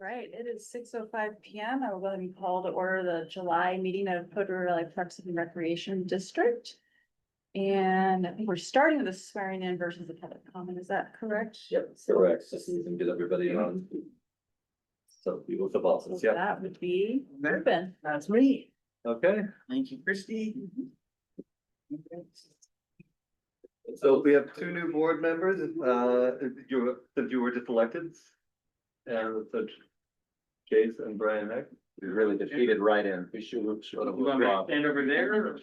Right, it is 6:05 p.m. I will go ahead and call to order the July meeting of Hood River Valley Parks and Recreation District. And I think we're starting with the swearing in versus the public comment. Is that correct? Yep, correct. Just so you can get everybody on. So we with the bosses, yeah. That would be Ruben. That's me. Okay, Thank you, Christy. so we have two new board members, since you were just elected. And such Chase and Brian Heck. We really defeated right in. We should have. You want me to stand over there? Or?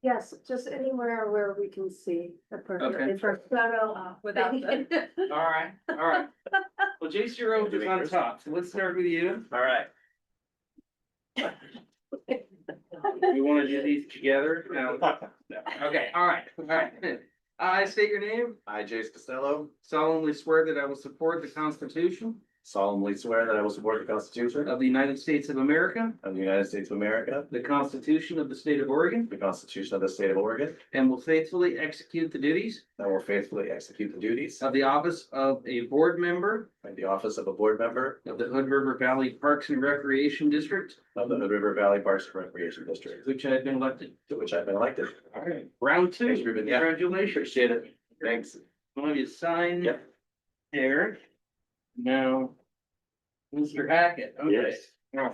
Yes, just anywhere where we can see appropriately Okay. for photo. Without the- All right, all right. Well, Jace, your oath is on top, so let's start with you. All right. We want to do these together? No. Okay, all right. I state your name, I, Jace Costello, solemnly swear that I will support the Constitution solemnly swear that I will support the Constitution of the United States of America, of the United States of America, the Constitution of the State of Oregon, the Constitution of the State of Oregon, and will faithfully execute the duties and will faithfully execute the duties of the office of a board member of the office of a board member of the Hood River Valley Parks and Recreation District, of the Hood River Valley Parks and Recreation District, which I have been elected. to which I've been elected. All right, round two. Thanks, Ruben. Yeah. Congratulations. Appreciate it. Thanks. Want you to sign? Yep. There. Now. Mr. Hackett. Okay. Yes. Oh.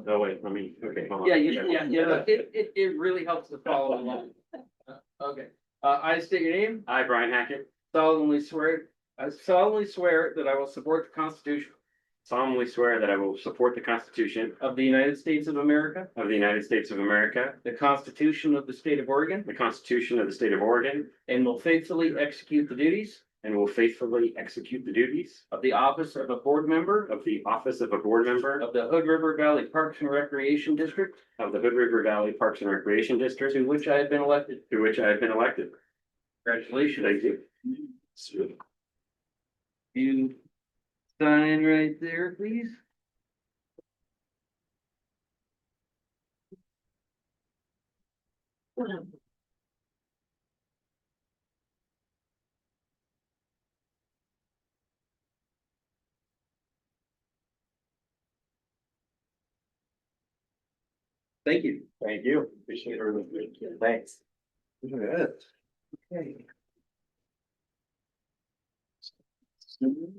Oh, wait, let me, okay, hold on. Yeah, it really helps to follow along. Okay, I state your name, I, Brian Hackett, I solemnly swear that I will support the Constitution solemnly swear that I will support the Constitution of the United States of America, of the United States of America, the Constitution of the State of Oregon, the Constitution of the State of Oregon, and will faithfully execute the duties and will faithfully execute the duties of the office of a board member of the office of a board member of the Hood River Valley Parks and Recreation District, of the Hood River Valley Parks and Recreation District, to which I have been elected. to which I have been elected. Congratulations. Thank you. You sign right there, please. Thank you. Thank you. Appreciate it. Thanks. Good. Okay. And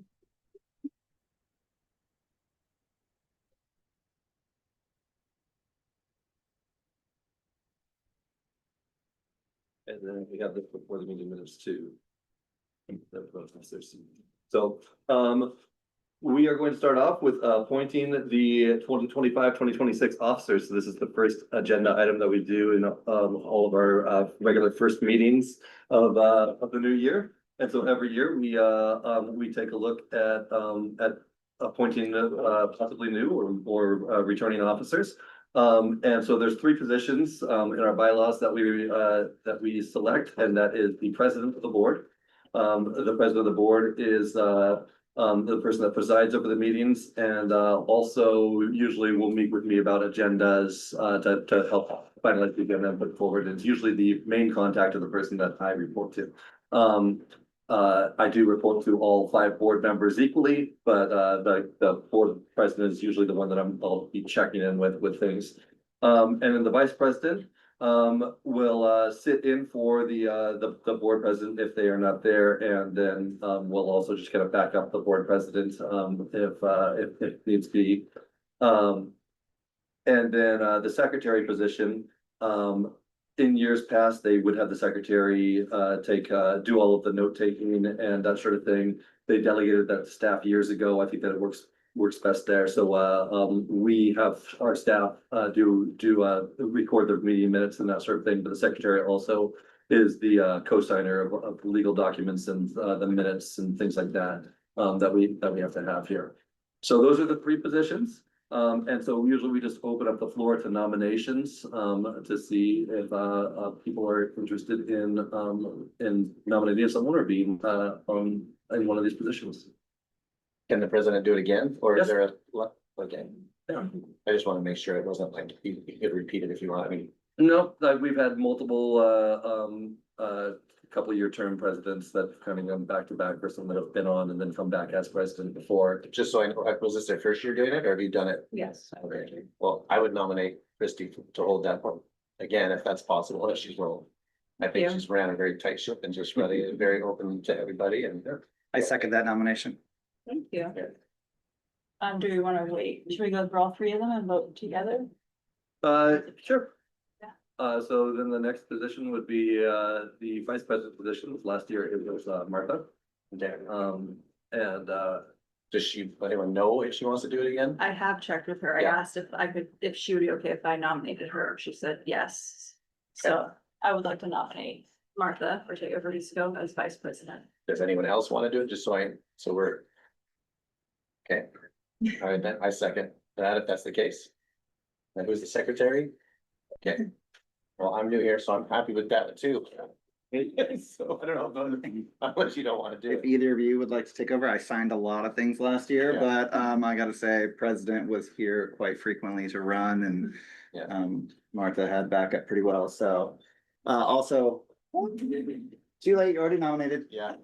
then we got this before the meeting minutes too. So, we are going to start off with appointing the 2025-2026 officers. So this is the first agenda item that we do in all of our regular first meetings of the new year. And so every year we take a look at appointing possibly new or returning officers. And so there's three positions in our bylaws that we select, and that is the president of the board. The president of the board is the person that presides over the meetings, and also usually will meet with me about agendas to help finalize the agenda and put forward. It's usually the main contact of the person that I report to. I do report to all 5 board members equally, but the board president is usually the one that I'll be checking in with things. And then the vice president will sit in for the board president if they are not there, and then we'll also just kind of back up the board president if needs be. And then the secretary position, in years past, they would have the secretary do all of the note taking and that sort of thing. They delegated that to staff years ago. I think that it works best there. So we have our staff record the meeting minutes and that sort of thing, but the secretary also is the co-signer of the legal documents and the minutes and things like that that we have to have here. So those are the 3 positions. And so usually we just open up the floor to nominations to see if people are interested in nominating someone or being in one of these positions. Can the president do it again, or Yes. is there okay? Yeah. I just want to make sure it wasn't like you could repeat it if you want. I mean, Nope, we've had multiple couple year term presidents that have kind of gone back to back, or some that have been on and then come back as president before. Just so I know, was this their first year doing it, or have you done it? Yes. Okay. Well, I would nominate Christie to hold that one, again, if that's possible, if she's willing. I think Yeah. she's ran a very tight ship and just really very open to everybody and. I second that nomination. Thank you. Yeah. Do we wanna wait? Should we go through all three of them and vote together? Sure. Yeah. So then the next position would be, the vice president position. Last year it was, Martha. And, Does anyone know if she wants to do it again? I have checked with her. I Yeah. asked if she would be okay if I nominated her. She said yes. So I would like to nominate Martha for Cisco as vice president. Does anyone else want to do it? Just so we're. Okay, all right, then I second that if that's the case. And who's the secretary? Okay, well, I'm new here, so I'm happy with that too. So I don't know about how much you don't want to do If it. either of you would like to take over, I signed a lot of things last year, Yeah. but I gotta say, President was here quite frequently to run and. Yeah. Martha had backup pretty well, so also. Too late, you're already nominated. Yeah.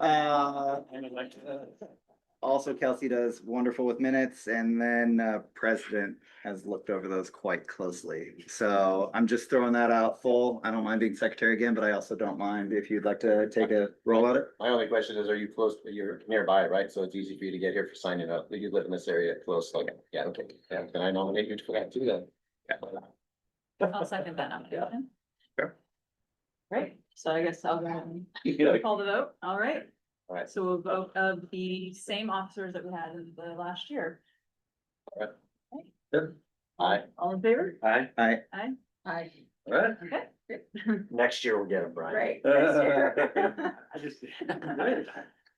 Also Kelsey does wonderful with minutes, and then President has looked over those quite closely. So I'm just throwing that out full. I don't mind being secretary again, but I also don't mind if you'd like to take a roll at it. My only question is, are you close, you're nearby, right? So it's easy for you to get here for signing up. You live in this area close, like, yeah, okay. Yeah, can I nominate you for that too then? I'll second that nomination. Sure. Right, so I guess I'll go ahead and Yeah. call the vote. All right. All right. So we'll vote of the same officers that we had in the last year. Good. Aye. All in favor? Aye. Aye. Aye. Aye. All right. Okay, great. Next year we'll get him, Brian. Right. I just.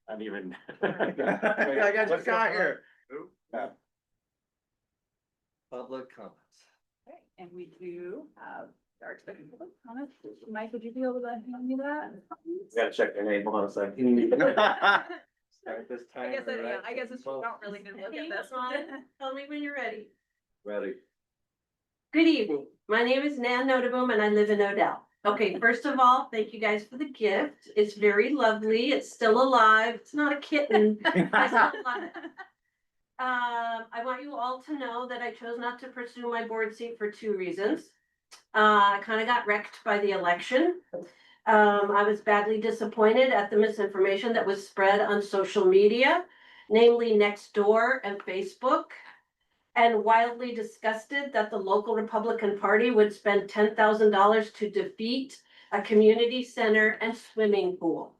I'm even. I got your guy here. Public comments. Okay, and we do have our expected public comments. Mike, would you be able to hand me that? Gotta check their name, hold on a second. Start this I time. guess, I guess it's, we don't really need to look at this one. Tell me when you're ready. Ready. Good evening. My name is Nan Notaboom and I live in Odell. Okay, first of all, thank you guys for the gift. It's very lovely. It's still alive. It's not a kitten. I still love it. I want you all to know that I chose not to pursue my board seat for two reasons. I kind of got wrecked by the election. I was badly disappointed at the misinformation that was spread on social media, namely Nextdoor and Facebook, and wildly disgusted that the local Republican Party would spend $10,000 to defeat a community center and swimming pool.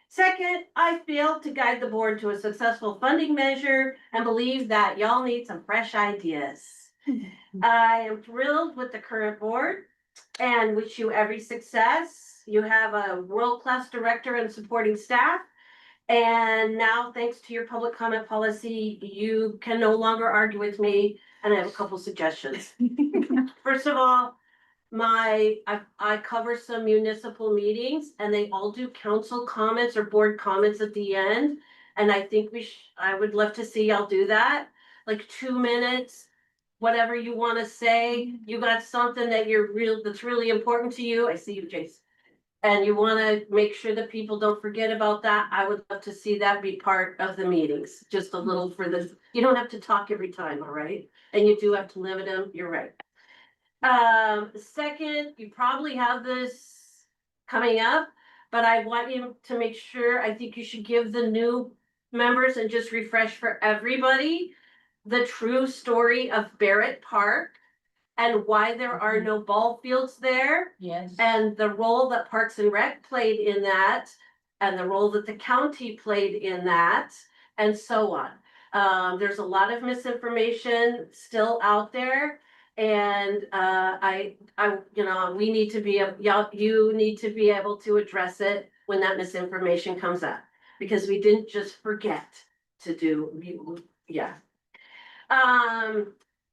Second, I failed to guide the board to a successful funding measure and believe that y'all need some fresh ideas. I am thrilled with the current board and wish you every success. You have a world-class director and supporting staff. And now, thanks to your public comment policy, you can no longer argue with me, and I have a couple suggestions. First of all, I cover some municipal meetings and they all do council comments or board comments at the end. And I think I would love to see y'all do that, like 2 minutes, whatever you wanna say. You got something that that's really important to you. I see you, Jason. And you wanna make sure that people don't forget about that. I would love to see that be part of the meetings, just a little for this. You don't have to talk every time, all right? And you do have to limit them, you're right. Second, you probably have this coming up, but I want you to make sure, I think you should give the new members and just refresh for everybody the true story of Barrett Park and why there are no ball fields there. Yes. And the role that Parks and Rec played in that, and the role that the county played in that, and so on. There's a lot of misinformation still out there. And we need to be, you need to be able to address it when that misinformation comes up. Because we didn't just forget to do, yeah.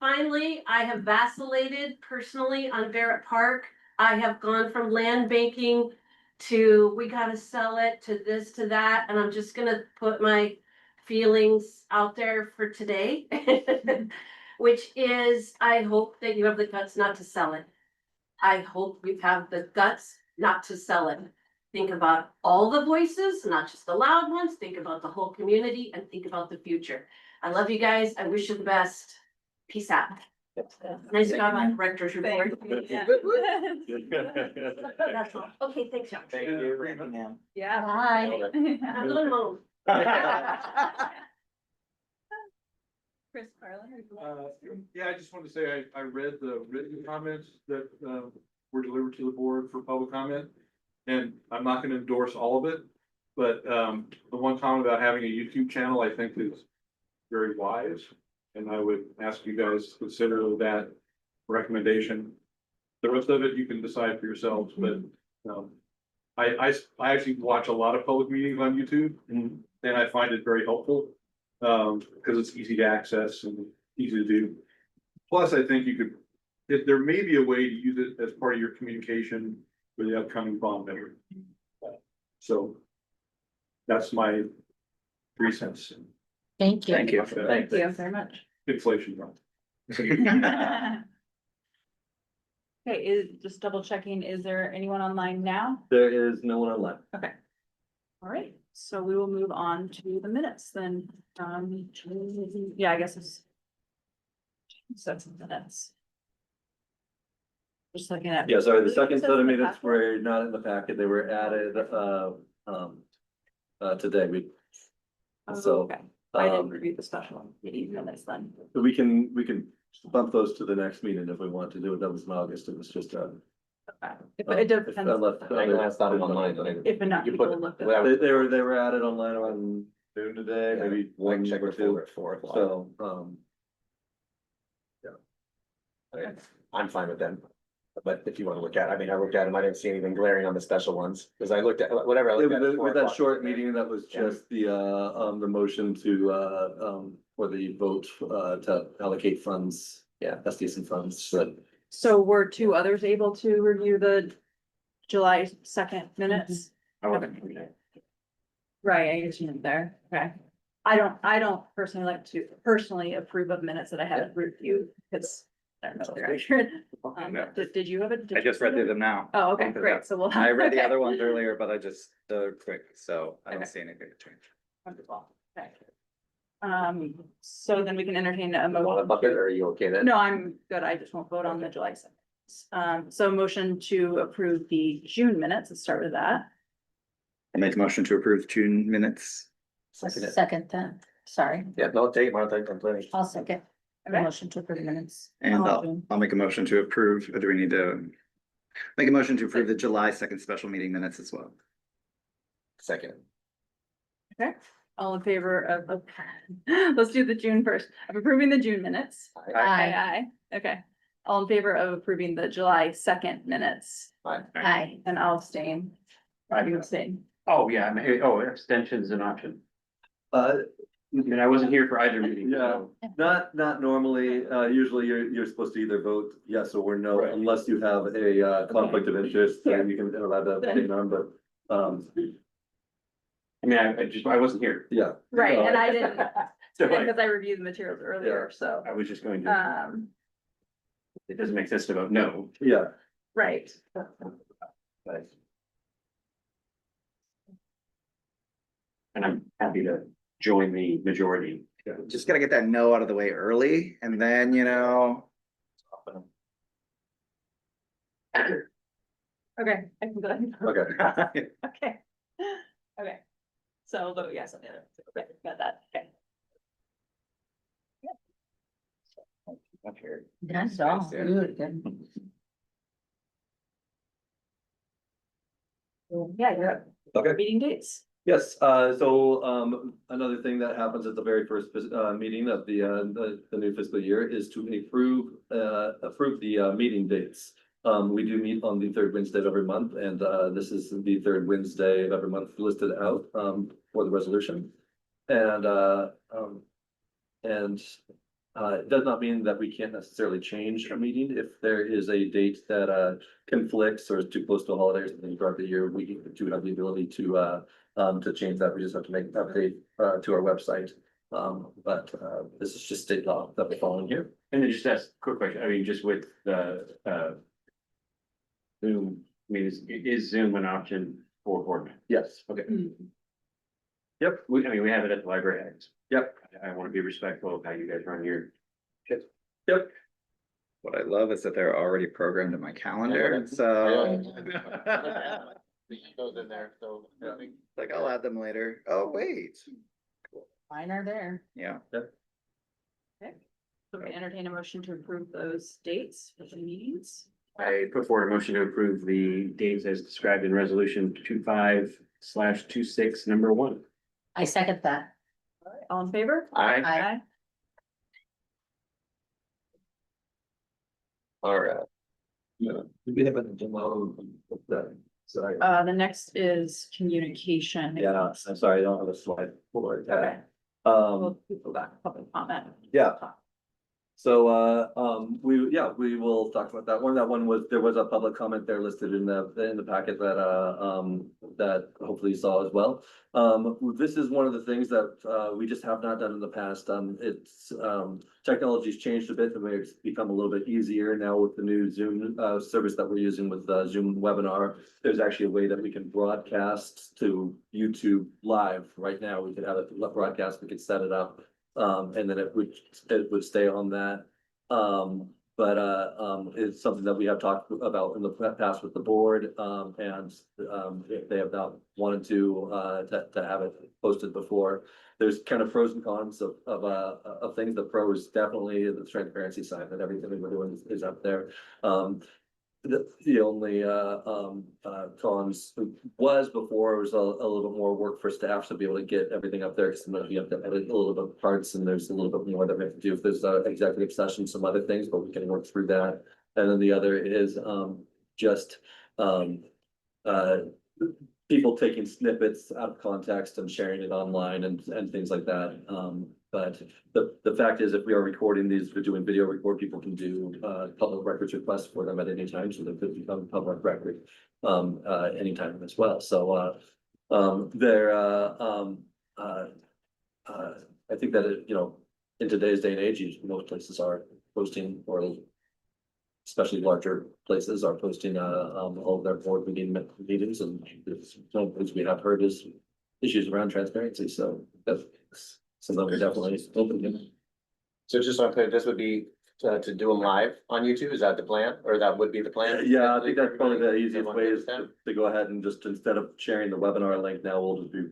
Finally, I have vacillated personally on Barrett Park. I have gone from land banking to we gotta sell it to this, to that, and I'm just gonna put my feelings out there for today. Which is, I hope that you have the guts not to sell it. I hope you have the guts not to sell it. Think about all the voices, not just the loud ones. Think about the whole community and think about the future. I love you guys. I wish you the best. Peace out. Nice job on director's report. Yeah. That's all. Okay, thanks, y'all. Thank you. Yeah. Bye. I'm going home. Chris Carlin. Yeah, I just wanted to say, I read the written comments that, were delivered to the board for public comment. And I'm not gonna endorse all of it, but, the one comment about having a YouTube channel, I think is very wise. And I would ask you guys to consider that recommendation. The rest of it, you can decide for yourselves, but, I actually watch a lot of public meetings on YouTube and I find it very helpful. Because it's easy to access and easy to do. Plus, I think you could, there may be a way to use it as part of your communication for the upcoming bond measure. So that's my 3 cents. Thank you. Thank you. Thank you very much. Inflation. bond. Okay, just double checking, is there anyone online now? There is no one online. Okay. All right, so we will move on to the minutes then. Yeah, I guess it's. Sets of minutes. Just looking at. Yeah, sorry, the second Says set of in the minutes packet. were not in the packet, they were added, today, Oh, so, okay. I didn't um, review the special meeting minutes then. we can bump those to the next meeting if we want to do it, that was in August, it was just, If it depends, I left- I glanced at them online, but I. if enough You people put- looked at well, it. They were added online around noon today, maybe I one can check or the folder two, at 4 o'clock. so, I'm fine with them. But if you wanna look at, I mean, I looked at them, I didn't see anything glaring on the special ones, because I looked at, whatever I looked at. at 4 with that o'clock. short meeting, that was Yeah. just the motion to, for the vote, to allocate funds. Yeah. SDAO funds, but So were two others able to review the July 2nd minutes? I wasn't here. Right, I guess you weren't there, okay. I don't personally like to personally approve of minutes that I haven't reviewed, because I don't know if they're accurate. Did you have it? I just read through them now. Oh, okay, great, so we'll. I read the okay. other ones earlier, but I just, quick, so I don't Okay. see anything to change. Wonderful, okay. So then we can entertain a You want a motion. bucket, or are you okay then? No, I'm good, I just won't vote on the July 2nd. So motion to approve the June minutes, let's start with that. I make a motion to approve June minutes. Second it. Second that, sorry, Yeah, no, take Martha, I'm plenty. I'll second the Okay. motion to approve the minutes. And All I'll, June. I'll make a motion to approve, or do we need to? Make a motion to approve the July 2nd special meeting minutes as well. Second. Okay, all in favor of, let's do the June first, of approving the June minutes. Aye. Okay, all in favor of approving the July 2nd minutes, Aye. and I'll abstain. You abstain. Oh, yeah, abstention's an option. uh, I mean, I wasn't here for either meeting. Yeah. Not normally, usually you're supposed to either vote yes or no, Right. unless you have a conflict of interest, then you can allow that to on, but, I mean, I wasn't here. yeah. Right, and I didn't, So because I reviewed the materials earlier, so, I was just going to, it doesn't make sense to vote no. Yeah, right. And I'm happy to join the majority. Just gotta get that no out of the way early, and then, Okay, I can go ahead. okay. Okay. Okay, so I'll vote yes on the other, okay, got that, okay. That's all. Good. Yeah, you're up. Okay. Meeting dates. Yes, so another thing that happens at the very first meeting of the new fiscal year is to approve the meeting dates. We do meet on the third Wednesday of every month, and this is the third Wednesday of every month listed out for the resolution. And it does not mean that we can't necessarily change a meeting if there is a date that conflicts or is too close to a holiday or something throughout the year. We do have the ability to change that. We just have to make an update to our website. But this is just state law that we're following here. And then just ask a quick question, I mean, just with the Zoom, I mean, is Zoom an option for board members. Yes, Okay, yep, we have it at the library. yep, I want to be respectful of how you guys run your. yep. What I love is that they're already programmed in my calendar, so. Goes in there, so. Like, I'll add them later. Oh, wait. Mine are there. Yeah. So we entertain a motion to approve those dates for the meetings. I put forward a motion to approve the dates as described in resolution 25/26, number 1. I second that. All in favor? Aye. Aye. All right. We have a demo of that, sorry. The next is communication. Yeah, I'm sorry, I don't have a slide for it. Okay. Um, We'll go back to public comment. yeah. So, we will talk about that one. That one was, there was a public comment there listed in the packet that hopefully you saw as well. This is one of the things that, we just have not done in the past. Technology's changed a bit, and it's become a little bit easier now with the new Zoom, service that we're using with, Zoom webinar. There's actually a way that we can broadcast to YouTube live right now. We could have it broadcast, we could set it up. And then it would stay on that. It's something that we have talked about in the past with the board, and they have not wanted to have it posted before. There's kind of pros and cons of things. The pro is definitely the transparency side, that everything that we're doing is up there. The only cons was before was a little bit more work for staff to be able to get everything up there, because sometimes you have to edit a little bit of parts, and there's a little bit more that we have to do if there's executive session, some other things, but we can work through that. And then the other is just people taking snippets out of context and sharing it online and things like that. But the fact is, if we are recording these, we're doing video record, people can do public records requests for them at any time, so they could become public record anytime as well. So I think that in today's day and age, most places are posting, or especially larger places are posting all of their board meetings, and some things we have heard is issues around transparency. So that's something we're definitely open to. So just so I'm clear, this would be to do them live on YouTube, is that the plan, or that would be the plan? Yeah, I think that's probably the easiest Everyone way is understand? to go ahead and just, instead of sharing the webinar link, now we'll just be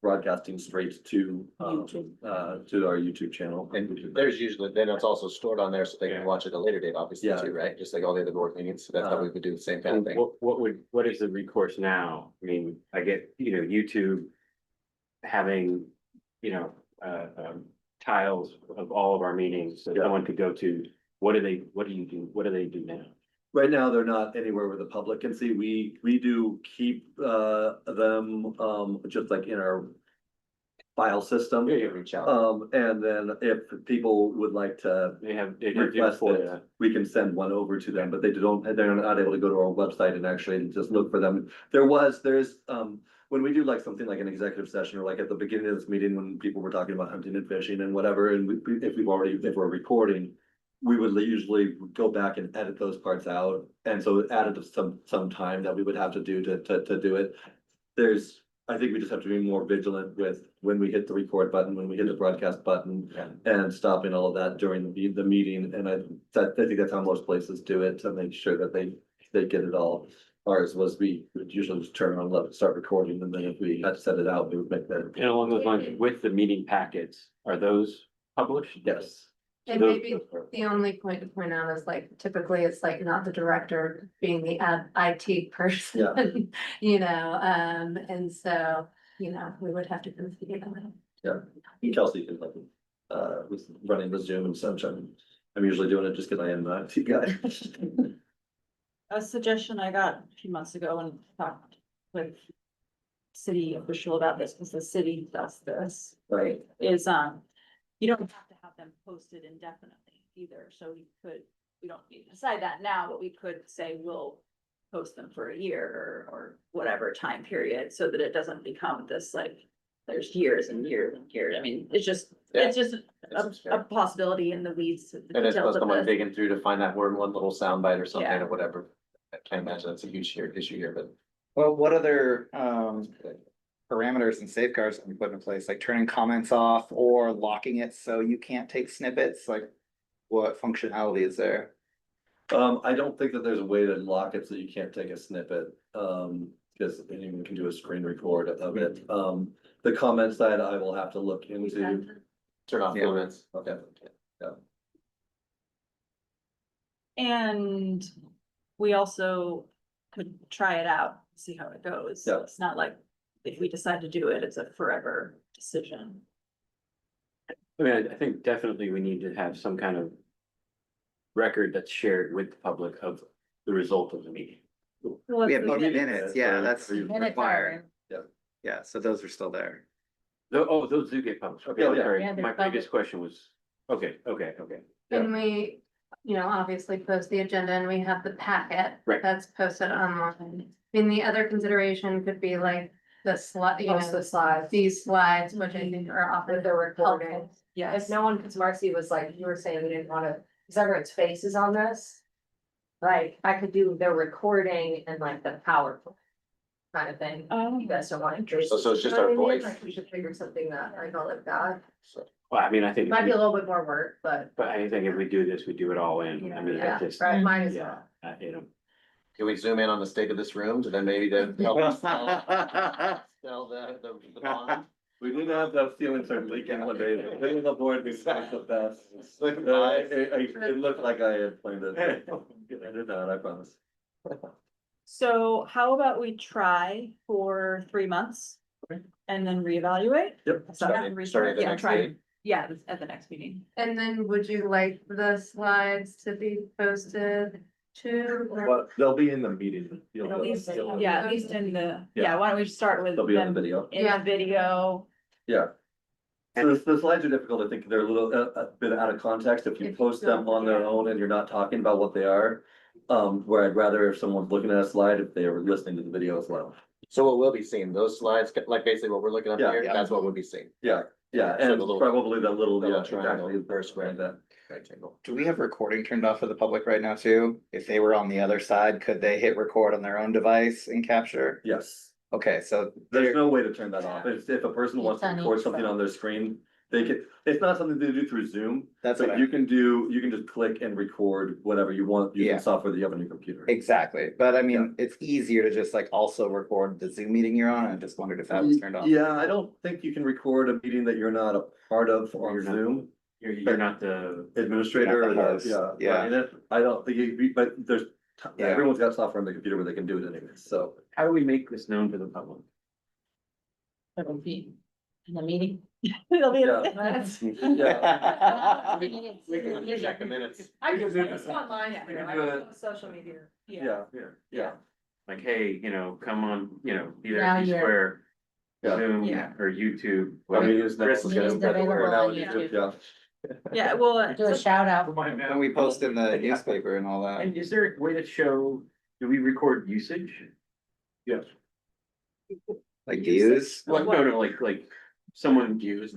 broadcasting straight to to our YouTube channel. And there's usually, then it's also stored on there so they can Yeah. watch it at a later date, obviously, Yeah. too, right? Just like all the other board meetings, so that's how we would do the same kind of thing. What is the recourse now? I mean, I get, YouTube having, tiles of all of our meetings that Yeah. someone could go to. What do you do? What do they do now? Right now, they're not anywhere where the public can see. We do keep them just like in our file system. Yeah, reach out. And then if people would like to They have do request for it, we can send one over to them, but they're not able to go to our website and actually just look for them. There's when we do like something like an executive session, or like at the beginning of this meeting, when people were talking about hunting and fishing and whatever, and if we're recording, we would usually go back and edit those parts out. And so it added some time that we would have to do to do it. I think we just have to be more vigilant with when we hit the record button, when we hit the broadcast button, and stopping all of that during the meeting. And I think that's how most places do it, to make sure that they get it all. Ours was, we would usually just turn on, let it start recording, and then if we had to set it out, we would make that. And along those lines, with the meeting packets, are those published? Yes. And maybe the only point to point out is like typically it's like not the director being the IT person. And so, we would have to configure that. Yeah, Kelsey can like, with running the Zoom and such. I'm usually doing it just because I am an IT guy. A suggestion I got a few months ago and talked with city official about this, because the city does this, Right. is, you don't have to have them posted indefinitely either, so we don't need to decide that now, but we could say we'll post them for a year or whatever time period, so that it doesn't become this like, there's years and years and years. I mean, it's just a possibility in the weeds. The And it's details supposed of someone this. digging through to find that one little soundbite or something Yeah. or whatever. I can't imagine that's a huge issue here, but Well, what other parameters and safeguards can we put in place, like turning comments off or locking it so you can't take snippets, like what functionality is there? I don't think that there's a way to lock it so you can't take a snippet, because anyone can do a screen record of it. The comment side, I will have to look into. Turn off Yeah. comments. Okay. And we also could try it out, see how it goes. So Yeah. it's not like if we decide to do it, it's a forever decision. I mean, I think definitely we need to have some kind of record that's shared with the public of the result of the meeting. We have Well, minutes, yeah, that's Minutes required. are- Yeah, so those are still there. Oh, those do get published. Okay, Oh, yeah. sorry. Yeah, they're My previous published. question was, okay. Yeah. And we, obviously post the agenda and we have the packet. Right. That's posted online. I mean, the other consideration could be like the slide, Post the slides. these slides, which I think are often With the recording. helpful. If Yes. no one, because Marcy was like, you were saying you didn't wanna, because everyone's face is on this. Like, I could do the recording and like the PowerPoint kind of thing. You guys don't want to. So it's just our voice. Like, we should figure something that I go like that. Well, I mean, I think, Might be a little bit more work, but. but I think if we do this, we do it all in. I mean, Yeah, that just, right, mine as yeah, well. Can we zoom in on the state of this room to then maybe then help us sell the bond? We did have the ceiling start leaking one day, hitting the board, we said the best. It looked like I had planned it. I did not, I promise. So how about we try for 3 months? Okay. And then reevaluate? Yep. Is that Starting at the Yeah, next try. meeting? Yeah, at the next meeting. And then would you like the slides to be posted too? or- But they'll be in the meeting. You'll At be- least, you'll- yeah, at least in the, Yeah. yeah, why don't we start with They'll be on the them video. in the video? Yeah. So the slides are difficult. I think they're a little, a bit out of context. If you If post you them don't- on their own and you're not talking about what they are. Where I'd rather if someone's looking at a slide, if they are listening to the video as well. So what will be seen, those slides, like basically what we're looking at Yeah. here, that's what will be seen. Yeah, So and the little- probably the little, little yeah, triangle exactly, first square that. Rectangle. Do we have recording turned off for the public right now too? If they were on the other side, could they hit record on their own device and capture? Yes, Okay, so there's no way to turn that off. If a person wants to It's on record each something side. on their screen, they can, it's not something they do through Zoom. that's what But I, you can just click and record whatever you want Yeah. using software that you have on your computer. exactly, but I Yeah. mean, it's easier to just like also record the Zoom meeting you're on. I just wondered if that was turned off. Yeah, I don't think you can record a meeting that you're not a part of Or on you're not. Zoom. You're not the, Administrator You're or not the the, host, yeah. yeah. I mean, I don't think you, but there's, Yeah. everyone's got software on the computer where they can do it anyways, so. how do we make this known to the public? It'll be in the meeting. It'll be. Yeah. Yeah. We can check the minutes. I can do this online. We can do it. Social media. Yeah, yeah. Like, hey, come on, either Now P you're- Square, Yeah. Zoom, Yeah. or YouTube. I mean, it's Chris is Meeting's gonna- available on Yeah. YouTube. Yeah, well. Do a shout out. And we post in the newspaper and all that. And is there a way to show, do we record usage? Yes. Like views? Well, no, like someone views,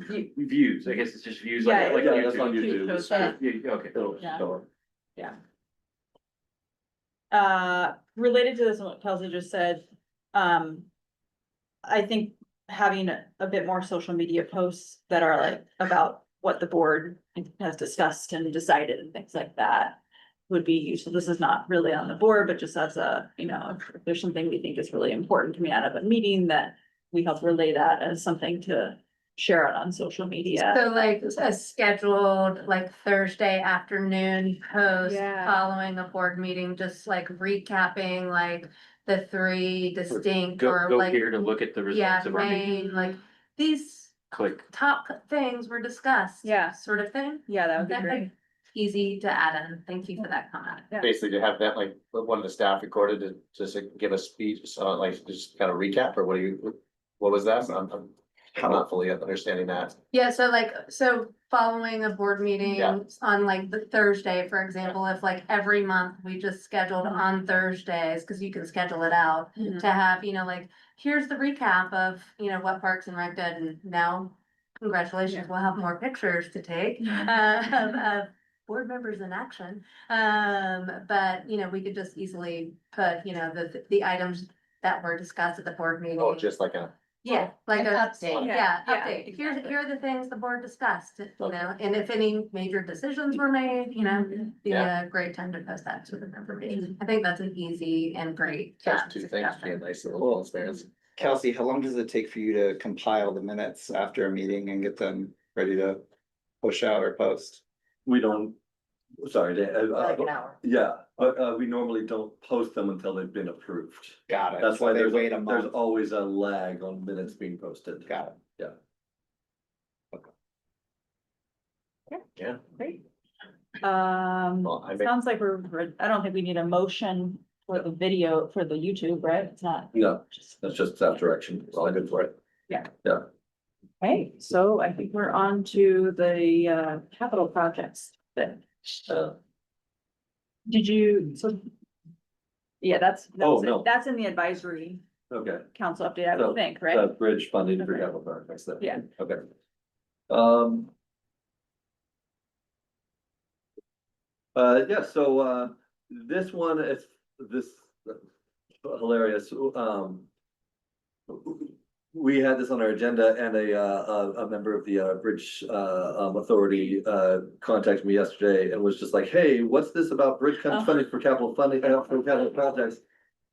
I guess it's just views Yeah, like Yeah, that's on YouTube. YouTube. Yeah. Yeah, okay. It'll Yeah. show up. Related to this, what Kelsey just said, I think having a bit more social media posts that are like about what the board has discussed and decided and things like that would be useful. This is not really on the board, but just as a, if there's something we think is really important coming out of a meeting, that we help relay that as something to share it on social media. So like a scheduled like Thursday afternoon post Yeah. following a board meeting, just like recapping like the three distinct or Go like. here to look at the Yeah, results of our meeting, main, like these click. top things were discussed. Yeah. Sort of thing. Yeah, that would be That great. could- Easy to add in. Thank you for that comment. Yeah. Basically to have that, like, one of the staff recorded to just give a speech, like, just kind of recap, or what was that? I'm not fully understanding that. Yeah, so following a board meeting Yeah. on like the Thursday, for example, if like every month we just scheduled on Thursdays, cause you can schedule it out. Mhm. To have, like, here's the recap of, what Parks and Rec did, and now, congratulations, we'll have more pictures to take. Of board members in action, but, we could just easily put, the items that were discussed at the board meeting. Oh, just like a, Yeah, like An a update. Yeah, Yeah, update. Here are the things the board discussed, you know, and if any major decisions were made, you know, be a great time to post that sort of information. I think that's an easy and great. those two things, be a suggestion. nice little transparency. Kelsey, how long does it take for you to compile the minutes after a meeting and get them ready to push out or post? We don't, sorry, Like an hour. yeah, but we normally don't post them until they've been approved. Got it. That's So why they there's, wait a there's month. always a lag on minutes being posted. Got it. Yeah. Great. Well, I make- Sounds like I don't think we need a motion for the video, for the YouTube, right? It's not. No, that's just that direction. It's all good for it. Okay, so I think we're on to the capital projects then. Did you, so? Yeah, Oh, no. that's in the advisory Okay. council update, I So, would think, right? Bridge funding for Okay. capital projects then. Yeah. Okay. Yeah, so, this one is, this hilarious, we had this on our agenda and a member of the, Bridge, Authority, contacted me yesterday and was just like, hey, what's this about bridge funding for capital funding, for capital projects?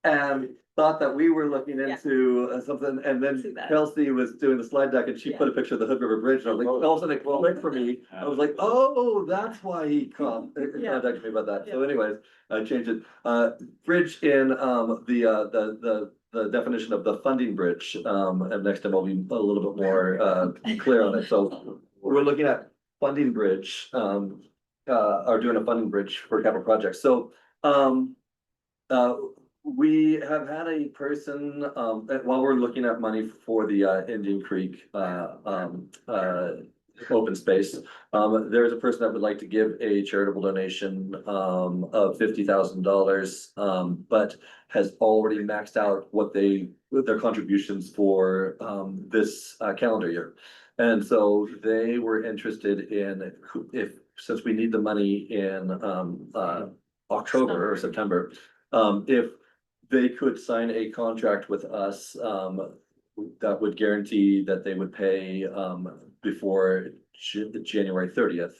And thought that we were looking Yeah. into something, and See then that. Kelsey was doing the slide deck and she Yeah. put a picture of the Hood River Bridge, and I was like, all of a sudden it clicked for me. I was like, oh, that's why he Yeah. contacted me about that. So Yeah. anyways, I changed it. Bridge in, the definition of the funding bridge, and next time I'll be a little bit more, clear on it. So we're looking at funding bridge, are doing a funding bridge for capital projects. So, we have had a person, while we're looking at money for the Indian Creek open space. There's a person that would like to give a charitable donation of $50,000, but has already maxed out what their contributions for this calendar year. And so they were interested in since we need the money in October or September, if they could sign a contract with us, that would guarantee that they would pay, before January 30th.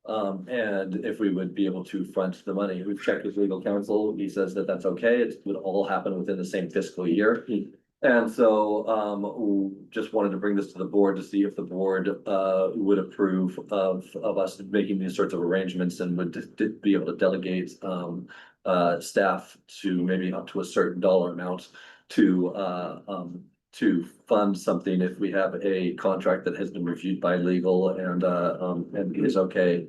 And if we would be able to front the money, we've checked with legal counsel, he says that that's okay, it would all happen within the same fiscal year. And so, we just wanted to bring this to the board to see if the board, would approve of us making these sorts of arrangements and would be able to delegate, staff to maybe up to a certain dollar amount to fund something if we have a contract that has been reviewed by legal and is okay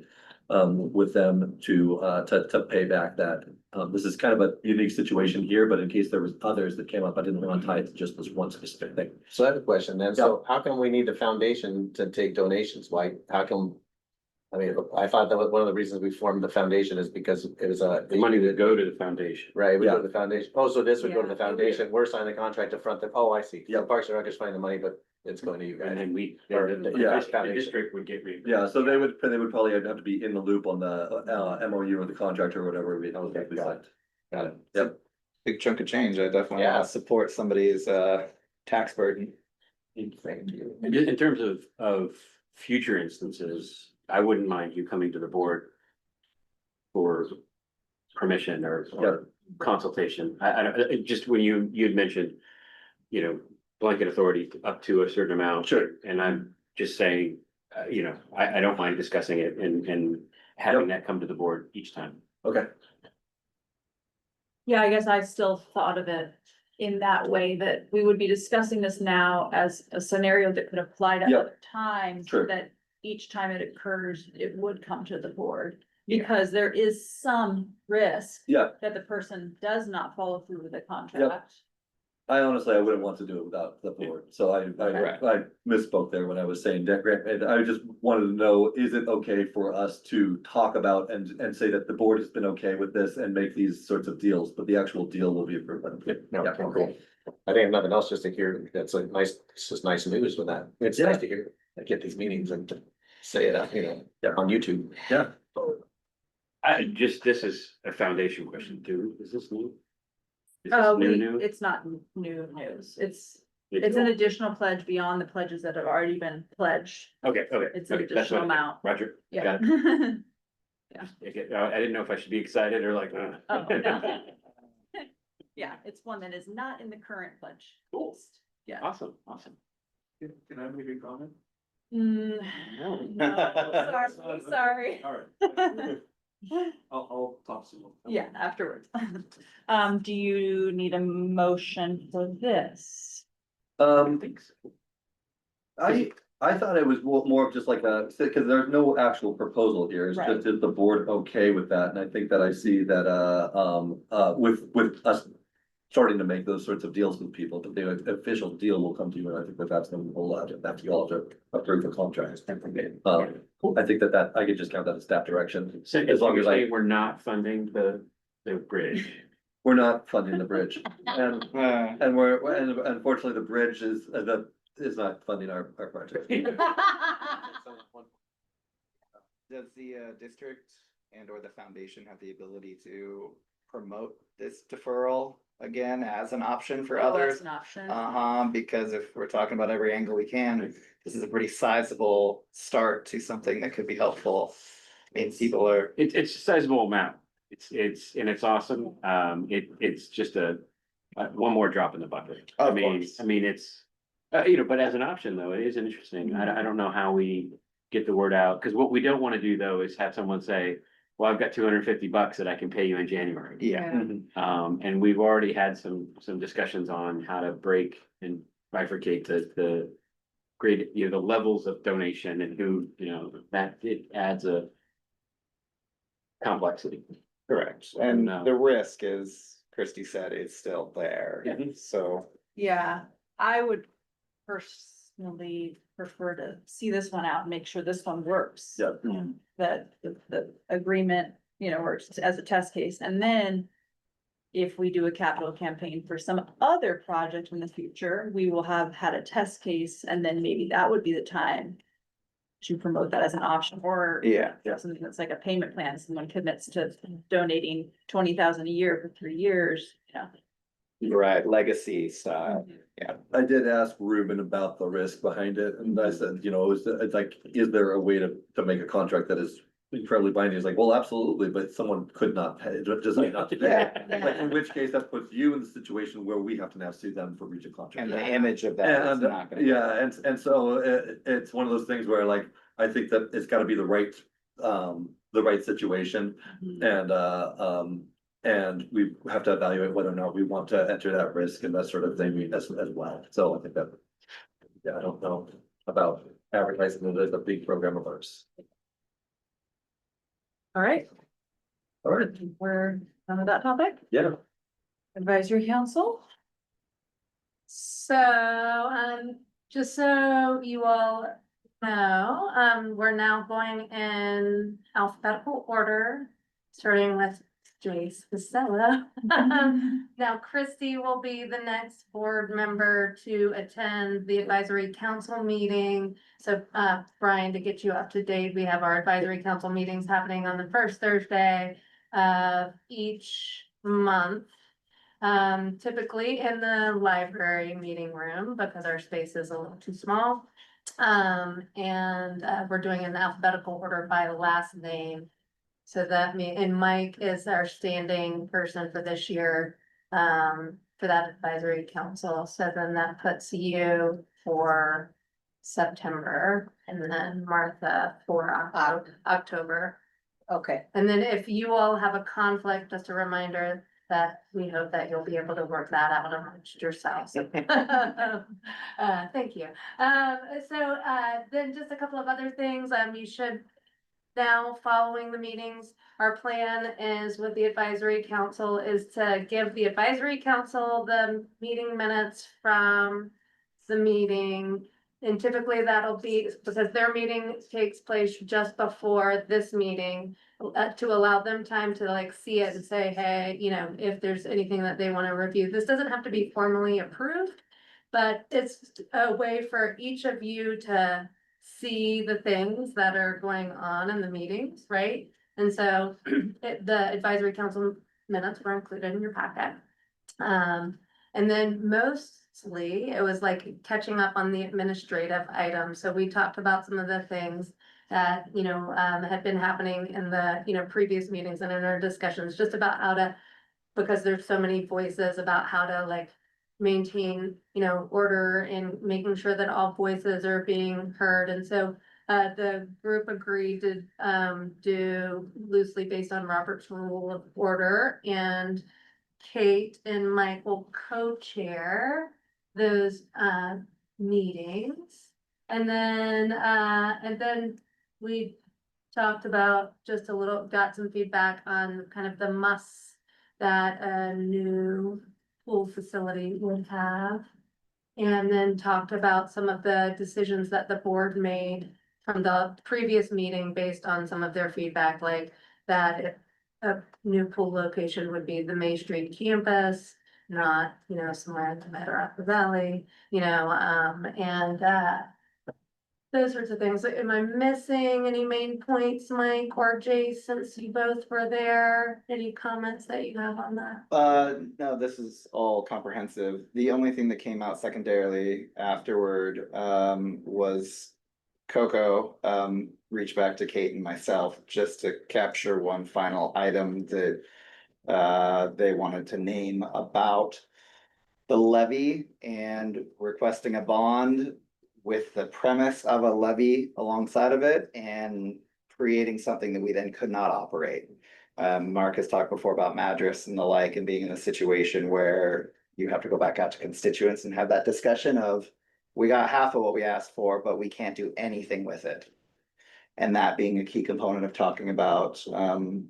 with them to pay back that. This is kind of a unique situation here, but in case there was others that came up, I didn't want to tie it to just this one specific thing. So I have a question then. So how come we need the foundation to take donations? Why, how come? I mean, I thought that was one of the reasons we formed the foundation is because it was The money would go to the foundation. Right, we go to Yeah. the foundation. Oh, so this would go to the Yeah. foundation. We're signing the contract to front the, oh, I see. Yeah. So Parks and Rec is finding the money, but it's going to you And guys. then we, Or and then yeah. the district would get reimbursed. Yeah, so they would probably have to be in the loop on the MOU or the contract or whatever we Got it. signed. Got it. Yep. Big chunk of change. I definitely Yeah. want to support somebody's tax burden. Thank you. And just in terms of future instances, I wouldn't mind you coming to the board for permission or consultation. Just when you'd mentioned, blanket authority up to a certain amount. Sure. And I'm just saying, I don't mind discussing it and having that come to the board each time. Okay, Yeah, I guess I still thought of it in that way, that we would be discussing this now as a scenario that could apply to Yep. other times. Sure. That each time it occurs, it would come to the board, because there is some risk yeah, that the person does not follow through with the contract. I honestly, I wouldn't want to do it without the board, so I misspoke there when I was saying debt grant, and I just wanted to know, is it okay for us to talk about and say that the board has been okay with this and make these sorts of deals, but the actual deal will be approved by the. No, Yeah. cool. I think if nothing else, just to hear, it's just nice news with that. It's Yeah. nice to hear, I get these meetings and to say it, Yeah. on YouTube. This is a foundation question too. Is this new? Is this new? It's not new news. It's an additional pledge beyond the pledges that have already been pledged. Okay, okay. It's an okay, that's additional what I- amount. Roger. Yeah. Got it. Okay, I didn't know if I should be excited or like. Oh, no. Yeah, it's one that is not in the current pledge. Cool. list. Yeah. Awesome, awesome. Can I make a comment? Mm, No. no, sorry. All right. I'll talk to you. Yeah, afterwards. Do you need a motion for this? Thanks. I thought it was more of just like because there's no actual proposal here, it's Right. just, is the board okay with that? And I think that I see that, with us starting to make those sorts of deals with people, but the official deal will come to you, and I think that that's gonna be a whole lot, that you all have to approve the contract. I think that I could just count that as staff direction, So as long as we're not funding the bridge. we're not funding the bridge. And and unfortunately, the bridge is not funding our project. Does the district and or the foundation have the ability to promote this deferral again as an option for Oh, others? that's an option. Because if we're talking about every angle we can, this is a pretty sizable start to something that could be helpful. I mean, people are, It's a sizable amount. It's awesome. It's just one more drop in the bucket. Of course. I mean, it's, but as an option though, it is interesting. I don't know how we get the word out, because what we don't want to do though is have someone say, well, I've got $250 that I can pay you in January. yeah. And we've already had some discussions on how to break and bifurcate the grade, the levels of donation and who, that it adds a complexity. Correct. And No. the risk is, Christy said, is still there. Yeah. So, Yeah, I would personally prefer to see this one out and make sure this one works. Yeah. That the agreement, works as a test case, and then. If we do a capital campaign for some other project in the future, we will have had a test case, and then maybe that would be the time. To promote that as an option, or. yeah. Something that's like a payment plan, someone commits to donating 20,000 a year for 3 years, Right, legacy style. I did ask Ruben about the risk behind it, and I said, it's like, is there a way to make a contract that is incredibly binding? He's like, well, absolutely, but someone could not pay, just like not to pay. Like, in which case that puts you in the situation where we have to now sue them for breach of contract. And the image of that is And, not gonna. yeah, and so it's one of those things where like, I think that it's gotta be the right situation. And we have to evaluate whether or not we want to enter that risk and that sort of thing as well. So I think that, yeah, I don't know about advertising it as a big program of ours. all right, All right, we're done with that topic. yeah. Advisory council, So, just so you all know, we're now going in alphabetical order, starting with Joyce Vasella. Now Christy will be the next board member to attend the advisory council meeting. So, Brian, to get you up to date, we have our advisory council meetings happening on the first Thursday of each month. Typically in the library meeting room because our space is a little too small. We're doing an alphabetical order by last name. So and Mike is our standing person for this year, for that advisory council. So then that puts you for September and then Martha for October. Okay, And then if you all have a conflict, just a reminder that we hope that you'll be able to work that out amongst yourselves. Thank you. Then just a couple of other things, you should now, following the meetings, our plan is with the advisory council is to give the advisory council the meeting minutes from the meeting. And typically that'll be, because their meeting takes place just before this meeting, to allow them time to see it and say, hey, if there's anything that they want to review. This doesn't have to be formally approved, but it's a way for each of you to see the things that are going on in the meetings, right? And so the advisory council minutes were included in your packet. And then mostly it was like catching up on the administrative items. So we talked about some of the things that, had been happening in the, previous meetings and in our discussions, just about how to, because there's so many voices about how to like maintain, order and making sure that all voices are being heard. And so the group agreed to do loosely based on Robert's Rule of Order, and Kate and Mike will co-chair those meetings. And then we talked about just a little, got some feedback on kind of the musts that a new pool facility would have. And then talked about some of the decisions that the board made from the previous meeting based on some of their feedback, like that a new pool location would be the May Street campus, not, somewhere in the Meadow Valley, and those sorts of things. Am I missing any main points, Mike or Jay, since you both were there? Any comments that you have on that? No, this is all comprehensive. The only thing that came out secondarily afterward, was Coco, reached back to Kate and myself just to capture one final item that, they wanted to name about the levy and requesting a bond with the premise of a levy alongside of it and creating something that we then could not operate. Mark has talked before about Madras and the like, and being in a situation where you have to go back out to constituents and have that discussion of, we got half of what we asked for, but we can't do anything with it. And that being a key component of talking about,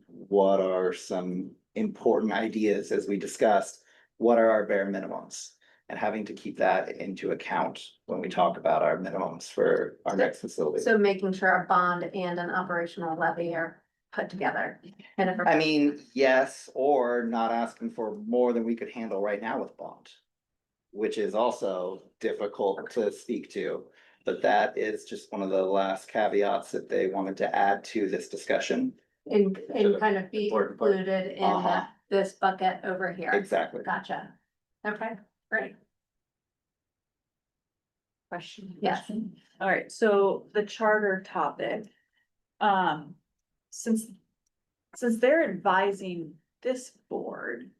what are some important ideas, as we discussed, what are our bare minimums? And having to keep that into account when we talk about our minimums for our next facility. So making sure a bond and an operational levy are put together. I mean, yes, or not asking for more than we could handle right now with bond. Which is also difficult to speak to, but that is just one of the last caveats that they wanted to add to this discussion. And kind of be Important part. included in Uh-huh. this bucket over here. Exactly. Gotcha. Okay, great. Question. Yes. All right, so the charter topic. Since they're advising this board,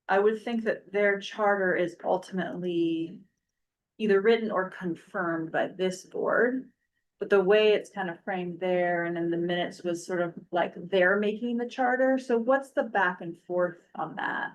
I would think that their charter is ultimately either written or confirmed by this board. But the way it's kind of framed there and in the minutes was sort of like they're making the charter. So what's the back and forth on that?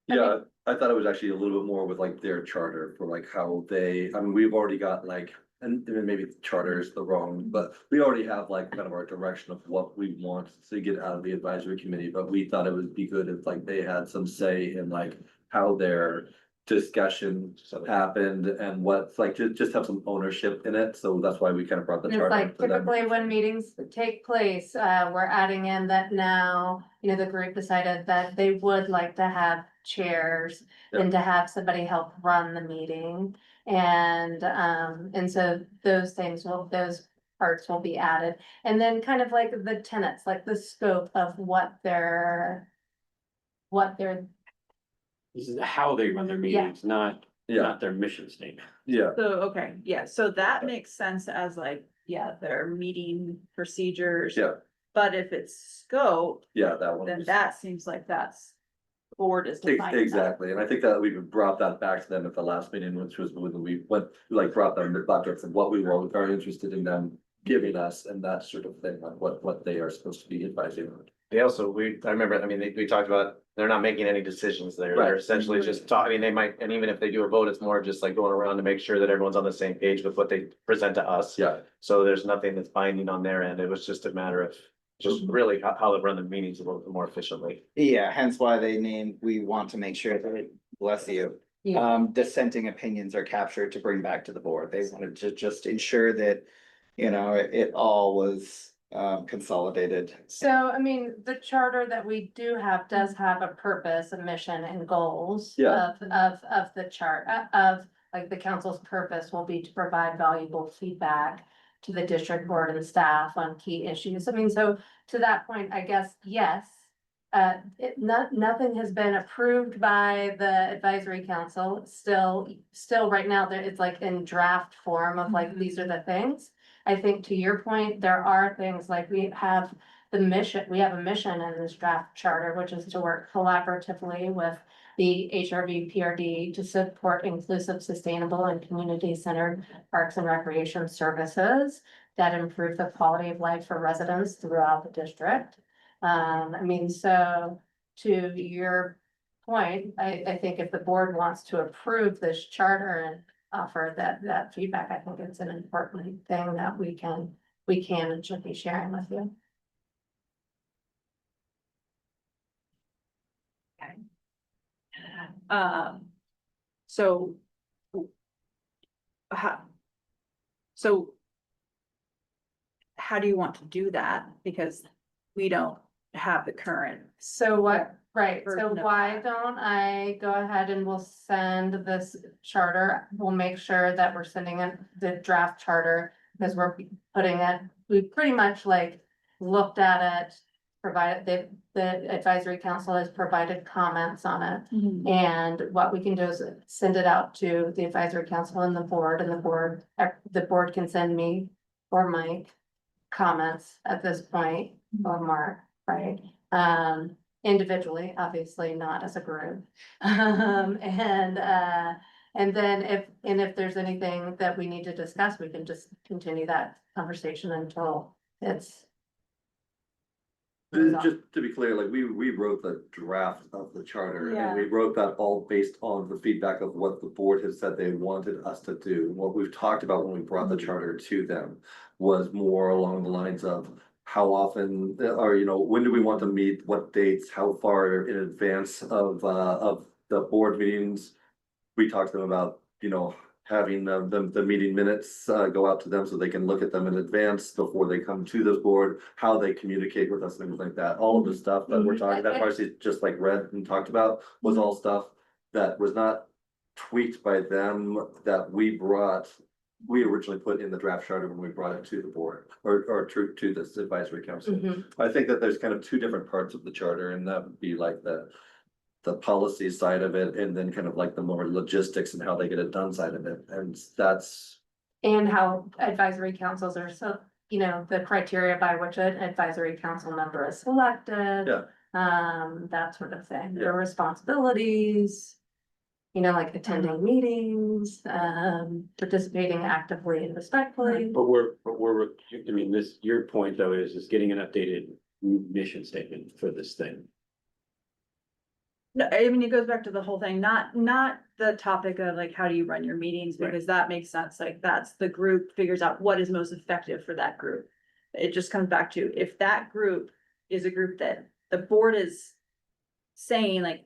Yeah, I thought it was actually a little bit more with like their charter for like how they, I mean, we've already got like, and maybe charter is the wrong, but we already have like kind of our direction of what we want to get out of the advisory committee, but we thought it would be good if like they had some say in like how their discussion happened and what's like, just have some ownership in it, so that's why we kind of brought the It's charter. like to them. typically when meetings take place, we're adding in that now, the group decided that they would like to have chairs and to have somebody help run the meeting. And so those parts will be added. And then kind of like the tenets, like the scope of what they're. This is how they run their meetings, not their mission statement. Yeah, So, okay, yeah, so that makes sense as like, their meeting procedures. yeah, But if it's scope, yeah, that one. then was- that seems like board is defining that. Exactly, and I think that we brought that back to them at the last meeting, which was when we went, like, brought them the buckets of what we were very interested in them giving us and that sort of thing, like what they are supposed to be advising on. They also, I remember, I mean, we talked about, they're not making any decisions there. They're Right. essentially just talking, I mean, they might, and even if they do a vote, it's more just like going around to make sure that everyone's on the same page with what they present to us. Yeah, So there's nothing that's binding on their end. It was just a matter of just really how to run the meetings a little bit more efficiently. Yeah, hence why they named, we want to make sure that, bless you. Dissenting opinions are captured to bring back to the board. They wanted to just ensure that, it all was consolidated. So, I mean, the charter that we do have does have a purpose, a mission and goals. Yeah. Of the chart, of like the council's purpose will be to provide valuable feedback to the district board and staff on key issues. I mean, so to that point, I guess, yes. nothing has been approved by the advisory council. Still right now, there, it's like in draft form of like, these are the things. I think to your point, there are things like we have a mission in this draft charter, which is to work collaboratively with the HRV PRD to support inclusive, sustainable, and community-centered parks and recreation services that improve the quality of life for residents throughout the district. I mean, so to your point, I think if the board wants to approve this charter and offer that feedback, I think it's an important thing that we can and should be sharing with you. So. So. How do you want to do that? Because we don't have the current. So what, right, so Version of why that. don't I go ahead and we'll send this charter, we'll make sure that we're sending in the draft charter. Because we're putting it, we pretty much like looked at it, provided, the advisory council has provided comments on it. And what we can do is send it out to the advisory council and the board, the board can send me or Mike comments at this point, or Mark, right? Individually, obviously not as a group. And then if there's anything that we need to discuss, we can just continue that conversation until it's. Just to be clear, like we wrote the draft of the charter Yeah. and we wrote that all based on the feedback of what the board had said they wanted us to do. What we've talked about when we brought the charter to them was more along the lines of how often, or, you know, when do we want to meet, what dates, how far in advance of the board meetings. We talked to them about, you know, having the meeting minutes go out to them so they can look at them in advance before they come to this board, how they communicate with us, things like that. All of the stuff that we're talking, that Marcy just like read and talked about was all stuff that was not tweaked by them, that we originally put in the draft charter when we brought it to the board or to this advisory council. I think that there's kind of two different parts of the charter, and that would be like the policy side of it, and then kind of like the more logistics and how they get it done side of it, and that's. And how advisory councils are, so, you know, the criteria by which an advisory council member is selected. Yeah. That sort of thing, their responsibilities. You know, like attending meetings, participating actively and respectfully. But I mean, your point though is getting an updated mission statement for this thing. No, I mean, it goes back to the whole thing, not the topic of like, how do you run your meetings, Right. because that makes sense, like, that's the group figures out what is most effective for that group. It just comes back to, if that group is a group that the board is saying like,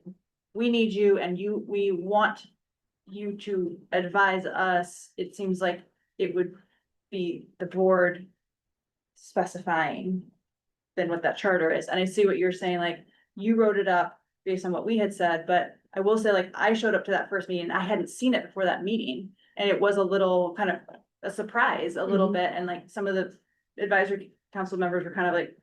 we need you and we want you to advise us, it seems like it would be the board specifying than what that charter is, and I see what you're saying, like, you wrote it up based on what we had said, but I will say, like, I showed up to that first meeting, I hadn't seen it before that meeting, and it was a little kind of a surprise, a little bit, and like, some of the advisory council members were kind of like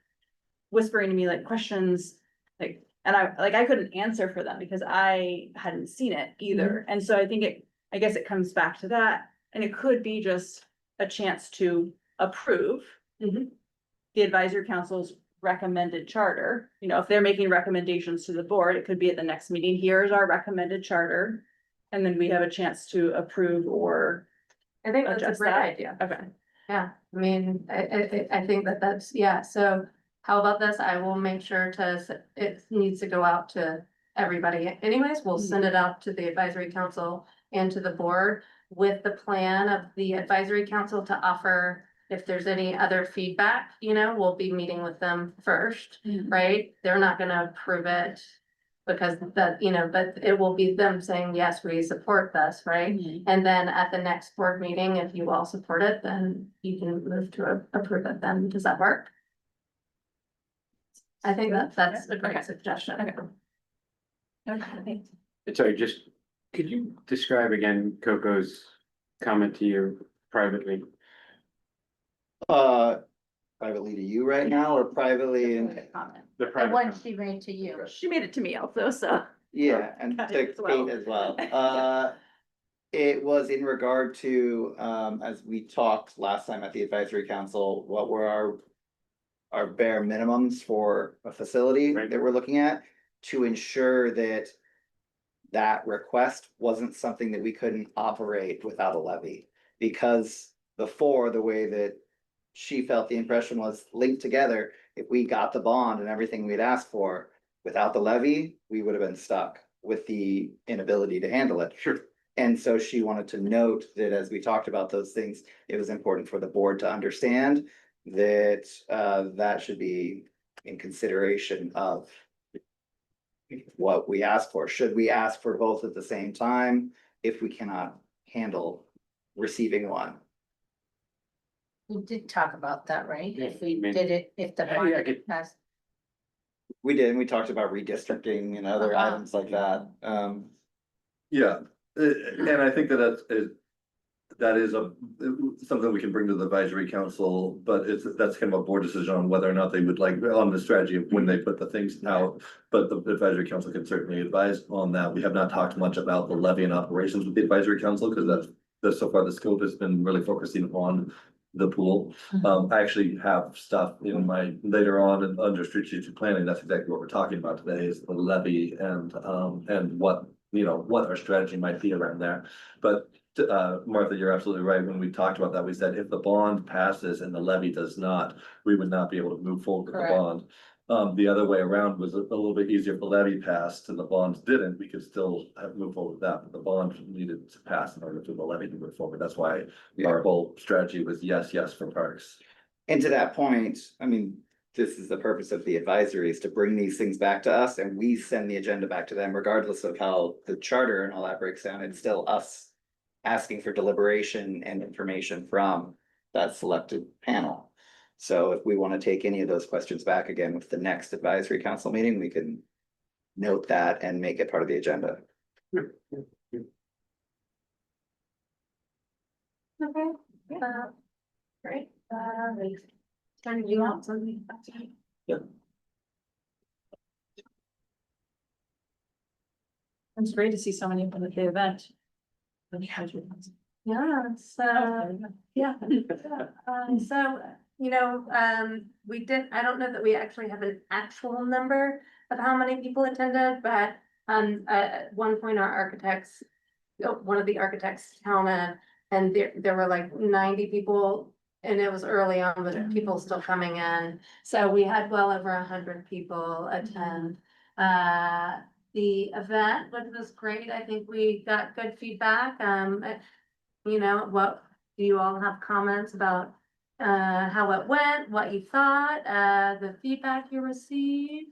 whispering to me like questions, like, and I couldn't answer for them because I hadn't seen it either, and so I think I guess it comes back to that, and it could be just a chance to approve the advisory council's recommended charter. You know, if they're making recommendations to the board, it could be at the next meeting, here's our recommended charter. And then we have a chance to approve or I think that's a adjust great that. idea. Okay. Yeah, I mean, I think that's, yeah, so how about this? I will make sure it needs to go out to everybody anyways. We'll send it out to the advisory council and to the board with the plan of the advisory council to offer. If there's any other feedback, you know, we'll be meeting with them first, right? They're not gonna approve it because that, you know, but it will be them saying, yes, we support this, right? And then at the next board meeting, if you all support it, then you can move to approve it then. Does that work? I think that's a great suggestion. Okay. Sorry, just, could you describe again Coco's comment to you privately? privately to you right now or privately? Comment. The The private. one she made to you. She made it to me also, so. Yeah, and Got to it as well. Kate as well. It was in regard to, as we talked last time at the advisory council, what were our bare minimums for a facility Right. that we're looking at to ensure that that request wasn't something that we couldn't operate without a levy. Because before, the way that she felt the impression was linked together, if we got the bond and everything we'd asked for, without the levy, we would have been stuck with the inability to handle it. Sure. And so she wanted to note that as we talked about those things, it was important for the board to understand that that should be in consideration of what we ask for. Should we ask for both at the same time if we cannot handle receiving one? We did talk about that, right? If we I mean, did it, if the yeah, I bond could- passed. We did, and we talked about redistricting and other Uh-huh. items like that. Yeah, and I think that is something we can bring to the advisory council, but that's kind of a board decision on whether or not they would like on the strategy of when they put the things out. But the advisory council can certainly advise on that. We have not talked much about the levy and operations with the advisory council because that's so far the scope has been really focusing on the pool. I actually have stuff in my later on and under strategic planning. That's exactly what we're talking about today is the levy and what, what our strategy might be around there. But Martha, you're absolutely right. When we talked about that, we said if the bond passes and the levy does not, we would not be able to move forward with the Correct. bond. The other way around was a little bit easier. If the levy passed and the bonds didn't, we could still have moved forward with that, but the bond needed to pass in order for the levy to move forward. That's why our whole strategy was yes for parks. And to that point, I mean, this is the purpose of the advisory is to bring these things back to us and we send the agenda back to them regardless of how the charter and all that breaks down. It's still us asking for deliberation and information from that selected panel. So if we want to take any of those questions back again with the next advisory council meeting, we can note that and make it part of the agenda. Okay, great, Jen, you want something? It's great to see so many people at the event. Yeah, so, yeah. So, we did, I don't know that we actually have an actual number of how many people attended, but at one point our architects, one of the architects counted, and there were like 90 people, and it was early on, but people still coming in. So we had well over 100 people attend. The event was great. I think we got good feedback. What, do you all have comments about how it went, what you thought, the feedback you received?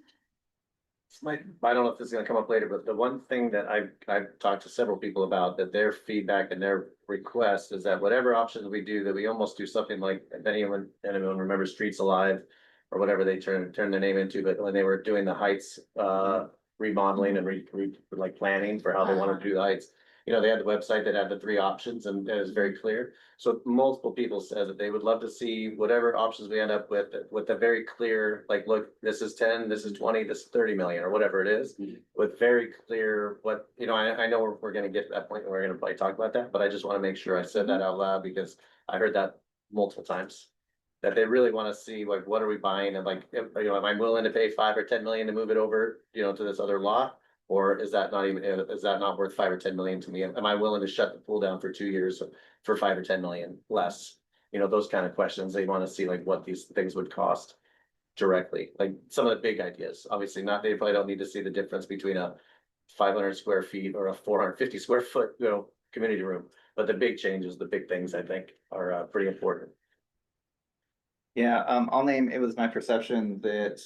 I don't know if this is gonna come up later, but the one thing that I've talked to several people about, that their feedback and their request is that whatever options we do, that we almost do something like, if anyone remembers Streets Alive or whatever they turn their name into, but when they were doing the Heights remodeling and like planning for how they wanted to do the Heights. They had the website that had the 3 options and it was very clear. So multiple people said that they would love to see whatever options we end up with a very clear, like, look, this is 10, this is 20, this is 30 million or whatever it is. With very clear what, I know we're gonna get to that point and we're gonna probably talk about that, but I just wanna make sure I said that out loud because I heard that multiple times. That they really wanna see, like, what are we buying and like, am I willing to pay 5 or 10 million to move it over, to this other lot? Or is that not worth 5 or 10 million to me? Am I willing to shut the pool down for 2 years for 5 or 10 million less? Those kind of questions. They want to see like what these things would cost directly, like some of the big ideas. Obviously not, they probably don't need to see the difference between a 500 square feet or a 450 square foot, community room. But the big changes, the big things I think are pretty important. Yeah, I'll name, it was my perception that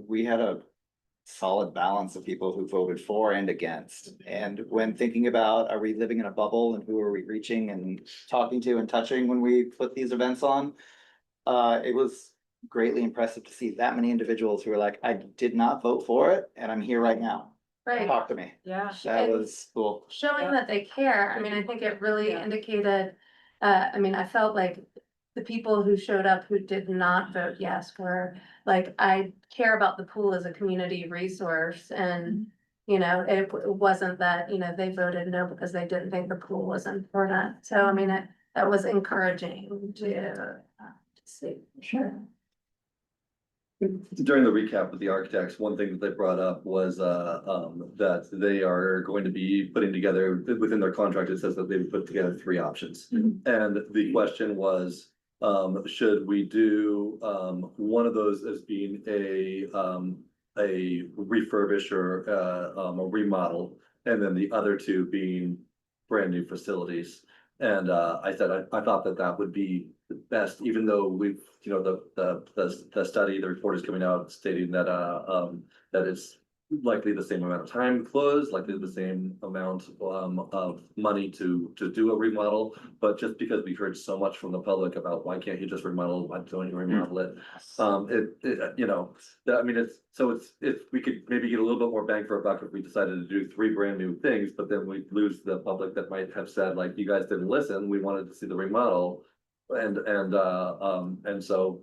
we had a solid balance of people who voted for and against. And when thinking about, are we living in a bubble and who are we reaching and talking to and touching when we put these events on? It was greatly impressive to see that many individuals who were like, I did not vote for it and I'm here right now. Right, Talk to me. Yeah. That was cool. showing that they care. I mean, I think it really indicated, I felt like the people who showed up who did not vote yes were like, I care about the pool as a community resource and. You know, it wasn't that, you know, they voted no because they didn't think the pool was important. So I mean, that was encouraging to see, sure. During the recap with the architects, one thing that they brought up was that they are going to be putting together, within their contract, it says that they would put together 3 options. Mhm. And the question was, should we do one of those as being a refurbish or a remodel, and then the other 2 being brand new facilities. And I said, I thought that that would be the best, even though we've, you know, the study, the report is coming out stating that that it's likely the same amount of time closed, likely the same amount of money to do a remodel. But just because we heard so much from the public about why can't you just remodel, why don't you remodel it? You know, I mean, it's we could maybe get a little bit more bang for a buck if we decided to do 3 brand new things, but then we lose the public that might have said, like, you guys didn't listen, we wanted to see the remodel. And so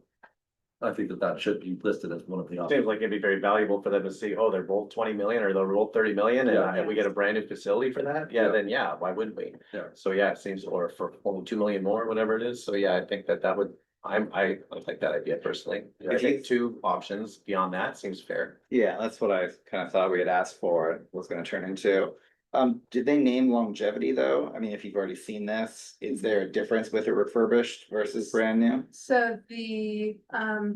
I think that should be listed as one of the Seems options. like it'd be very valuable for them to see, oh, they're both 20 million or they'll roll 30 million and we get a brand new facility for that. Yeah, then yeah, why wouldn't we? Yeah. So yeah, it seems, or for only 2 million more, whatever it is. So yeah, I think that would, I like that idea personally. I think 2 options beyond that seems fair. Yeah, that's what I kind of thought we had asked for, was gonna turn into. Did they name longevity though? I mean, if you've already seen this, is there a difference with it refurbished versus brand new? So the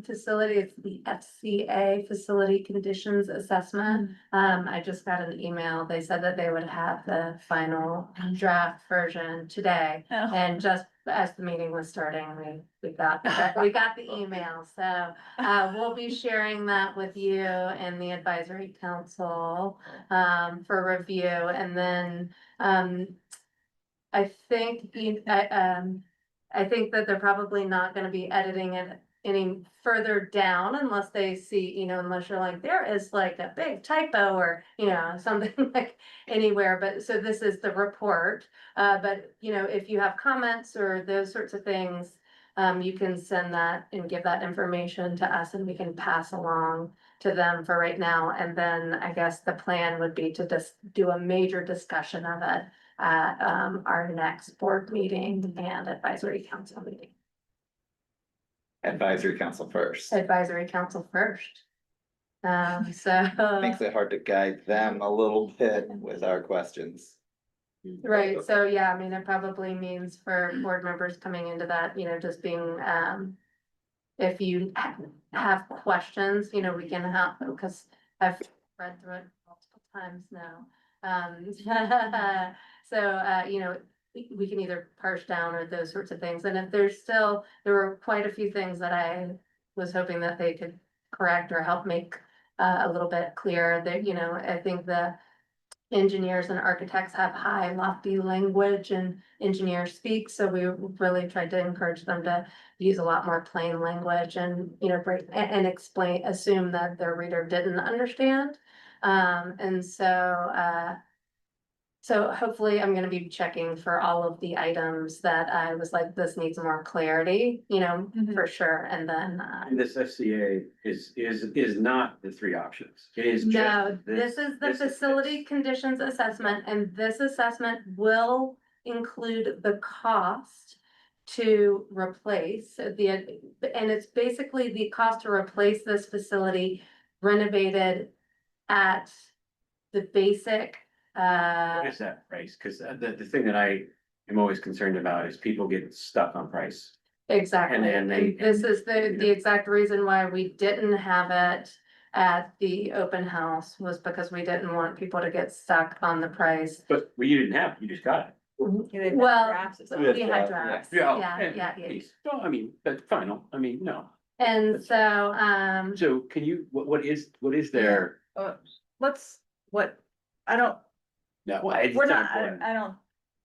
facility, it's the FCA Facility Conditions Assessment. I just got an email. They said that they would have the final draft version today. Oh. And just as the meeting was starting, we got the email. So we'll be sharing that with you and the advisory council for review. And then I think I think that they're probably not gonna be editing it any further down unless they see, you know, unless you're like, there is like a big typo or, you know, something like anywhere. But so this is the report. But you know, if you have comments or those sorts of things, you can send that and give that information to us and we can pass along to them for right now. And then I guess the plan would be to just do a major discussion of it at our next board meeting and advisory council meeting. Advisory council first. Advisory council first. So. Makes it hard to guide them a little bit with our questions. Right, so yeah, I mean, it probably means for board members coming into that, you know, just being, if you have questions, you know, we can help, because I've read through it multiple times now. So, you know, we can either parse down or those sorts of things, and if there's still, there were quite a few things that I was hoping that they could correct or help make a little bit clearer, that, you know, I think the engineers and architects have high lofty language and engineers speak, so we really tried to encourage them to use a lot more plain language and, you know, break and explain, assume that their reader didn't understand. And so hopefully I'm gonna be checking for all of the items that I was like, this needs more clarity, you know, for sure, and then And this SCA is not the 3 options. It is just. no, this is the this facility this. conditions assessment, and this assessment will include the cost to replace and it's basically the cost to replace this facility renovated at the basic, What is that price? Cause the thing that I am always concerned about is people get stuck on price. exactly. And they- And this is the exact reason why we didn't have it at the open house, was because we didn't want people to get stuck on the price. But you didn't have it, you just got it. Well, we had drafts, Yeah. yeah. No, I mean, that's final. I mean, no. And so, So can you, what is there? I don't, No, it's we're not not, important. I don't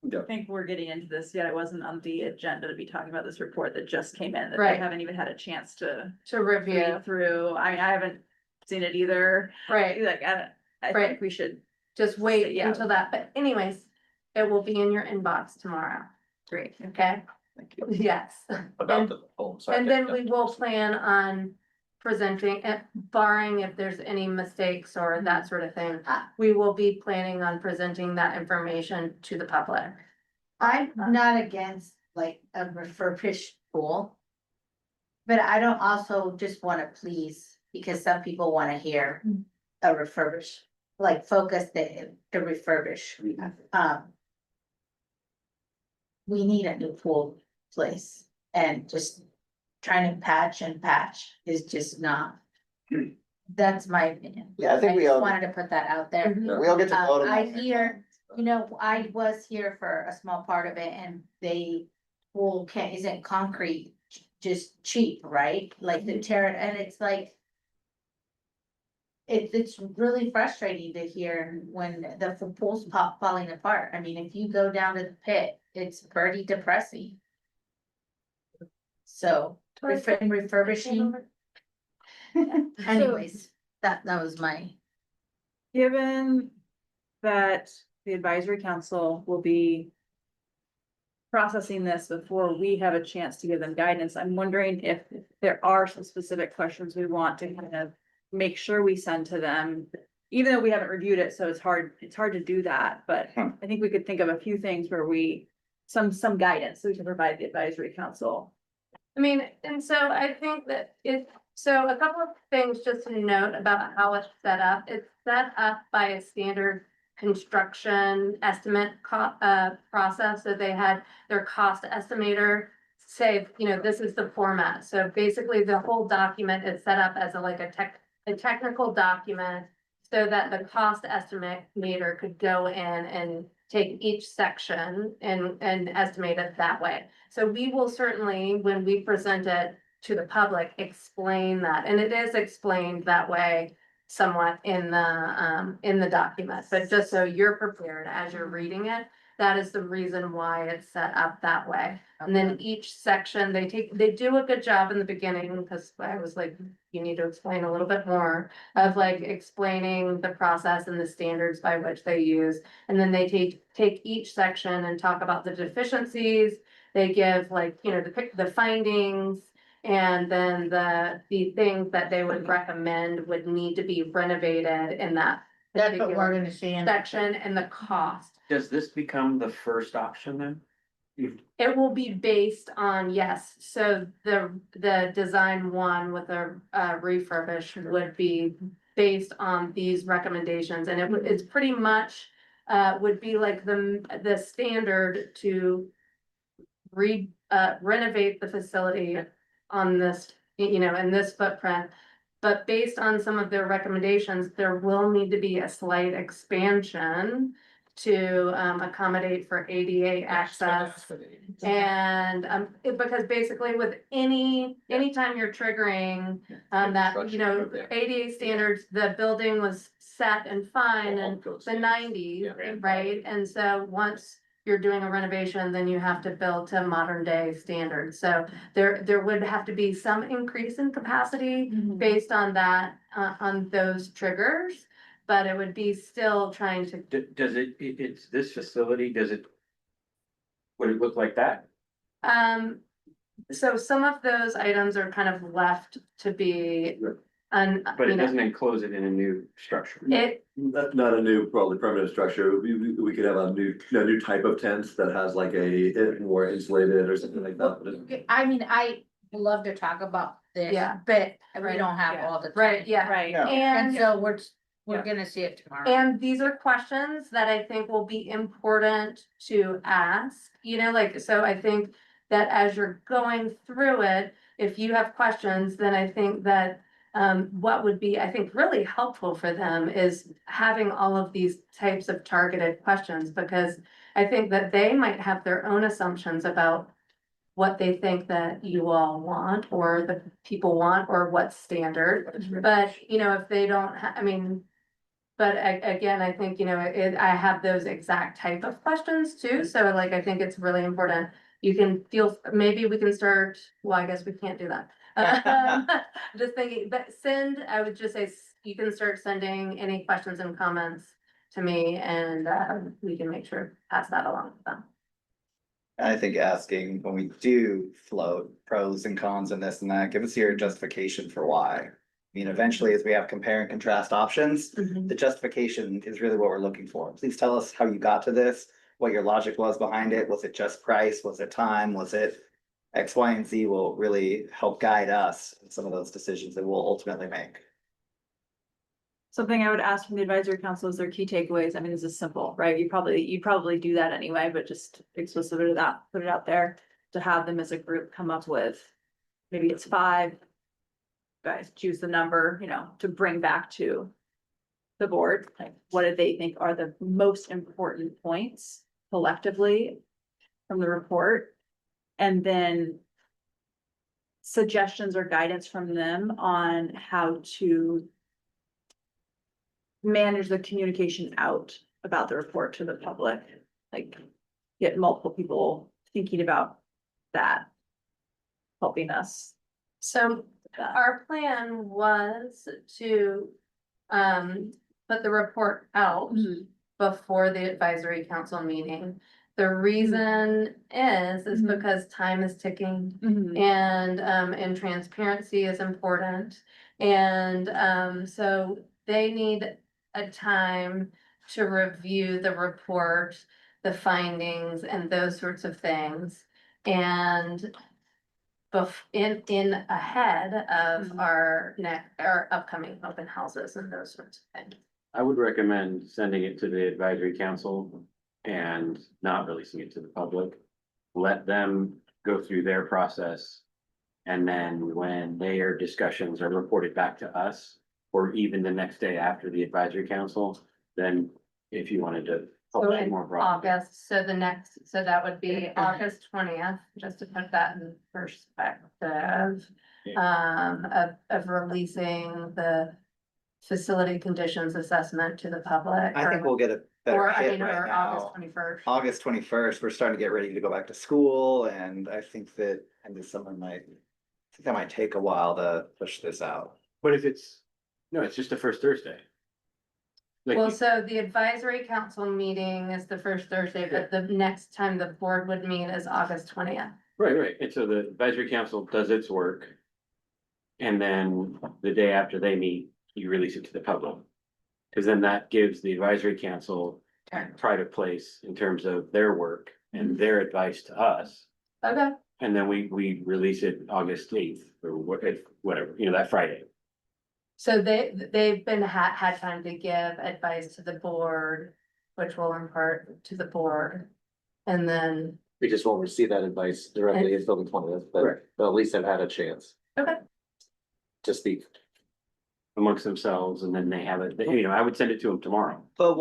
Yeah. think we're getting into this yet. It wasn't on the agenda to be talking about this report that just came in, that Right. they haven't even had a chance to review, read through. I haven't seen it either. right, Like, I Right. think we should, just wait Yeah. until that, but anyways, it will be in your inbox tomorrow, great. okay? Thank you. Yes. About the poem. Sorry, And then yeah. we will plan on presenting, barring if there's any mistakes or that sort of thing. We will be planning on presenting that information to the public. I'm not against like a refurbished pool. But I don't also just wanna please, because some people wanna hear a refurbish, like focus the refurbish. We need a new pool place and just trying to patch and patch is just not. That's my opinion. Yeah, I think we just all, wanted to put that out there. we all get to vote on I that. hear, you know, I was here for a small part of it and pool isn't concrete, just cheap, right? Like the tear it, and it's like. It's really frustrating to hear when the pool's falling apart. I mean, if you go down to the pit, it's pretty depressing. So, refurbishing. Anyways, that was my. Given that the advisory council will be processing this before we have a chance to give them guidance, I'm wondering if there are some specific questions we want to kind of make sure we send to them, even though we haven't reviewed it, so it's hard to do that, but I think we could think of a few things where some guidance so we can provide the advisory council. I mean, and so I think that so a couple of things just to note about how it's set up. It's set up by a standard construction estimate process. So they had their cost estimator say, you know, this is the format. So basically the whole document is set up as a technical document so that the cost estimator could go in and take each section and estimate it that way. So we will certainly, when we present it to the public, explain that, and it is explained that way somewhat in the document, but just so you're prepared as you're reading it, that is the reason why it's set up that way. And then each section, they do a good job in the beginning, because I was like, you need to explain a little bit more of like explaining the process and the standards by which they use. And then they take each section and talk about the deficiencies. They give like, you know, the findings, and then the things that they would recommend would need to be renovated in that That's what we're particular gonna see. section, and the cost. Does this become the first option then? It will be based on, yes, so the design one with a refurbish would be based on these recommendations, and it's pretty much would be like the standard to renovate the facility on this, you know, in this footprint. But based on some of their recommendations, there will need to be a slight expansion to accommodate for ADA access. And because basically with anytime you're triggering that, you know, ADA standards, the building was set and fine in the nineties, right? And so once you're doing a renovation, then you have to build to modern day standards. So there would have to be some increase in capacity based on that, on those triggers. But it would be still trying to. Does it's this facility, would it look like that? So some of those items are kind of left to be. But it doesn't enclose it in a new structure. Not a new, probably permanent structure. We could have a new type of tent that has like more insulated or something like that. I mean, I love to talk about this, Yeah. but we Right. don't have all the time. Right, yeah. Right. Yeah. And And, so we're gonna see it tomorrow. and these are questions that I think will be important to ask, you know, like, so I think that as you're going through it, if you have questions, then I think that what would be, I think, really helpful for them is having all of these types of targeted questions, because I think that they might have their own assumptions about what they think that you all want, or the people want, or what's standard. But, you know, if they don't, I mean, but again, I think, you know, I have those exact type of questions too. So like, I think it's really important. You can maybe we can start, well, I guess we can't do that. Just thinking, but I would just say, you can start sending any questions and comments to me, and we can make sure to pass that along to them. I think asking when we do float pros and cons and this and that, give us your justification for why. I mean, eventually, as we have compare and contrast options, the justification is really what we're looking for. Please tell us how you got to this, what your logic was behind it. Was it just price? Was it time? Was it X, Y, and Z will really help guide us in some of those decisions that we'll ultimately make. Something I would ask from the advisory council is their key takeaways. I mean, this is simple, right? You'd probably do that anyway, but just explicitly that, put it out there to have them as a group come up with, maybe it's 5. Guys, choose the number, to bring back to the board, like, what do they think are the most important points collectively from the report? And then suggestions or guidance from them on how to manage the communication out about the report to the public, like get multiple people thinking about that, helping us. So our plan was to put the report out before the advisory council meeting. The reason is because time is ticking and transparency is important. And so they need a time to review the report, the findings and those sorts of things. And in ahead of our upcoming open houses and those sorts of things. I would recommend sending it to the advisory council and not releasing it to the public. Let them go through their process. And then when their discussions are reported back to us, or even the next day after the advisory council, then if you wanted to So publish it in more broadly. August, so that would be August 20th, just to put that in perspective. Of releasing the facility conditions assessment to the public. I think we'll get a better Or hit right or August now. 21st. August 21st, we're starting to get ready to go back to school, and I think that end of summer might, I think that might take a while to push this out. But if no, it's just the first Thursday. Like, Well, so the advisory council meeting is the first Thursday, but the next time the board would meet is August 20th. right, and so the advisory council does its work. And then the day after they meet, you release it to the public. Cause then that gives the advisory council pride of place in terms of their work and their advice to us. Okay. And then we release it August 8th or whatever, that Friday. So they've had time to give advice to the board, which will impart to the board. And then, We just won't receive that advice directly until the 20th, but at least I've had a chance. Okay. To speak. Amongst themselves, and then they have it, I would send it to them tomorrow. But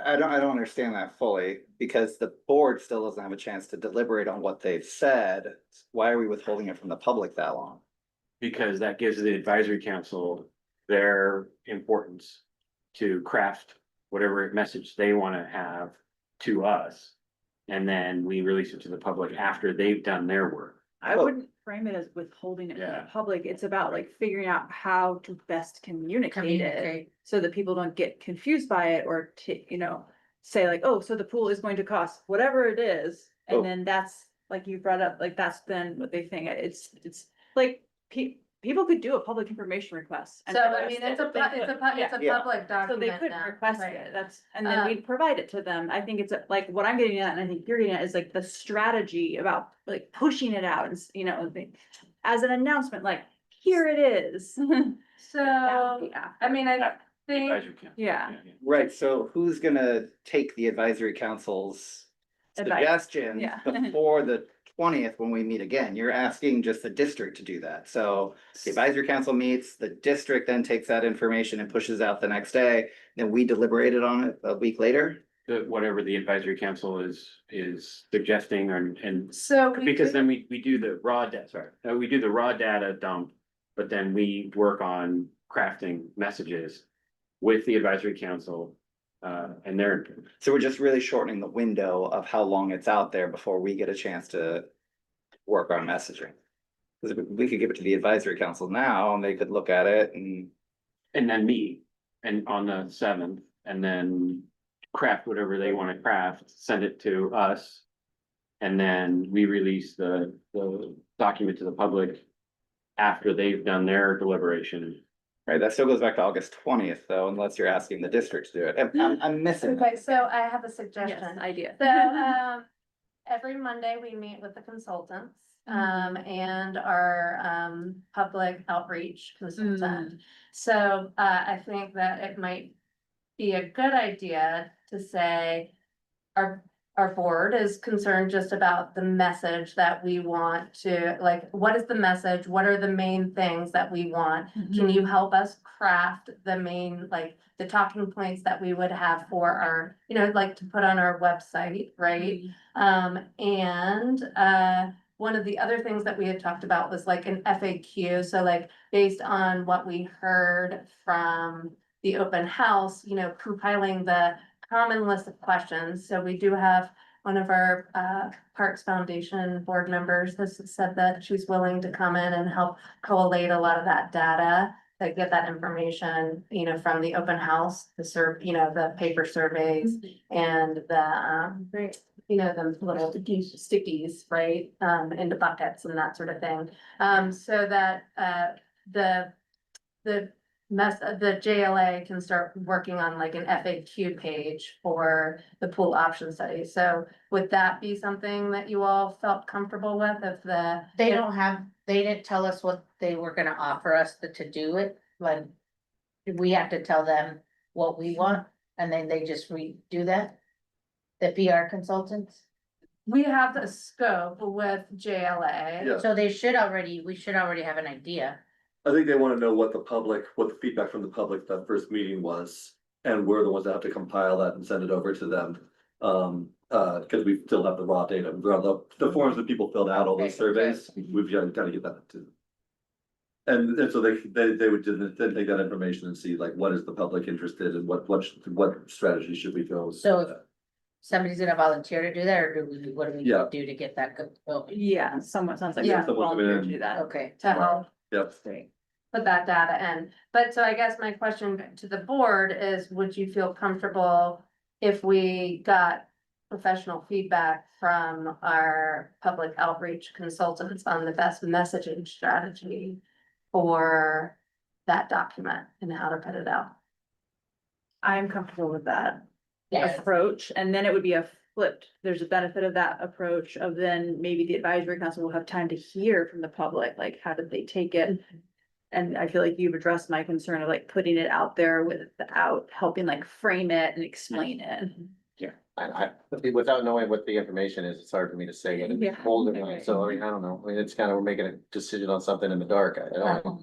I don't understand that fully, because the board still doesn't have a chance to deliberate on what they've said. Why are we withholding it from the public that long? Because that gives the advisory council their importance to craft whatever message they want to have to us. And then we release it to the public after they've done their work. I wouldn't frame it as withholding it from Yeah. the public. It's about like figuring out how to best communicate it. So that people don't get confused by it or say like, oh, so the pool is going to cost whatever it is. Oh. And then that's like you brought up, like that's then what they think. It's like people could do a public information request. and so I request mean, it. it's a Yeah. public So they document could now. request right. it, and then we'd provide it to them. I think it's like what I'm getting at, and I think you're getting at is like the strategy about like pushing it out and, as an announcement, like, here it is. So, I mean, I think, Advisory council. Yeah. Right, so who's gonna take the advisory council's Advice, suggestion yeah. before the 20th when we meet again? You're asking just the district to do that. So the advisory council meets, the district then takes that information and pushes out the next day. Then we deliberated on it a week later. Whatever the advisory council is suggesting and so. because then we do the raw data, we do the raw data dump, but then we work on crafting messages with the advisory council, and their. So we're just really shortening the window of how long it's out there before we get a chance to work on messaging. Because we could give it to the advisory council now and they could look at it and. And then meet, and on the 7th, and then craft whatever they want to craft, send it to us. And then we release the document to the public after they've done their deliberation. Right, that still goes back to August 20th though, unless you're asking the district to do it. I'm missing. Okay, so I have a Yes, suggestion. idea. So, every Monday we meet with the consultants, and our, public outreach consultant. So, I think that it might be a good idea to say, our board is concerned just about the message that we want to, like, what is the message? What are the main things that we want? Can you help us craft the main, like, the talking points that we would have for our, like to put on our website, right? One of the other things that we had talked about was like an FAQ, so like based on what we heard from the open house, compiling the common list of questions. So we do have one of our Parks Foundation board members has said that she's willing to come in and help collate a lot of that data, to get that information, from the open house, the paper surveys and the the little stickies, right, into buckets and that sort of thing. So that the JLA can start working on like an FAQ page for the pool option study. So would that be something that you all felt comfortable with if They didn't tell us what they were gonna offer us to do it, like. We have to tell them what we want and then they just redo that? The PR consultants? we have the scope with JLA? Yeah. So we should already have an idea. I think they wanna know what the feedback from the public that first meeting was, and we're the ones that have to compile that and send it over to them. Cause we still have the raw data, the forms that people filled out, all those surveys, we've gotta get that to. And so they would then take that information and see like, what is the public interested in, what strategy should we go? So somebody's gonna volunteer to do that, or what do we Yeah. do to get that going? Yeah, someone sounds like. Yeah. Someone come volunteer in. to do that. Okay. To help Yep. put that data in. But so I guess my question to the board is, would you feel comfortable if we got professional feedback from our public outreach consultants on the best messaging strategy for that document and how to put it out? I'm comfortable with that Yes. approach, and then it would be a flipped, there's a benefit of that approach of then maybe the advisory council will have time to hear from the public, like, how did they take it? And I feel like you've addressed my concern of like putting it out there without helping like frame it and explain it. Without knowing what the information is, it's hard for me to say it and Yeah. hold it on, so I mean, I don't know, I mean, it's kind of, we're making a decision on something in the dark, I don't know.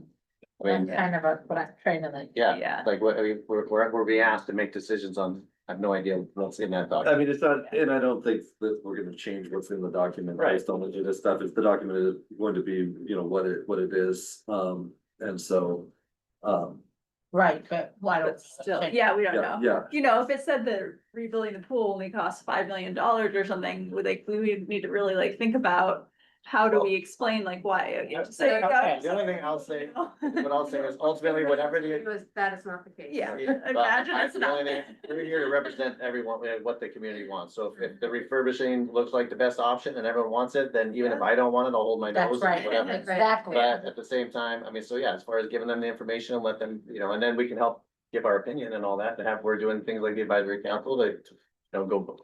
I That's mean, kind of what I'm trying to like. yeah, Yeah. like, what, I mean, we're being asked to make decisions on, I have no idea what's in that document. I mean, it's not, and I don't think that we're gonna change what's in the document Right. based on the data stuff, if the document is going to be, what it is, and so. Right, but why But don't? still, yeah, we don't Yeah, know. yeah, If it said that rebuilding the pool only costs $5 million or something, we would need to really like think about how do we explain like why. Okay, the only thing I'll say, what I'll say is ultimately, whatever the. That is not the case. Yeah. But Imagine it's the not. only thing, we're here to represent everyone, what the community wants, so if the refurbishing looks like the best option and everyone wants it, then even if I don't want it, I'll hold my That's nose, right, whatever. exactly. But at the same time, I mean, so yeah, as far as giving them the information and let them, and then we can help give our opinion and all that, and we're doing things like the advisory council to, go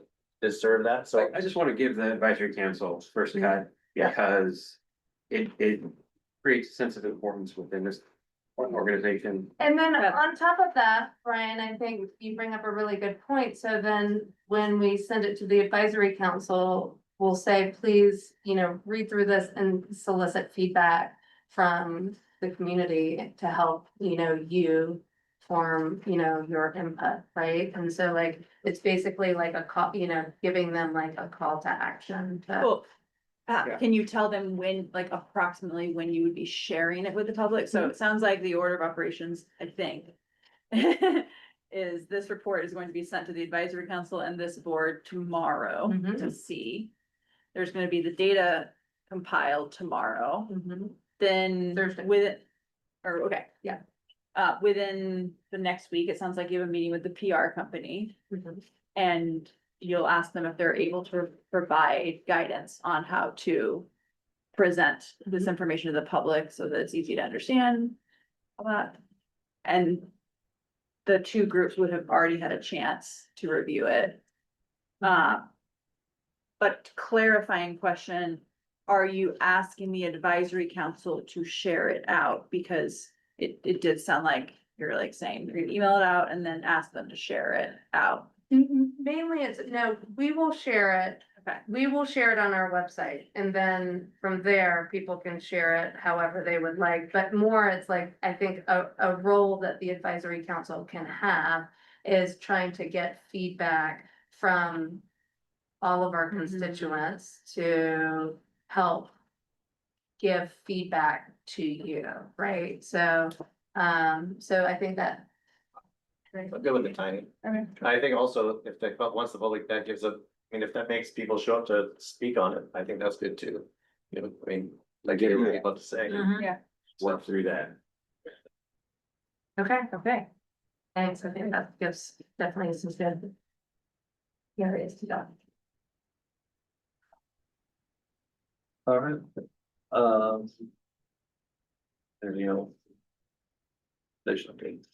serve that, so. I just want to give the advisory council first cut, Yeah. because it creates a sense of importance within this organization. And then Yeah. on top of that, Brian, I think you bring up a really good point. So then when we send it to the advisory council, we'll say, please, read through this and solicit feedback from the community to help, you form, your input, right? And so like, it's basically like a call, giving them like a call to action to. Well, Yeah. can you tell them when, like approximately when you would be sharing it with the public? So it sounds like the order of operations, I think. Is this report is going to be sent to the advisory council and this board tomorrow Mhm. to see. There's gonna be the data compiled tomorrow, Mm-hmm. then Thursday. yeah. Within the next week, it sounds like you have a meeting with the PR company. Mhm. And you'll ask them if they're able to provide guidance on how to present this information to the public so that it's easy to understand. And the two groups would have already had a chance to review it. But clarifying question, are you asking the advisory council to share it out? Because it did sound like you're like saying, you're gonna email it out and then ask them to share it out. Mainly it's, no, we will share it. Okay. We will share it on our website and then from there, people can share it however they would like. But more, it's like, I think a role that the advisory council can have is trying to get feedback from all of our constituents to help give feedback to you, right? So I think that. I'm good with the timing. Okay. I think also if they, but once the public, that gives a, I mean, if that makes people show up to speak on it, I think that's good too. You know, I mean, like you were about to say. Yeah. Work through that. Okay. Thanks, I think that gives definitely some good areas to go. All right. There you go. Additional updates.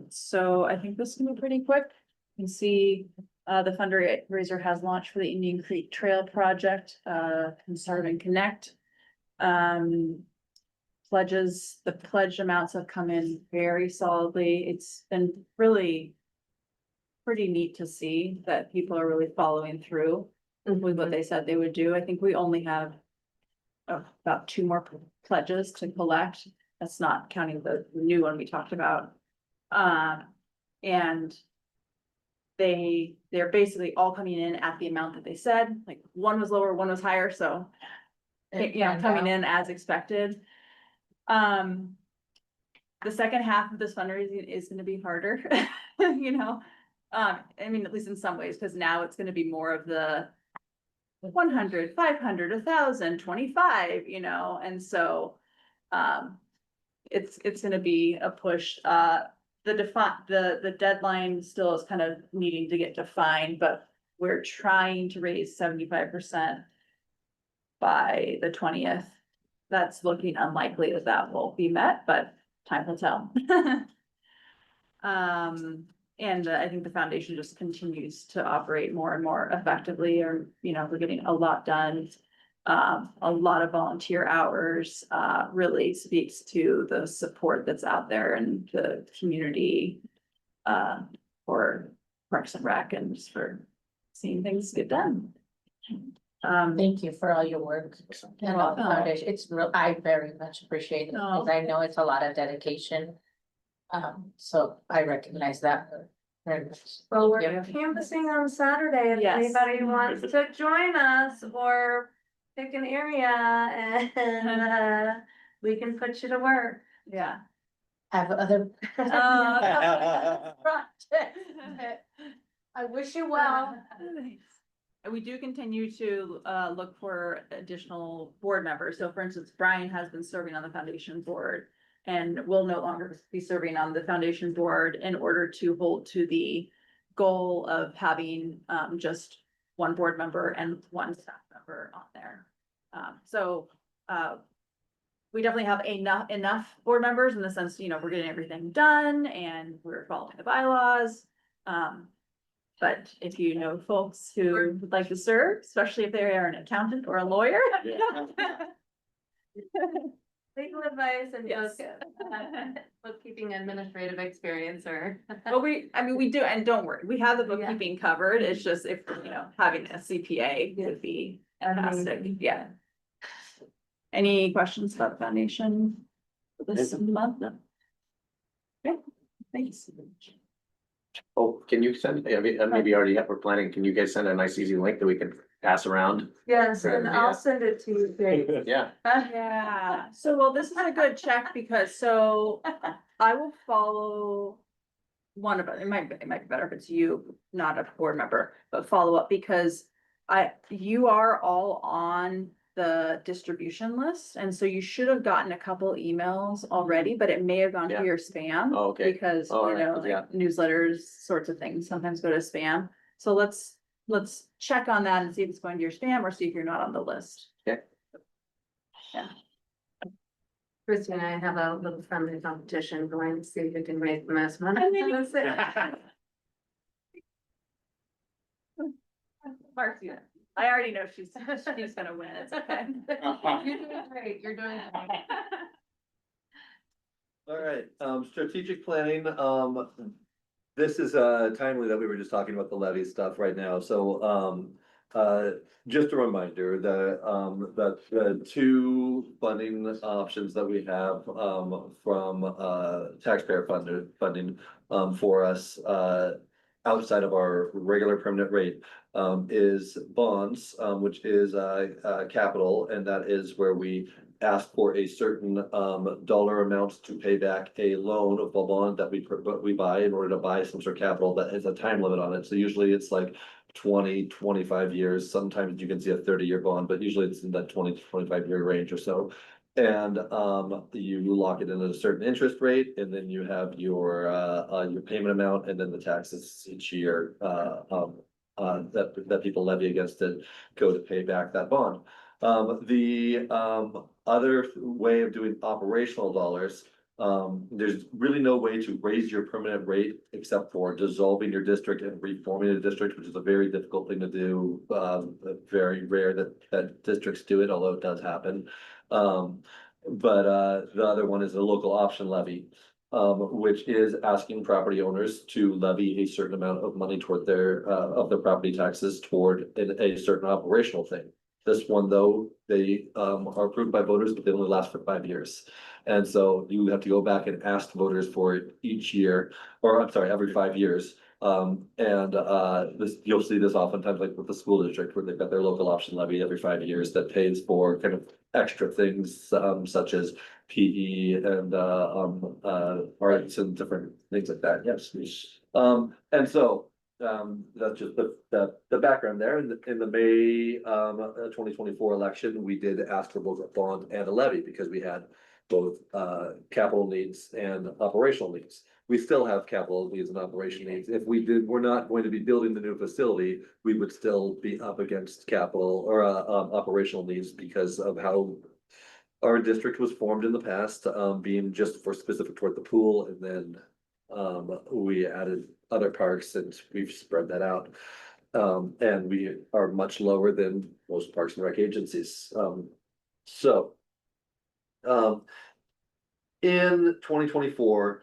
So I think this can be pretty quick. You can see, the fundraiser has launched for the Indian Creek Trail Project, Conserve and Connect. Pledges, the pledge amounts have come in very solidly. It's been really pretty neat to see that people are really following through with what they said they would do. I think we only have about 2 more pledges to collect. That's not counting the new one we talked about. And they're basically all coming in at the amount that they said, like one was lower, one was higher, so coming in as expected. The second half of this fundraising is gonna be harder, I mean, at least in some ways, because now it's gonna be more of the 100, 500, 1,000, 25, and so it's gonna be a push. The deadline still is kind of needing to get defined, but we're trying to raise 75% by the 20th. That's looking unlikely that will be met, but time will tell. And I think the foundation just continues to operate more and more effectively, or, we're getting a lot done. A lot of volunteer hours, really speaks to the support that's out there and the community, for Parks and Rec and just for seeing things get done. Thank you for all your work. And all the foundation. It's real, I very much appreciate it, because I know it's a lot of dedication. So I recognize that very much. Well, we're Thank you. canvassing on Saturday, if Yes. anybody wants to join us or pick an area and we can put you to work. Yeah. Have other. Uh, projects. I wish you well. And we do continue to look for additional board members. So for instance, Brian has been serving on the foundation board and will no longer be serving on the foundation board in order to hold to the goal of having just one board member and one staff member on there. We definitely have enough board members in the sense, we're getting everything done and we're following the bylaws. But if you know folks who would like to serve, especially if they are an accountant or a lawyer. Legal advice and Yes. bookkeeping administrative experience or. Well, we do, and don't worry, we have the bookkeeping covered. It's just if, having a CPA would be fantastic. Yeah. Any questions about the foundation this month? Okay, thanks. Oh, can you send, maybe already we're planning, can you guys send a nice easy link that we can pass around? Yes, and Yeah. I'll send it to you. Grace. Yeah, Yeah, this is a good check because I will follow one of it. It might be better if it's you, not a board member, but follow up because you are all on the distribution list, and so you should have gotten a couple emails already, but it may have gone to Yeah. your spam. Oh, okay. Because, Oh, you alright, know, yeah. like newsletters, sorts of things sometimes go to spam. So let's check on that and see if it's going to your spam or see if you're not on the list. Christy and I have a little friendly competition going to see who can raise the most money. Marcia, I already know she's gonna win, it's okay. You're doing great, you're doing great. All right, strategic planning, this is timely that we were just talking about the levy stuff right now, so just a reminder that the two funding options that we have from taxpayer funding for us outside of our regular permanent rate is bonds, which is capital, and that is where we ask for a certain dollar amount to pay back a loan of a bond that we buy in order to buy some sort of capital that has a time limit on it. So usually it's like 20-25 years. Sometimes you can see a 30-year bond, but usually it's in that 20-25 year range or so. And you lock it in at a certain interest rate, and then you have your payment amount, and then the taxes each year that people levy against it go to pay back that bond. The other way of doing operational dollars, there's really no way to raise your permanent rate except for dissolving your district and reforming a district, which is a very difficult thing to do. Very rare that districts do it, although it does happen. But the other one is a local option levy, which is asking property owners to levy a certain amount of money toward their property taxes toward a certain operational thing. This one, though, they are approved by voters, but they only last for 5 years. And so you have to go back and ask voters for it each year, or I'm sorry, every 5 years. This, you'll see this oftentimes like with the school district where they've got their local option levy every 5 years that pays for kind of extra things such as PE and arts and different things like that. Yes. And so that's just the background there. In the May 2024 election, we did ask for both a bond and a levy because we had both capital needs and operational needs. We still have capital needs and operational needs. If we're not going to be building the new facility, we would still be up against capital or operational needs because of how our district was formed in the past, being just for specific toward the pool, and then we added other parks and we've spread that out. And we are much lower than most parks and rec agencies. In 2024,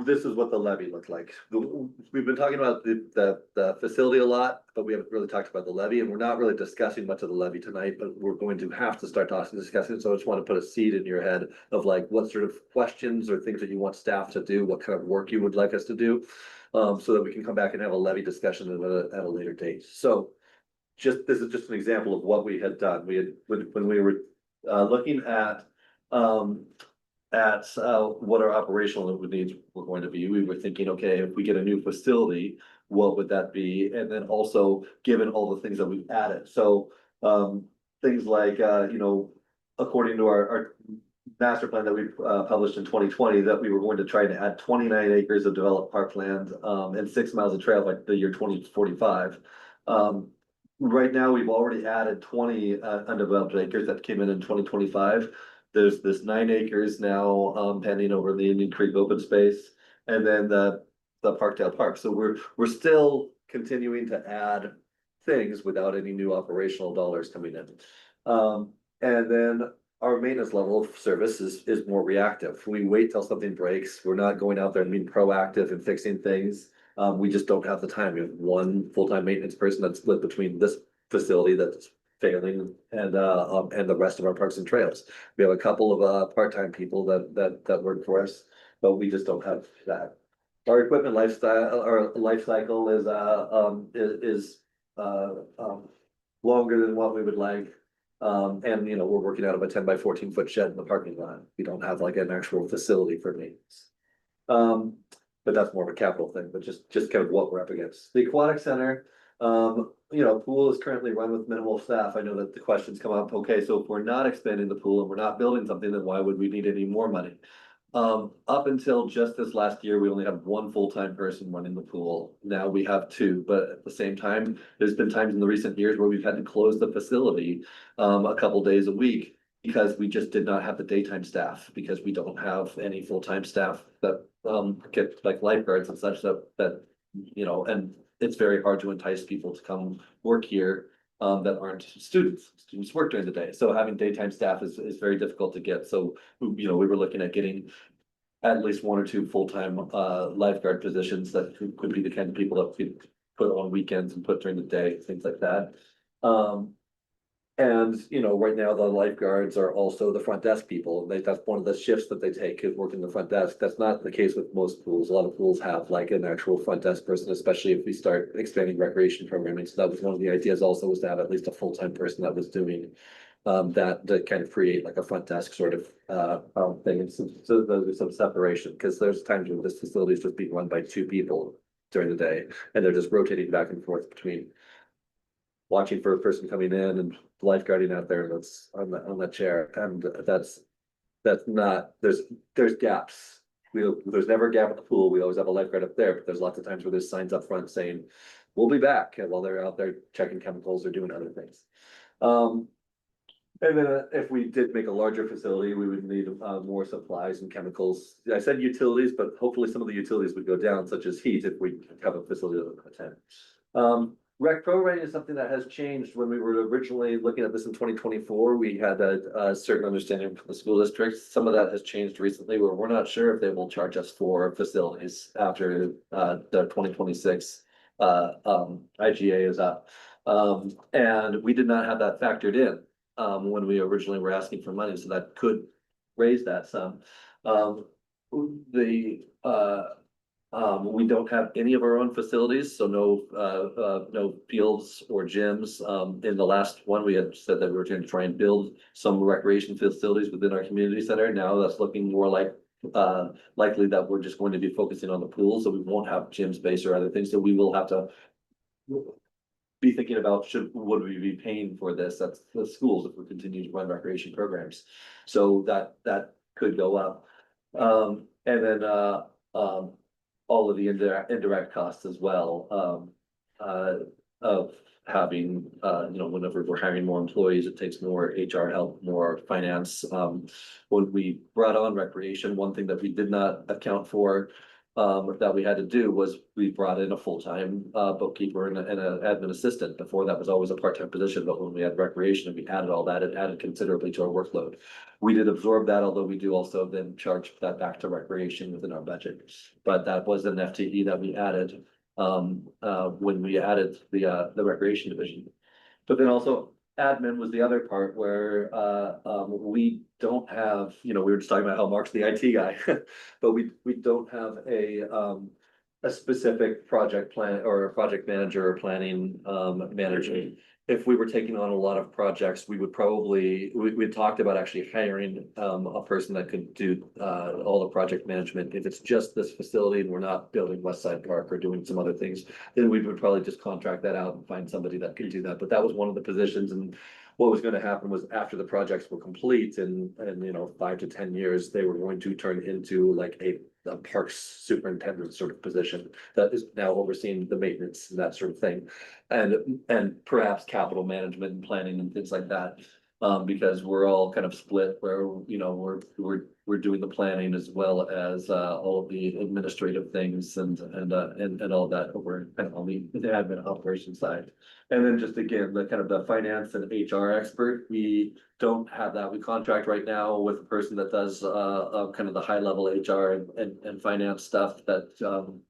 this is what the levy looked like. We've been talking about the facility a lot, but we haven't really talked about the levy, and we're not really discussing much of the levy tonight, but we're going to have to start discussing it. So I just want to put a seed in your head of like what sort of questions or things that you want staff to do, what kind of work you would like us to do, so that we can come back and have a levy discussion at a later date. So this is just an example of what we had done. We had, when we were looking at what our operational needs were going to be, we were thinking, okay, if we get a new facility, what would that be? And then also given all the things that we've added. So things like according to our master plan that we published in 2020, that we were going to try to add 29 acres of developed parkland and 6 miles of trail by the year 2045. Right now, we've already added 20 undeveloped acres that came in 2025. There's this 9 acres now pending over the Indian Creek open space, and then the Parkdale Park. So we're still continuing to add things without any new operational dollars coming in. And then our maintenance level of service is more reactive. We wait till something breaks. We're not going out there and being proactive and fixing things. We just don't have the time. We have one full-time maintenance person that's split between this facility that's failing and the rest of our parks and trails. We have a couple of part-time people that work for us, but we just don't have that. Our equipment life cycle is longer than what we would like. And we're working out of a 10 by 14 foot shed in the parking lot. We don't have like an actual facility for maintenance. But that's more of a capital thing, but just kind of what we're up against. The aquatic center, You know, pool is currently run with minimal staff. I know that the questions come up, okay, so if we're not expanding the pool and we're not building something, then why would we need any more money? Up until just this last year, we only had one full-time person running the pool. Now we have two, but at the same time, there's been times in the recent years where we've had to close the facility a couple days a week because we just did not have the daytime staff, because we don't have any full-time staff that get like lifeguards and such that, you know, and it's very hard to entice people to come work here that aren't students. Students work during the day, so having daytime staff is very difficult to get. So, you know, we were looking at getting at least one or two full-time lifeguard positions that could be the kind of people that we put on weekends and put during the day, things like that. And, you know, right now the lifeguards are also the front desk people. That's one of the shifts that they take, is working the front desk. That's not the case with most pools. A lot of pools have like an actual front desk person, especially if we start expanding recreation programming. So that was one of the ideas also, was to have at least a full-time person that was doing that kind of create like a front desk sort of thing. And so there's some separation, because there's times when this facility is just being run by two people during the day, and they're just rotating back and forth between watching for a person coming in and lifeguarding out there that's on the chair. And that's not, there's gaps. There's never a gap at the pool. We always have a lifeguard up there, but there's lots of times where there's signs up front saying, we'll be back, and while they're out there checking chemicals or doing other things. And then if we did make a larger facility, we would need more supplies and chemicals. I said utilities, but hopefully some of the utilities would go down, such as heat, if we have a facility that attend. Rec prorating is something that has changed. When we were originally looking at this in 2024, we had a certain understanding from the school districts. Some of that has changed recently, where we're not sure if they will charge us for facilities after the 2026 IGA is up. And we did not have that factored in when we originally were asking for money, so that could raise that some. We don't have any of our own facilities, so no fields or gyms. In the last one, we had said that we were going to try and build some recreation facilities within our community center. Now that's looking more like likely that we're just going to be focusing on the pool, so we won't have gym space or other things. So we will have to be thinking about would we be paying for this? That's the schools if we continue to run recreation programs. So that could go up. And then all of the indirect costs as well, of having, you know, whenever we're hiring more employees, it takes more HR help, more finance. When we brought on recreation, one thing that we did not account for that we had to do was we brought in a full-time bookkeeper and an admin assistant. Before, that was always a part-time position, but when we had recreation and we added all that, it added considerably to our workload. We did absorb that, although we do also then charge that back to recreation within our budget. But that was an FTE that we added when we added the recreation division. But then also admin was the other part where we don't have, you know, we were just talking about how Mark's the IT guy, but we don't have a specific project plan or a project manager or planning manager. If we were taking on a lot of projects, we would probably, we talked about actually hiring a person that could do all the project management. If it's just this facility and we're not building West Side Park or doing some other things, then we would probably just contract that out and find somebody that could do that. But that was one of the positions, and what was going to happen was after the projects were complete and you know, 5 to 10 years, they were going to turn into like a parks superintendent sort of position that is now overseeing the maintenance and that sort of thing. And perhaps capital management and planning and things like that. Because we're all kind of split where, you know, we're doing the planning as well as all of the administrative things and all of that over kind of on the admin operation side. And then just again, the kind of the finance and HR expert, we don't have that. We contract right now with a person that does kind of the high level HR and finance stuff that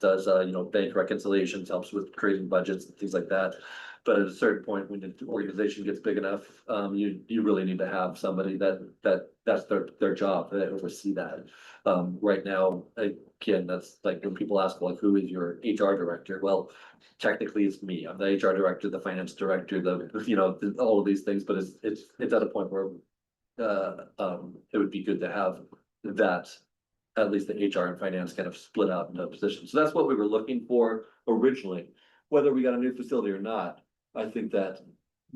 does you know, bank reconciliations, helps with creating budgets and things like that. But at a certain point, when the organization gets big enough, you really need to have somebody that's their job, they oversee that. Right now, again, that's like when people ask, like, who is your HR director? Well, technically it's me. I'm the HR director, the finance director, you know, all of these things, but it's at a point where it would be good to have that, at least the HR and finance kind of split out into positions. So that's what we were looking for originally. whether we got a new facility or not, I think that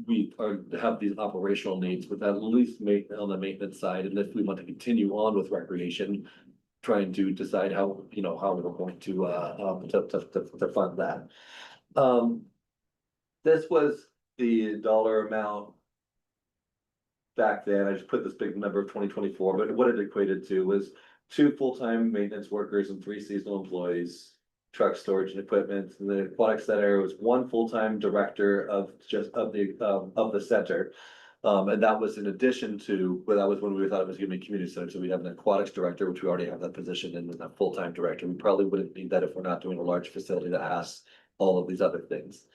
we are, have these operational needs with at least on the maintenance side, and if we want to continue on with recreation, trying to decide how, you know, how we're going to fund that. This was the dollar amount back then. I just put this big number of 2024, but what it equated to was 2 full-time maintenance workers and 3 seasonal employees, truck storage and equipment. And the aquatic center was 1 full-time director of the center. And that was in addition to, well, that was when we thought it was gonna be community center, so we'd have an aquatics director, which we already have that position, and then a full-time director. We probably wouldn't need that if we're not doing a large facility that has all of these other things.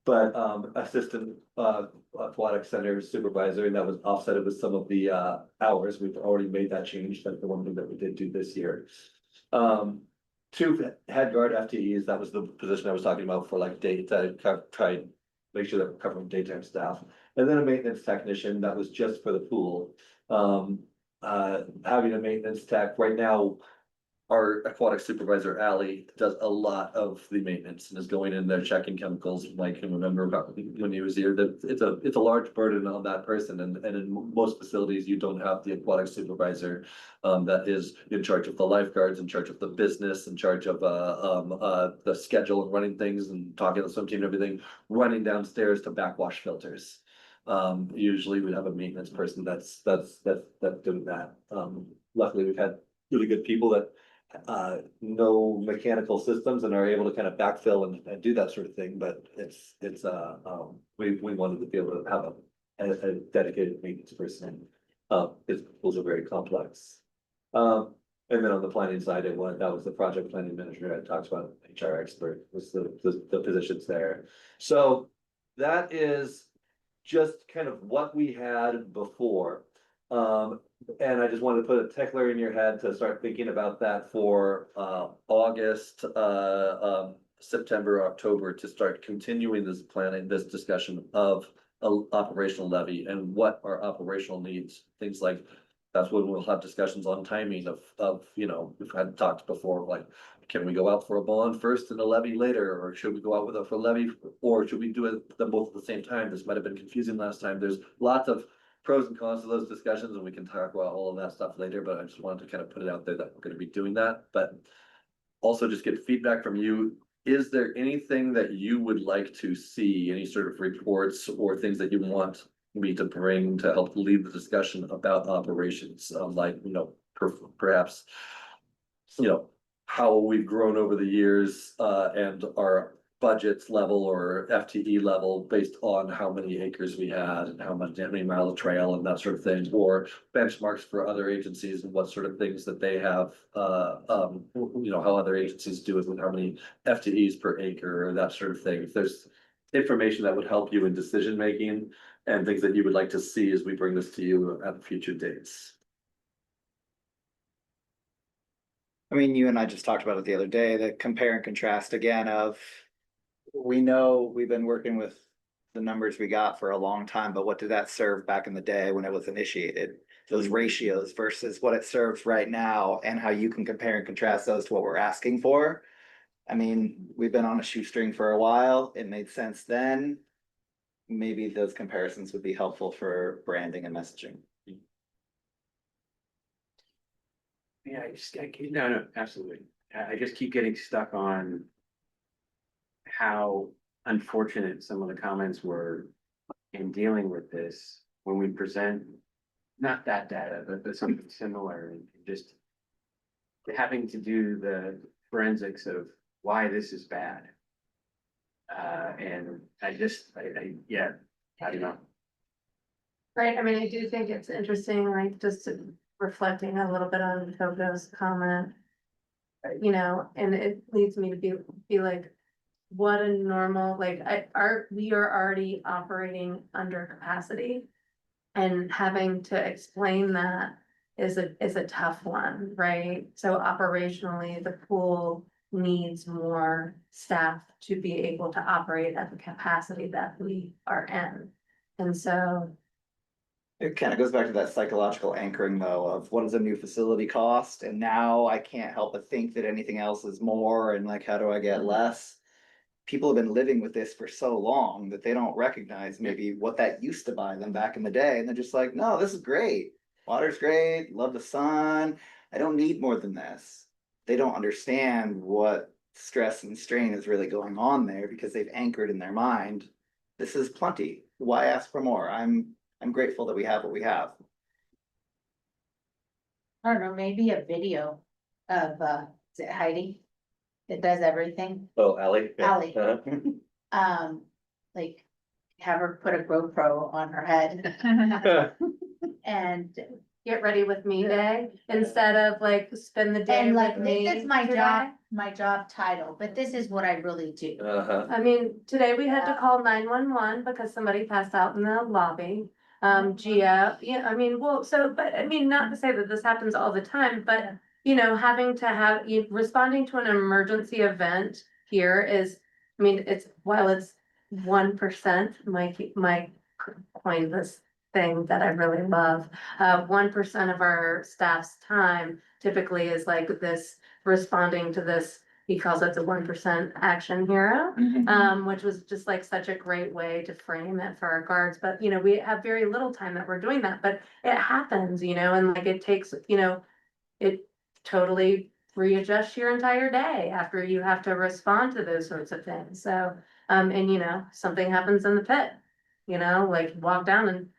But assistant aquatic center supervisor, and that was offset with some of the hours. We've already made that change. That's the one thing that we did do this year. 2 head guard FTEs, that was the position I was talking about for like data, try and make sure that we're covering daytime staff. And then a maintenance technician, that was just for the pool. Having a maintenance tech, right now, our aquatic supervisor, Ally, does a lot of the maintenance and is going in there checking chemicals. I can remember when he was here, that it's a large burden on that person. And in most facilities, you don't have the aquatic supervisor that is in charge of the lifeguards, in charge of the business, in charge of the schedule and running things and talking to the swim team and everything, running downstairs to backwash filters. Usually we have a maintenance person that's doing that. Luckily, we've had really good people that know mechanical systems and are able to kind of backfill and do that sort of thing, but we wanted to be able to have a dedicated maintenance person. His pools are very complex. And then on the planning side, that was the project planning manager I talked about, HR expert was the positions there. So that is just kind of what we had before. And I just wanted to put a tickler in your head to start thinking about that for August, September, October, to start continuing this planning, this discussion of operational levy and what are operational needs. Things like, that's when we'll have discussions on timing of, you know, we've had talked before, like, can we go out for a bond first and a levy later, or should we go out with a levy, or should we do them both at the same time? This might have been confusing last time. There's lots of pros and cons to those discussions, and we can talk about all of that stuff later, but I just wanted to kind of put it out there that we're gonna be doing that, but also just get feedback from you. Is there anything that you would like to see, any sort of reports or things that you want me to bring to help lead the discussion about operations? Like, you know, perhaps, you know, how we've grown over the years, and our budgets level or FTE level based on how many acres we had and how many miles of trail and that sort of thing, or benchmarks for other agencies and what sort of things that they have, you know, how other agencies do it with how many FTEs per acre or that sort of thing. If there's information that would help you in decision making and things that you would like to see as we bring this to you at future dates. I mean, you and I just talked about it the other day, the compare and contrast again of, we know we've been working with the numbers we got for a long time, but what did that serve back in the day when it was initiated? Those ratios versus what it serves right now, and how you can compare and contrast those to what we're asking for. I mean, we've been on a shoestring for a while. It made sense then. Maybe those comparisons would be helpful for branding and messaging. Yeah, no, absolutely. I just keep getting stuck on how unfortunate some of the comments were in dealing with this when we present not that data, but something similar, and just having to do the forensics of why this is bad. And I don't know. Right, I mean, I do think it's interesting, like, just reflecting a little bit on Togo's comment. You know, and it leads me to be like, what a normal, like, we are already operating under capacity. And having to explain that is a tough one, right? So operationally, the pool needs more staff to be able to operate at the capacity that we are in. And so It kind of goes back to that psychological anchoring though, of what does a new facility cost? And now I can't help but think that anything else is more, and like, how do I get less? people have been living with this for so long that they don't recognize maybe what that used to buy them back in the day. And they're just like, no, this is great. Water's great, love the sun. I don't need more than this. They don't understand what stress and strain is really going on there because they've anchored in their mind, this is plenty. Why ask for more? I'm grateful that we have what we have. I don't know, maybe a video of, is it Heidi? That does everything, Oh, Ally? Ally. Uh-huh. Like, have her put a GoPro on her head and, Get ready with me day, instead of like spend the day and with like, me. this is my today. my job title, but this is what I really do. Uh-huh. I mean, today we had to call 911 because somebody passed out in the lobby. Gia, yeah, I mean, well, so, but I mean, not to say that this happens all the time, but you know, having to have, responding to an emergency event here is, I mean, it's, while it's 1%, my coined this thing that I really love. 1% of our staff's time typically is like this, responding to this, he calls it the 1% action hero. Which was just like such a great way to frame it for our guards, but you know, we have very little time that we're doing that, but it happens, you know, and like it takes, you know, it totally readjusts your entire day after you have to respond to those sorts of things, so, and you know, something happens in the pit. You know, like walk down and,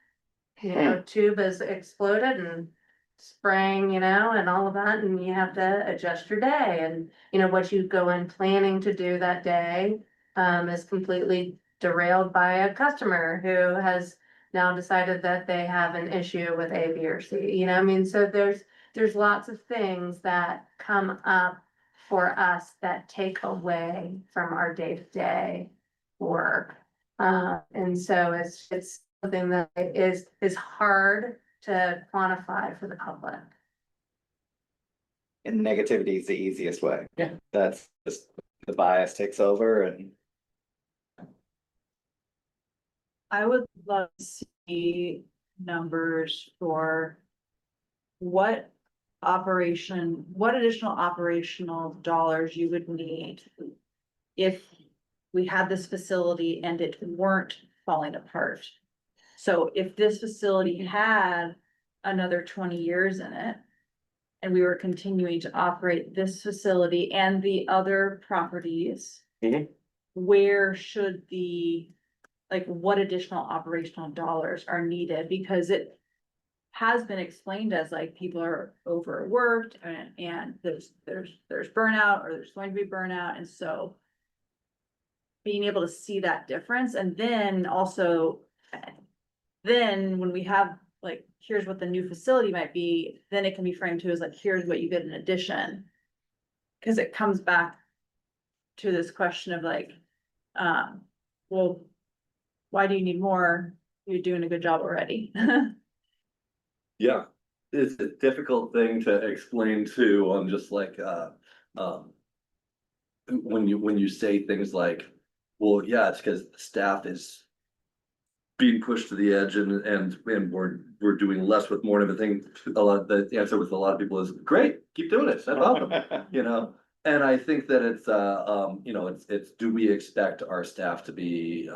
you know, tube has exploded and spraying, you know, and all of that, and you have to adjust your day, and you know, what you go in planning to do that day is completely derailed by a customer who has now decided that they have an issue with A, B, or C, you know, I mean, so there's lots of things that come up for us that take away from our day-to-day work. And so it's something that is hard to quantify for the public. And negativity is the easiest way. Yeah. That's just the bias takes over and I would love to see numbers for what additional operational dollars you would need if we had this facility and it weren't falling apart. So if this facility had another 20 years in it, and we were continuing to operate this facility and the other properties, where should what additional operational dollars are needed? Because it has been explained as like people are overworked and there's burnout, or there's going to be burnout. And so being able to see that difference, and then also, then when we have like, here's what the new facility might be, then it can be framed to as like, here's what you get in addition. Cause it comes back to this question of like, well, why do you need more? You're doing a good job already. Yeah, it's a difficult thing to explain to on just like, when you say things like, well, yeah, it's because the staff is being pushed to the edge and we're doing less with more of everything. The answer with a lot of people is great, keep doing it, that's awesome, you know? And I think that it's, you know, it's, do we expect our staff to be,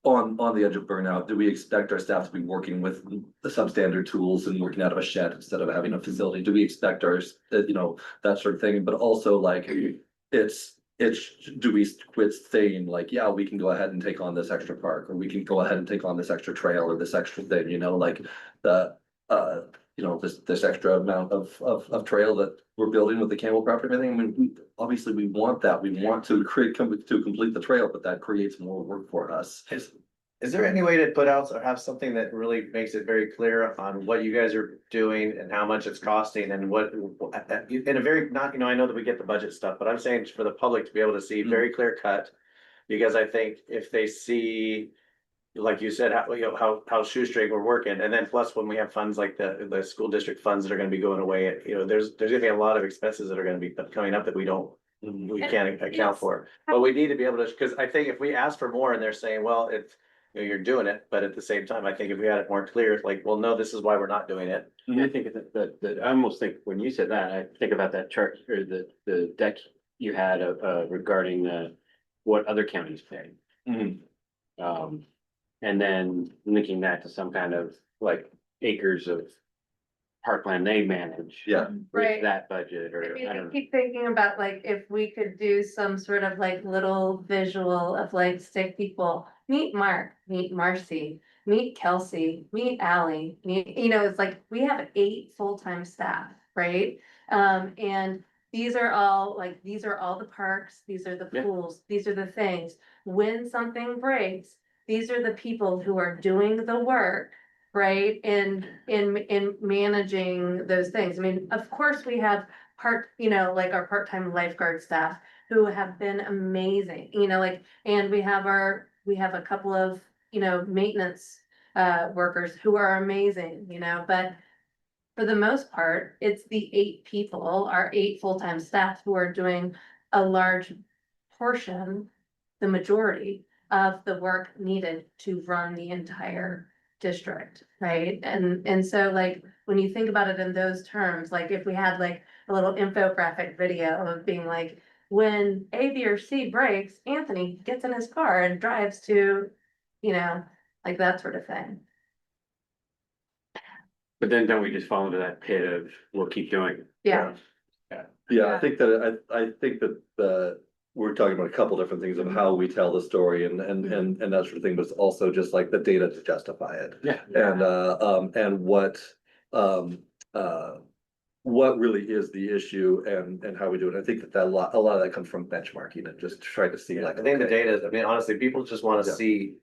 on the edge of burnout? Do we expect our staff to be working with the substandard tools and working out of a shed instead of having a facility? Do we expect you know, that sort of thing? But also like, do we quit saying like, yeah, we can go ahead and take on this extra park, or we can go ahead and take on this extra trail or this extra thing, you know, like the, you know, this extra amount of trail that we're building with the Campbell property and everything. I mean, obviously we want that. We want to complete the trail, but that creates more work for us. Is there any way to put out or have something that really makes it very clear on what you guys are doing and how much it's costing and what, in a very, not, you know, I know that we get the budget stuff, but I'm saying for the public to be able to see very clear cut. Because I think if they see, like you said, how, you know, how shoestring we're working, and then plus when we have funds like the school district funds that are gonna be going away, you know, there's gonna be a lot of expenses that are gonna be coming up that we can't account for. But we need to be able to, because I think if we ask for more and they're saying, well, it's, you know, you're doing it, but at the same time, I think if we had it more clear, like, well, no, this is why we're not doing it. I think that I almost think when you said that, I think about that chart or the deck you had regarding what other counties pay. Mhm. And then linking that to some kind of like acres of parkland they manage. Yeah. Right. With that budget, or I mean, I I don't know. keep thinking about like if we could do some sort of like little visual of like stick people, meet Mark, meet Marcy, meet Kelsey, meet Ally, meet, it's like, we have 8 full-time staff, right? And these are all the parks, these are the Yeah. pools, these are the things. When something breaks, these are the people who are doing the work, right? In managing those things. I mean, of course, we have like our part-time lifeguard staff who have been amazing, and we have a couple of, maintenance workers who are amazing, but for the most part, it's the 8 people, our 8 full-time staff who are doing a large portion, the majority of the work needed to run the entire district, right? And so like, when you think about it in those terms, like if we had like a little infographic video of being like, when A, B, or C breaks, Anthony gets in his car and drives to, like that sort of thing. But then don't we just fall into that pit of, we'll keep doing it? Yeah. Yeah, I think that we're talking about a couple different things of how we tell the story and that sort of thing, but it's also just like the data to justify it. Yeah. And what really is the issue and how we do it. I think that a lot of that comes from benchmarking and just trying to see like. I think the okay, data, I mean, honestly, people just wanna Yeah. see,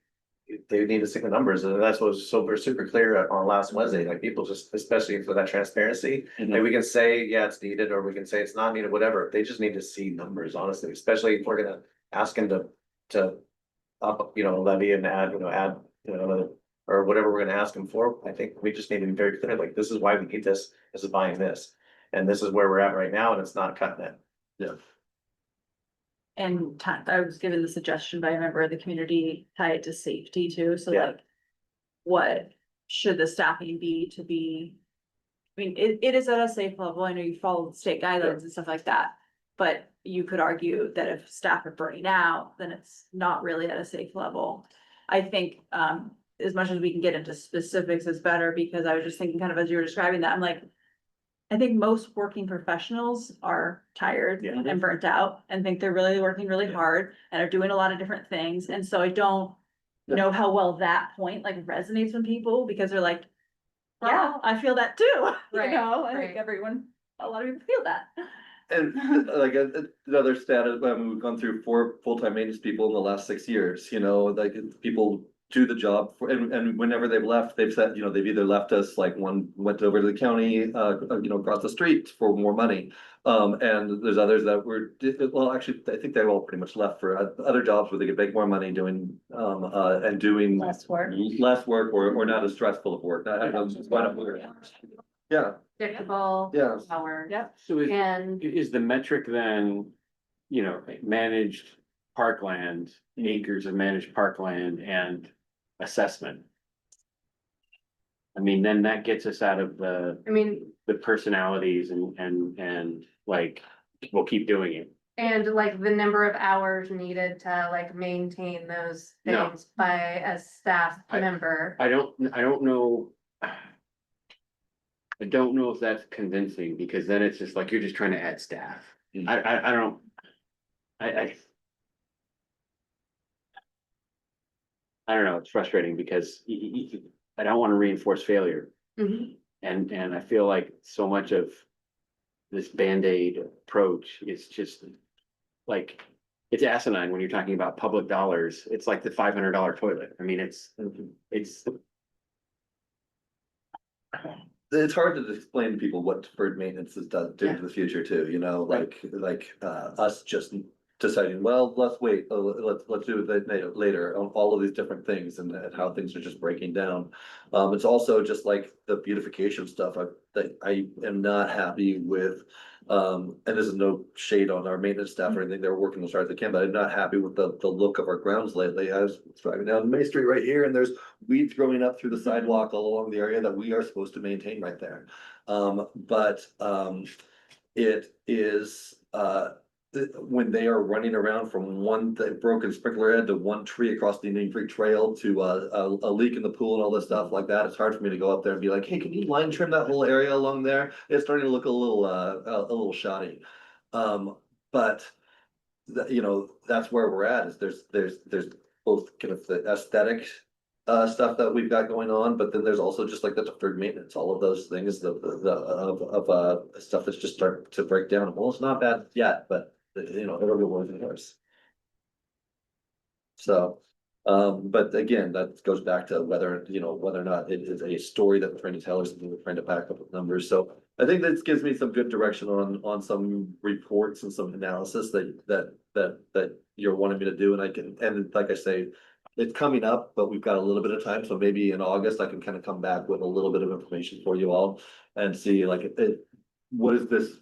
they need to see the numbers, and that's what was super clear on last Wednesday, like people just, especially for that transparency. Mhm. Like we can say, yeah, it's needed, or we can say it's not needed, whatever, they just need to see numbers, honestly, especially if we're gonna ask them to up, levy and add, or whatever we're gonna ask them for. I think we just need to be very clear, like, this is why we need this is buying this. And this is where we're at right now, and it's not cutting it. Yeah. And I was given the suggestion by a member of the community, tie it to safety too, so Yeah. like. What should the staffing be to be? I mean, it is at a safe level, I know you follow the state guidelines and stuff like that. But you could argue that if staff are burning out, then it's not really at a safe level. I think, as much as we can get into specifics is better, because I was just thinking kind of as you were describing that, I'm like. I think most working professionals are tired Yeah. and burnt out and think they're really working really hard and are doing a lot of different things. And so I don't know how well that point like resonates with people, because they're like, yeah, I feel that too. Right, I right. think a lot of people feel that. And like another stat, we've gone through 4 full-time maintenance people in the last 6 years, like people do the job and whenever they've left, they've said, they've either left us, like one went over to the county, across the street for more money. And there's others that well, actually, I think they've all pretty much left for other jobs where they could make more money doing, and doing Less work. less work or not as stressful of work. I don't know, it's quite a- Yeah, Predictable. Yeah. Power. Yep. So And is the metric then, managed parkland, acres of managed parkland and assessment? I mean, then that gets us out of the personalities and like, we'll keep doing it. And like the number of hours needed to like maintain those No. things by a staff member. I don't know. I don't know if that's convincing, because then it's just like, you're just trying to add staff. I don't. I don't know, it's frustrating because I don't wanna reinforce failure. Mhm. And I feel like so much of this Band-Aid approach is just like, it's asinine when you're talking about public dollars. It's like the $500 toilet. I mean, it's. it's hard to explain to people what deferred maintenance is do Yeah. to the future too, us just deciding, well, let's wait, let's do it later on all of these different things and how things are just breaking down. It's also just like the beautification stuff that I am not happy with. And this is no shade on our maintenance staff or anything, they're working as hard as they can, but I'm not happy with the look of our grounds lately. I was driving down Main Street right here and there's weeds growing up through the sidewalk all along the area that we are supposed to maintain right there. But it is, when they are running around from one broken sprinkler head to one tree across the Indian Creek Trail to a leak in the pool and all this stuff like that, it's hard for me to go up there and be like, hey, can you line trim that whole area along there? It's starting to look a little shoddy. But you know, that's where we're at, is there's both kind of the aesthetic stuff that we've got going on, but then there's also just like the deferred maintenance, all of those things, stuff that's just starting to break down. Well, it's not bad yet, but you know, it'll get worse and worse. So, but again, that goes back to whether, you know, whether or not it is a story that we're trying to tell or something we're trying to back up with numbers. So I think this gives me some good direction on some reports and some analysis that you're wanting me to do, and I can, and like I say, it's coming up, but we've got a little bit of time, so maybe in August I can kind of come back with a little bit of information for you all and see like what is this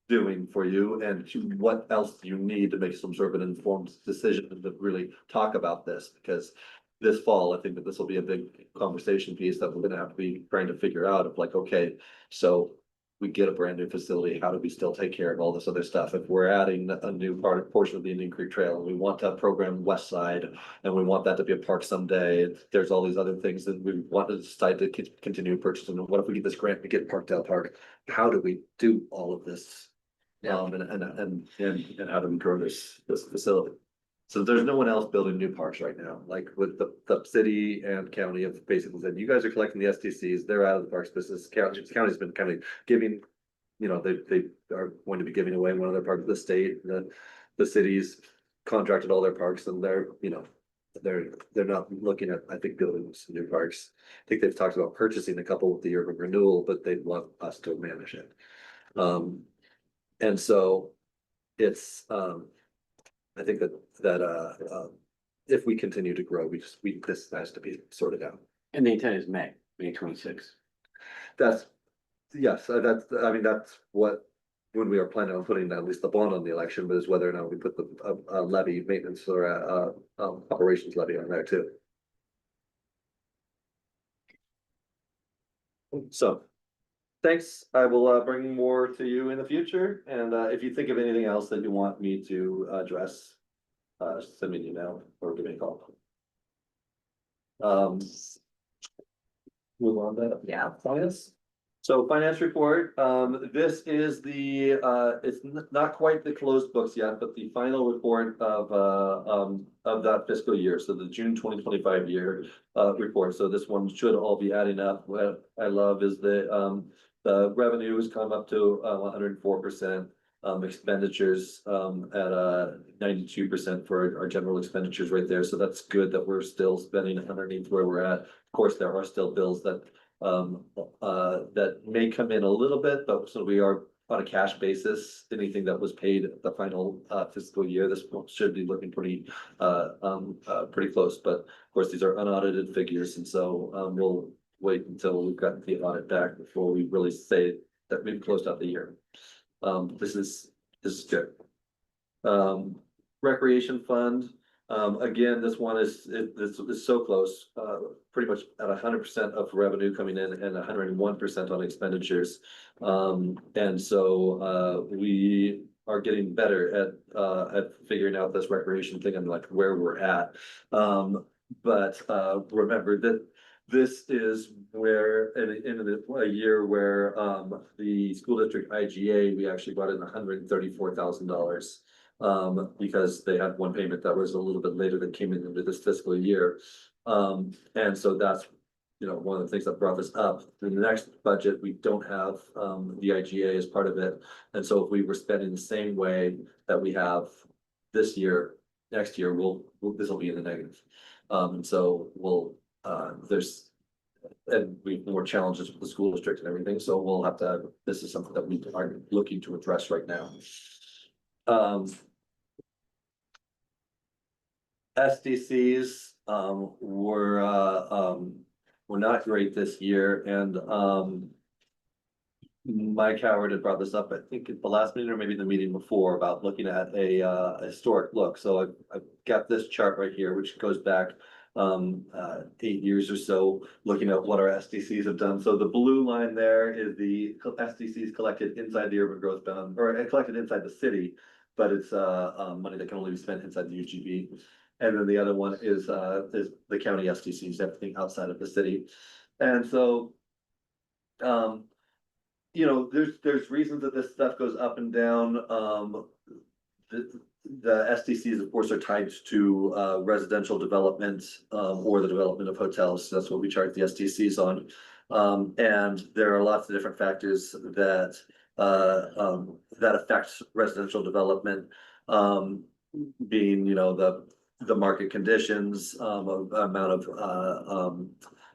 doing for you, and what else do you need to make some sort of an informed decision to really talk about this, because this fall, I think that this will be a big conversation piece that we're gonna have to be trying to figure out of like, okay, so we get a brand new facility, how do we still take care of all this other stuff? If we're adding a new portion of the Indian Creek Trail, and we want to program West Side, and we want that to be a park someday, there's all these other things that we want to decide to continue purchasing. And what if we get this grant to get Parkdale Park? How do we do all of this? And how do we grow this facility? So there's no one else building new parks right now, like with the city and county have basically said, you guys are collecting the STCs, they're out of the parks business. County's been kind of giving, you know, they are going to be giving away one of their parks to the state, the cities contracted all their parks, and they're, you know, they're not looking at, I think, building some new parks. I think they've talked about purchasing a couple with the urban renewal, but they want us to manage it. And so it's, I think that if we continue to grow, this has to be sorted out. And the intent is May 26th. That's, yes, I mean, that's what, when we are planning on putting at least the bond on the election, but is whether or not we put the levy maintenance or operations levy on there too. So, thanks. I will bring more to you in the future, and if you think of anything else that you want me to address, send me an email or give me a call. Move on to finance. So finance report, this is the, it's not quite the closed books yet, but the final report of that fiscal year. So the June 2025 year report. So this one should all be adding up. What I love is the revenue has come up to 104%. Expenditures at 92% for our general expenditures right there. So that's good that we're still spending underneath where we're at. Of course, there are still bills that that may come in a little bit, but so we are on a cash basis. Anything that was paid at the final fiscal year, this should be looking pretty close. But of course, these are unaudited figures, and so we'll wait until we've gotten the audit back before we really say that we've closed out the year. This is good. Recreation fund. Again, this one is so close, pretty much at 100% of revenue coming in and 101% on expenditures. And so we are getting better at figuring out this recreation thing and like where we're at. But remember that this is where in a year where the school district IGA, we actually brought in $134,000 because they had one payment that was a little bit later that came in into this fiscal year. And so that's, you know, one of the things that brought this up. In the next budget, we don't have the IGA as part of it. And so if we were spending the same way that we have this year, next year, this will be in the negative. And so there's we have more challenges with the school district and everything, so we'll have to, this is something that we are looking to address right now. SDCs were not great this year, and Mike Howard had brought this up, I think at the last meeting or maybe the meeting before, about looking at a historic look. So I've got this chart right here, which goes back 8 years or so, looking at what our SDCs have done. So the blue line there is the SDCs collected inside the urban growth bound, or collected inside the city. but it's money that can only be spent inside the UGB. And then the other one is the county SDCs, everything outside of the city. And so, you know, there's reasons that this stuff goes up and down. The SDCs, of course, are tied to residential development or the development of hotels. So that's what we charge the SDCs on. And there are lots of different factors that affect residential development, being, you know, the market conditions, amount of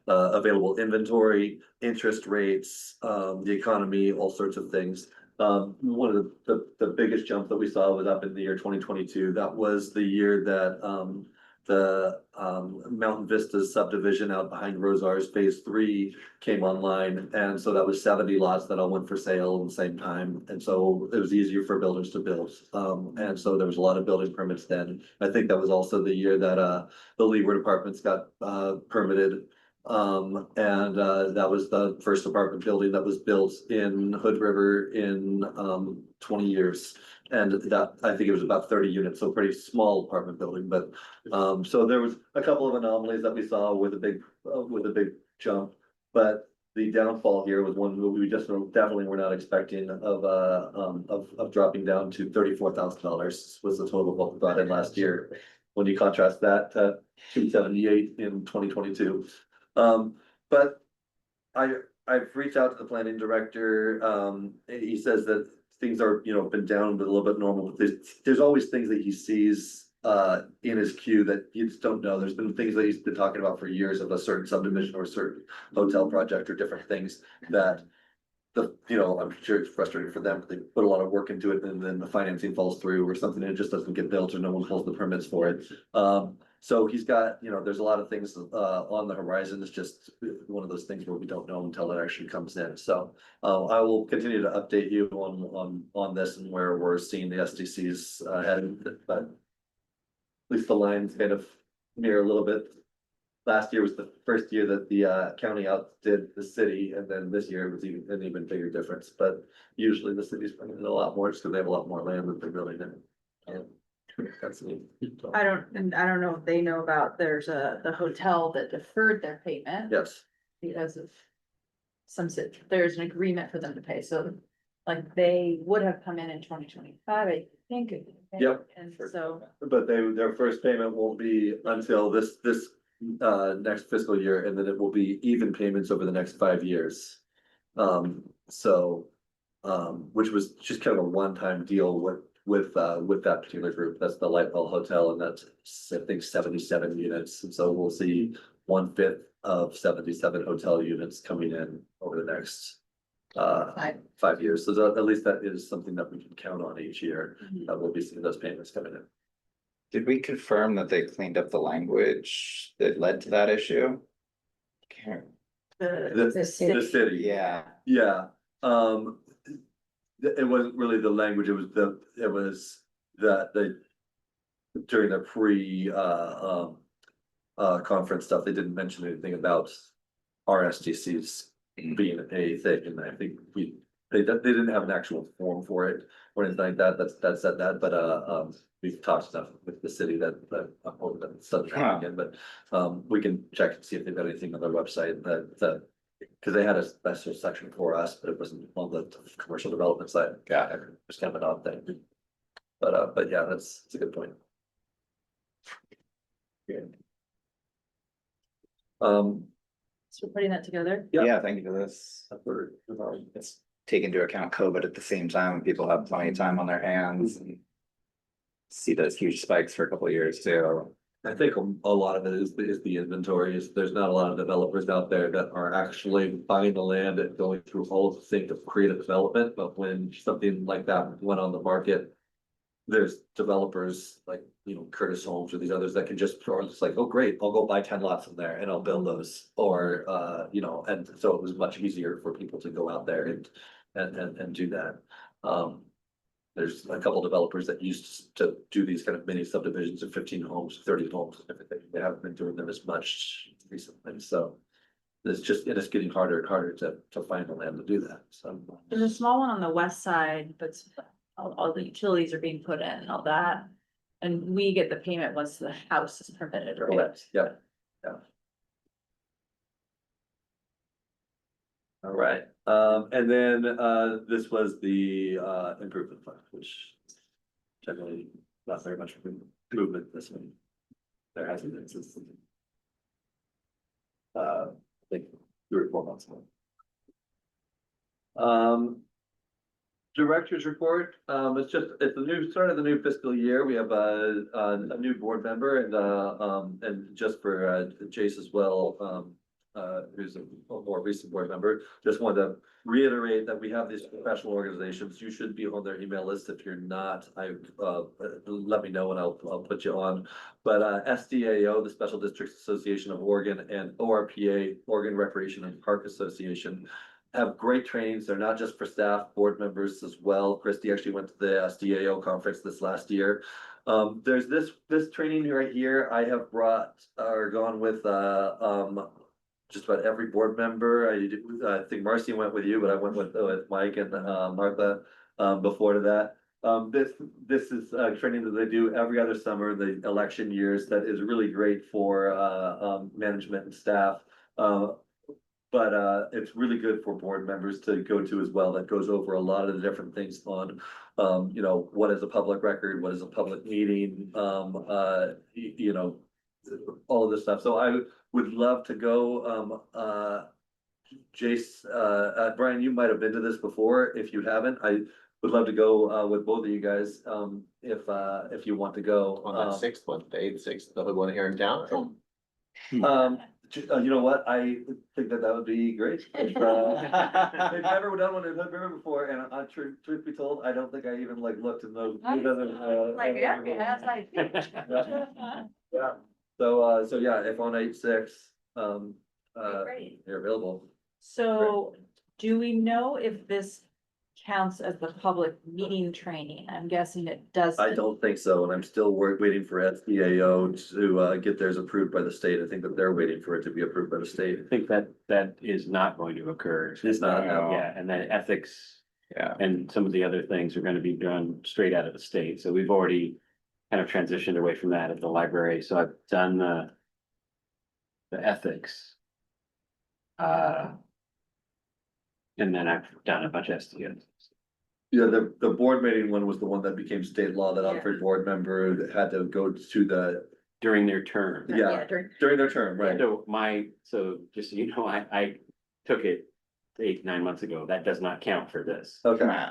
available inventory, interest rates, the economy, all sorts of things. One of the biggest jump that we saw was up in the year 2022. That was the year that the Mountain Vistas subdivision out behind Rosar's phase 3 came online. And so that was 70 lots that all went for sale at the same time. And so it was easier for builders to build. And so there was a lot of building permits then. I think that was also the year that the Leeward apartments got permitted. That was the first apartment building that was built in Hood River in 20 years. And that, I think it was about 30 units, so pretty small apartment building, but so there was a couple of anomalies that we saw with a big jump. But the downfall here was one that we just definitely were not expecting of dropping down to $34,000 was the total of what we brought in last year. When you contrast that to 278 in 2022. But I've reached out to the planning director. He says that things are, you know, been down, but a little bit normal. There's always things that he sees in his queue that you just don't know. There's been things that he's been talking about for years of a certain subdivision or a certain hotel project or different things that you know, I'm sure it's frustrating for them. They put a lot of work into it and then the financing falls through or something and it just doesn't get built or no one pulls the permits for it. So he's got, you know, there's a lot of things on the horizon. It's just one of those things where we don't know until it actually comes in. So I will continue to update you on this and where we're seeing the SDCs headed, but at least the lines kind of mirror a little bit. Last year was the first year that the county outdid the city, and then this year was an even bigger difference. But usually the city's bringing in a lot more just because they have a lot more land that they're building in. That's neat. I don't know if they know about, there's the hotel that deferred their payment. Yes. Because of there's an agreement for them to pay, so like they would have come in 2025, I think. Yep. And so. But their first payment won't be until this next fiscal year, and then it will be even payments over the next 5 years. Which was just kind of a one-time deal with that particular group. That's the Lightwell Hotel, and that's, I think, 77 units. And so we'll see 1/5 of 77 hotel units coming in over the next 5 years. So at least that is something that we can count on each year, that we'll be seeing those payments coming in. Did we confirm that they cleaned up the language that led to that issue? The city. Yeah. Yeah, it wasn't really the language, it was that they, during the conference stuff, they didn't mention anything about RSTCs being a thing, and I think they didn't have an actual form for it or anything like that, that said that, but we've talked stuff with the city that I'm hoping that it's something again, but we can check and see if they've got anything on their website that because they had a special section for us, but it wasn't on the commercial development side. Yeah, it's kind of an odd thing. But yeah, it's a good point. Yeah. So we're putting that together. Yeah, thank you for this. It's take into account COVID at the same time, and people have plenty of time on their hands and see those huge spikes for a couple of years too. I think a lot of it is the inventory. There's not a lot of developers out there that are actually buying the land and going through all of the things of creative development, but when something like that went on the market, there's developers like, you know, Curtis Holmes or these others that can just throw, it's like, oh, great, I'll go buy 10 lots in there and I'll build those. Or, you know, and so it was much easier for people to go out there and do that. There's a couple developers that used to do these kind of mini subdivisions of 15 homes, 30 homes and everything. They haven't been doing them as much recently. So it's getting harder and harder to find the land to do that. So There's a small one on the west side, but all the utilities are being put in and all that. And we get the payment once the house is permitted, right? Correct, yeah. All right, and then, this was the, improvement fund, which generally not very much movement this one. There hasn't been since. I think 3 or 4 months ago. Director's report, it's the new, start of the new fiscal year, we have a new board member and just for Jace as well, who's a more recent board member, just wanted to reiterate that we have these professional organizations, you should be on their email list. If you're not, let me know and I'll put you on. But SDAO, the Special Districts Association of Oregon, and ORPA, Oregon Recreation and Park Association, have great trainings. They're not just for staff, board members as well. Christy actually went to the SDAO conference this last year. There's this training right here. I have brought or gone with just about every board member. I think Marcy went with you, but I went with Mike and Martha before that. This is training that they do every other summer, the election years, that is really great for management and staff. But it's really good for board members to go to as well. That goes over a lot of the different things on, you know, what is a public record, what is a public meeting, you know, all of this stuff. So I would love to go. Jace, Brian, you might have been to this before. If you haven't, I would love to go with both of you guys, if you want to go. On that 6th one, the 8th, 6th, the one here in town. You know what, I think that would be great. They've never done one in Hood River before, and truth be told, I don't think I even looked in those. Yeah, so yeah, if on 8/6, Great. you're available. So do we know if this counts as the public meeting training? I'm guessing it does. I don't think so, and I'm still waiting for SDAO to get theirs approved by the state. I think that they're waiting for it to be approved by the state. I think that is not going to occur. It's not, no. Yeah, and then ethics. Yeah. And some of the other things are gonna be done straight out of the state, so we've already kind of transitioned away from that at the library, so I've done the ethics. And then I've done a bunch of SDOs. Yeah, the board meeting one was the one that became state law, that every board member that had to go to the, During their term. yeah, during their term, right? So just so you know, I took it 8-9 months ago, that does not count for this. Okay,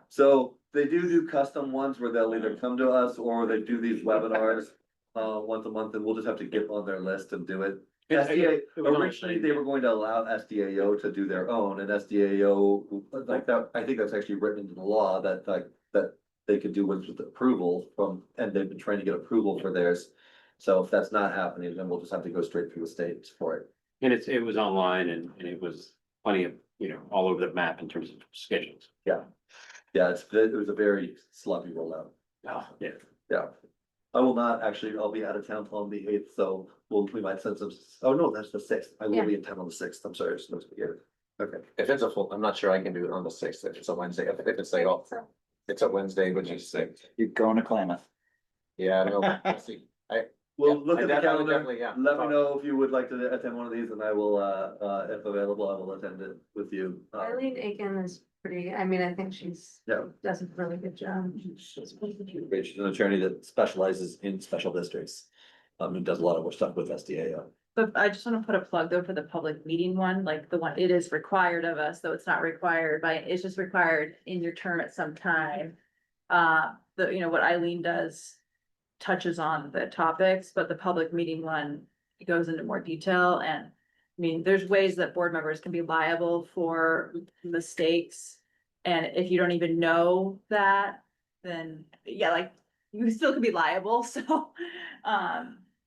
so they do custom ones where they'll either come to us or they do these webinars once a month, and we'll just have to get on their list and do it. SDA, originally they were going to allow SDAO to do their own, and SDAO, like that, I think that's actually written into the law that that they could do ones with approval from, and they've been trying to get approval for theirs. So if that's not happening, then we'll just have to go straight through the state for it. And it was online and it was plenty of, you know, all over the map in terms of schedules. Yeah, it was a very sloppy rollout. Oh, yeah. Yeah. I will not, actually, I'll be out of town on the 8th, so we might send some, oh no, that's the 6th. I will be in town on the 6th. I'm sorry, I just supposed to get it. Okay. If it's a full, I'm not sure I can do it on the 6th, if it's a Wednesday, if it's like, oh, it's a Wednesday, which is 6th. You're going to Klamath. Yeah, I know, let's see. Well, look I at the definitely- calendar, yeah. let me know if you would like to attend one of these, and I will, if available, I will attend it with you. Eileen Aiken is pretty, I mean, I think Yeah. does a really good job. She's an attorney that specializes in special districts, and does a lot of work stuff with SDAO. But I just wanna put a plug though for the public meeting one, like the one, it is required of us, though it's not required by, it's just required in your term at some time. You know, what Eileen does touches on the topics, but the public meeting one goes into more detail. And I mean, there's ways that board members can be liable for mistakes. And if you don't even know that, then yeah, like you still could be liable. So,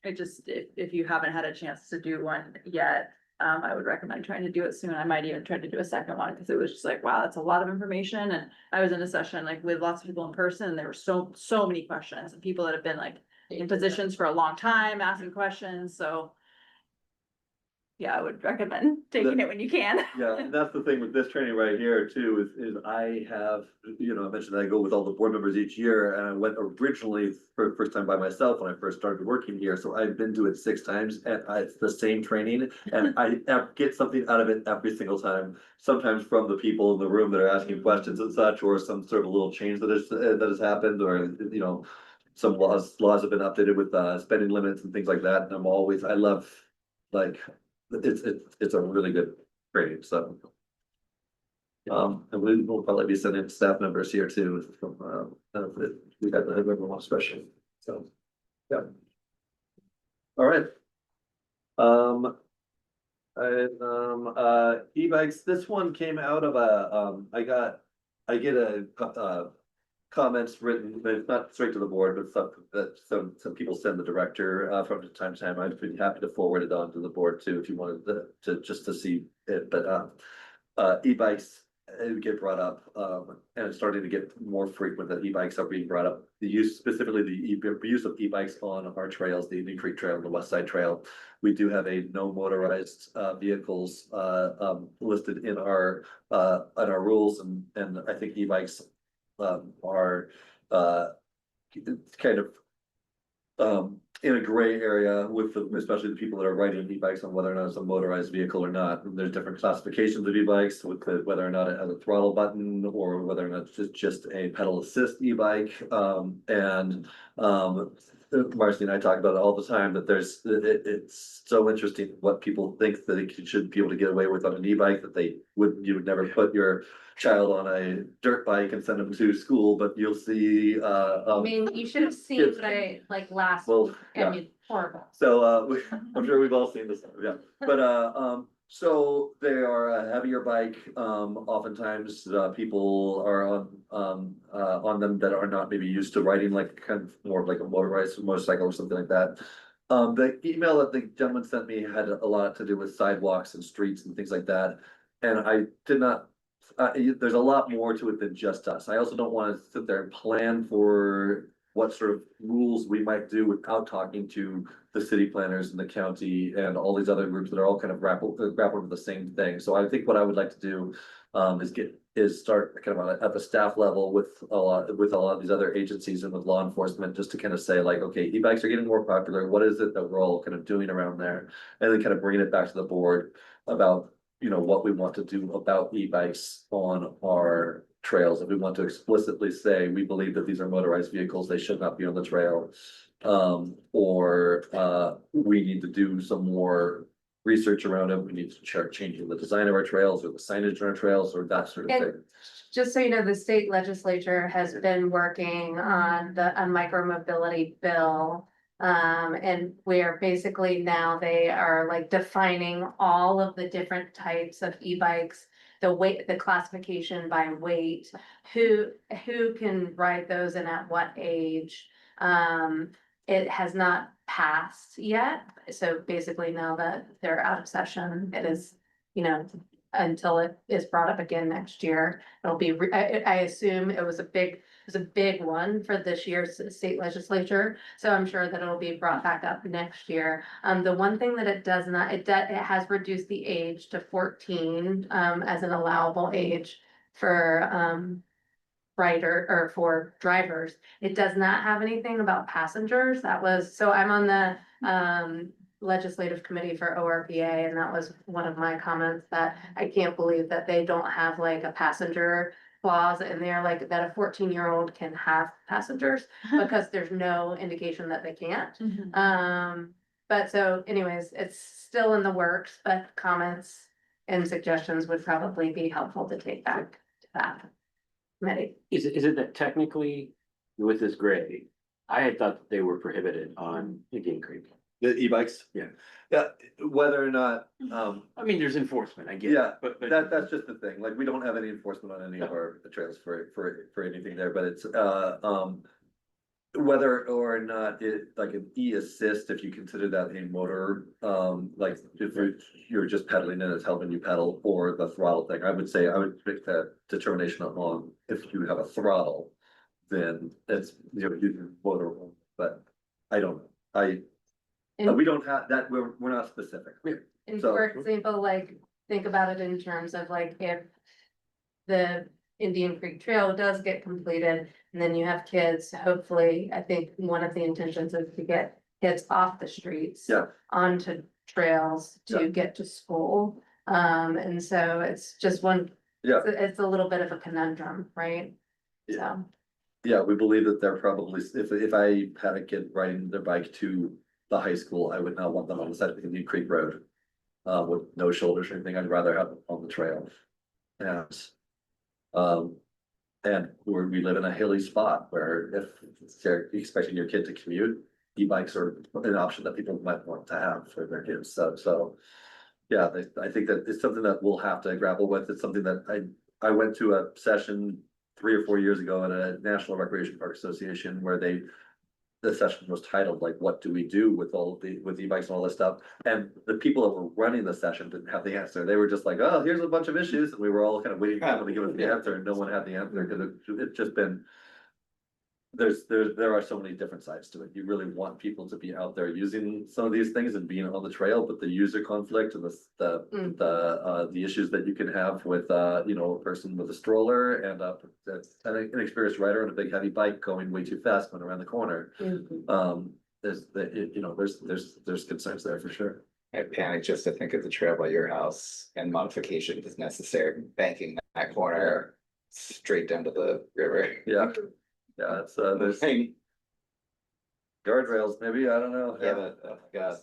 it just, if you haven't had a chance to do one yet, I would recommend trying to do it soon. I might even try to do a second one, because it was just like, wow, that's a lot of information. And I was in a session like with lots of people in person, and there were so many questions, and people that have been like in positions for a long time asking questions. So yeah, I would recommend taking it when you can. Yeah, and that's the thing with this training right here too, is I have, I mentioned that I go with all the board members each year, and I went originally for the first time by myself when I first started working here, so I've been to it 6 times, and it's the same training, and I get something out of it every single time. Sometimes from the people in the room that are asking questions and such, or some sort of little change that has happened, or, some laws have been updated with spending limits and things like that, and I love, like, it's a really good training, so. And we will probably be sending staff members here too from, we got the everyone special, so, yeah. All right. E-bikes, this one came out of I get a comments written, but it's not straight to the board, but stuff that some people send the director from time to time. I'd be happy to forward it on to the board too, if you wanted to just to see it, but e-bikes get brought up, and it's starting to get more frequent that e-bikes are being brought up. The use, specifically the use of e-bikes on our trails, the Indian Creek Trail and the West Side Trail. We do have a no motorized vehicles listed in our rules, and I think e-bikes are kind of in a gray area with especially the people that are riding e-bikes on whether or not it's a motorized vehicle or not. And there's different classifications of e-bikes with whether or not it has a throttle button or whether or not it's just a pedal assist e-bike. Marcy and I talk about it all the time, that it's so interesting what people think that it should be able to get away with on an e-bike, that you would never put your child on a dirt bike and send them to school, but you'll see I mean, you should have seen kids- what I, like, last, well, I mean, horrible. so I'm sure we've all seen this, yeah, but so they are a heavier bike. Oftentimes people are on them that are not maybe used to riding, like kind of more of like a motorized motorcycle or something like that. The email that the gentleman sent me had a lot to do with sidewalks and streets and things like that. And I did not, there's a lot more to it than just us. I also don't want to sit there and plan for what sort of rules we might do without talking to the city planners in the county and all these other groups that are all kind of grapple with the same thing. So I think what I would like to do is start kind of at the staff level with a lot of these other agencies and with law enforcement, just to kind of say like, okay, e-bikes are getting more popular. What is it that we're all kind of doing around there? And then kind of bringing it back to the board about, what we want to do about e-bikes on our trails. If we want to explicitly say, we believe that these are motorized vehicles, they should not be on the trail. Or we need to do some more research around it. We need to start changing the design of our trails or the signage on our trails or that sort of And thing. just so you know, the state legislature has been working on a micromobility bill. And where basically now they are like defining all of the different types of e-bikes, the weight, the classification by weight, who can ride those and at what age. It has not passed yet, so basically now that they're out of session, it is, until it is brought up again next year. It'll be, I assume it was a big one for this year's state legislature, so I'm sure that it'll be brought back up next year. The one thing that it does not, it has reduced the age to 14, as an allowable age for, for drivers. It does not have anything about passengers. So I'm on the, legislative committee for ORPA, and that was one of my comments, that I can't believe that they don't have like a passenger clause in there, like that a 14-year-old can have passengers, because there's no indication that they can't. But so anyways, it's still in the works, but comments and suggestions would probably be helpful to take back to that committee. Is it that technically with this gray, I had thought that they were prohibited on Indian Creek? The e-bikes? Yeah. Yeah, whether or not, I mean, there's enforcement, I get yeah, it, but. that's just the thing, like, we don't have any enforcement on any of our trails for anything there, but it's, whether or not it, like an e-assist, if you consider that a motor, like, if you're just pedaling and it's helping you pedal, or the throttle thing, I would make that determination on if you have a throttle, then it's, using motor, but I don't know, we don't have that, we're not specific. And So- for example, like, think about it in terms of like, if the Indian Creek Trail does get completed, and then you have kids, hopefully, I think one of the intentions is to get kids off the streets. Yeah. Onto trails Yeah. to get to school, and so it's just one. Yeah. It's a little bit of a conundrum, right? So. Yeah, we believe that they're probably, if I had a kid riding their bike to the high school, I would not want them on the side of the New Creek Road. With no shoulders or anything, I'd rather have them on the trail. And. And we live in a hilly spot where if they're expecting your kid to commute, e-bikes are an option that people might want to have for their kids, so. Yeah, I think that it's something that we'll have to grapple with. It's something that I went to a session 3 or 4 years ago at a National Recreation Park Association where the session was titled like, what do we do with with e-bikes and all this stuff? And the people that were running the session didn't have the answer. They were just like, oh, here's a bunch of issues. And we were all kind of waiting for someone to give us the answer, and no one had the answer because it's just been. There are so many different sides to it. You really want people to be out there using some of these things and being on the trail, but the user conflict and the issues that you can have with you know, a person with a stroller and an inexperienced rider on a big heavy bike going way too fast going around the corner. There's concerns there for sure. I panic just to think of the trail by your house and modification is necessary, banking that corner straight down to the river. Yeah. Yeah, it's there's guardrails, maybe, I don't know. Yeah, but oh my God,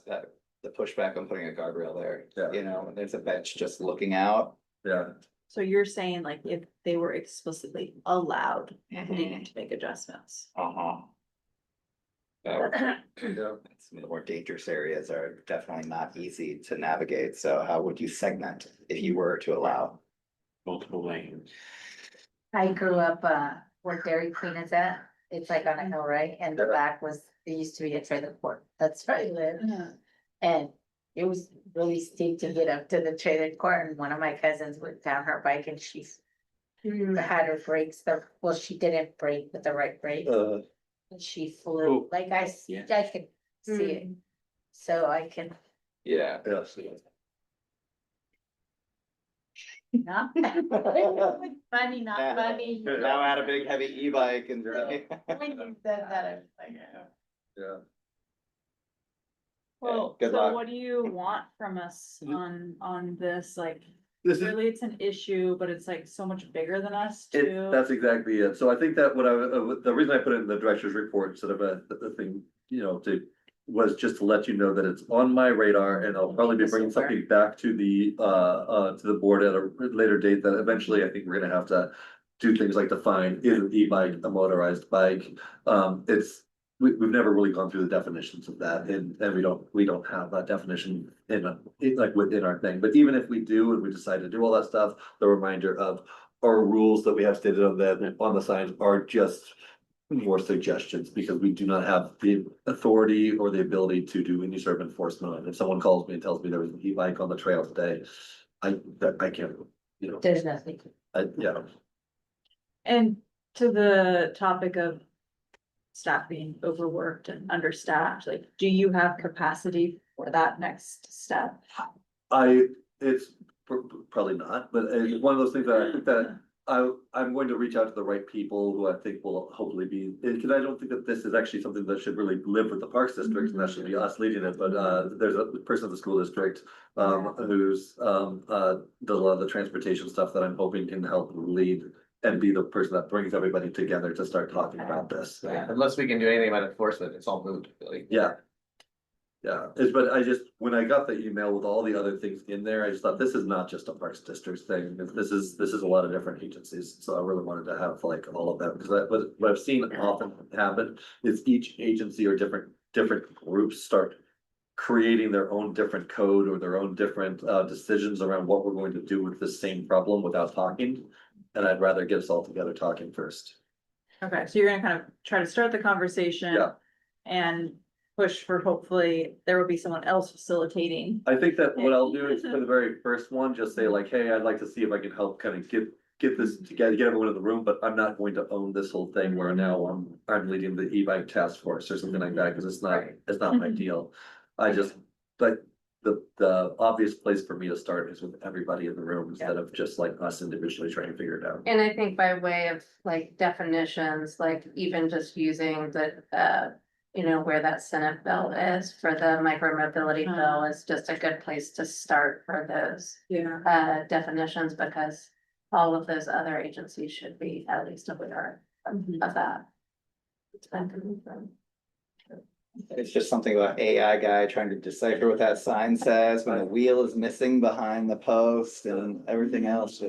the pushback on putting a guardrail there, Yeah. you know, and there's a bench just looking out. Yeah, So you're saying like if they were explicitly allowed, they Mhm. need to make adjustments. Uh-huh. So, yeah. some of the more dangerous areas are definitely not easy to navigate, so how would you segment if you were to allow? Multiple lanes. I grew up, where Dairy Queen is at, it's like on a hill, right, and the Yeah. back was, it used to be a trailer court, that's where I lived. And it was really steep to get up to the trailer court, and one of my cousins went down her bike and she had her brakes, well, she didn't brake with the right brake, and she flew, Oh, like I could see it. So I can, Yeah. Yes. not funny, not funny. Now add a big heavy e-bike and. When you said that, I was like, Yeah. Well, good so luck. what do you want from us on this? Like, This is. really, it's an issue, but it's like so much bigger than us It, too. that's exactly it. So I think that the reason I put it in the director's report instead of a thing, you know, was just to let you know that it's on my radar, and I'll probably be bringing something back to the board at a later date that eventually I think we're gonna have to do things like define, is an e-bike a motorized bike? We've never really gone through the definitions of that, and we don't have that definition within our thing. But even if we do, and we decide to do all that stuff, the reminder of our rules that we have stated on the signs are just more suggestions, because we do not have the authority or the ability to do any sort of enforcement on it. If someone calls me and tells me there was an e-bike on the trail today, I can't, you know, there's nothing. yeah. And to the topic of staff being overworked and understaffed, like, do you have capacity for that next step? It's probably not, but it's one of those things that I think that I'm going to reach out to the right people who I think will hopefully be, because I don't think that this is actually something that should really live with the Parks District, and that should be us leading it, but there's a person in the school district who's does a lot of the transportation stuff that I'm hoping can help lead and be the person that brings everybody together to start talking about this. Yeah, unless we can do anything about enforcement, it's all moot, like. Yeah. Yeah, but when I got the email with all the other things in there, I just thought, this is not just a Parks District thing, this is a lot of different agencies, so I really wanted to have like all of them, because what I've seen often happen is each agency or different groups start creating their own different code or their own different decisions around what we're going to do with this same problem without talking, and I'd rather get us all together talking first. Okay, so you're gonna kind of try to start the conversation. Yeah. And push for, hopefully there will be someone else facilitating. I think that what I'll do is for the very first one, just say like, hey, I'd like to see if I can help kind of get this together, get everyone in the room, but I'm not going to own this whole thing where now I'm leading the e-bike task force or something like that, because it's not my deal. I just, like, the obvious place for me to start is with everybody in the room instead of just like us individually trying to figure it out. And I think by way of like definitions, like even just using the, you know, where that Senate bill is for the micro mobility bill is just a good place to start for those. Yeah. Definitions, because all of those other agencies should be at least aware of that. It's been coming from. It's just something about AI guy trying to decipher what that sign says when the wheel is missing behind the post and everything else.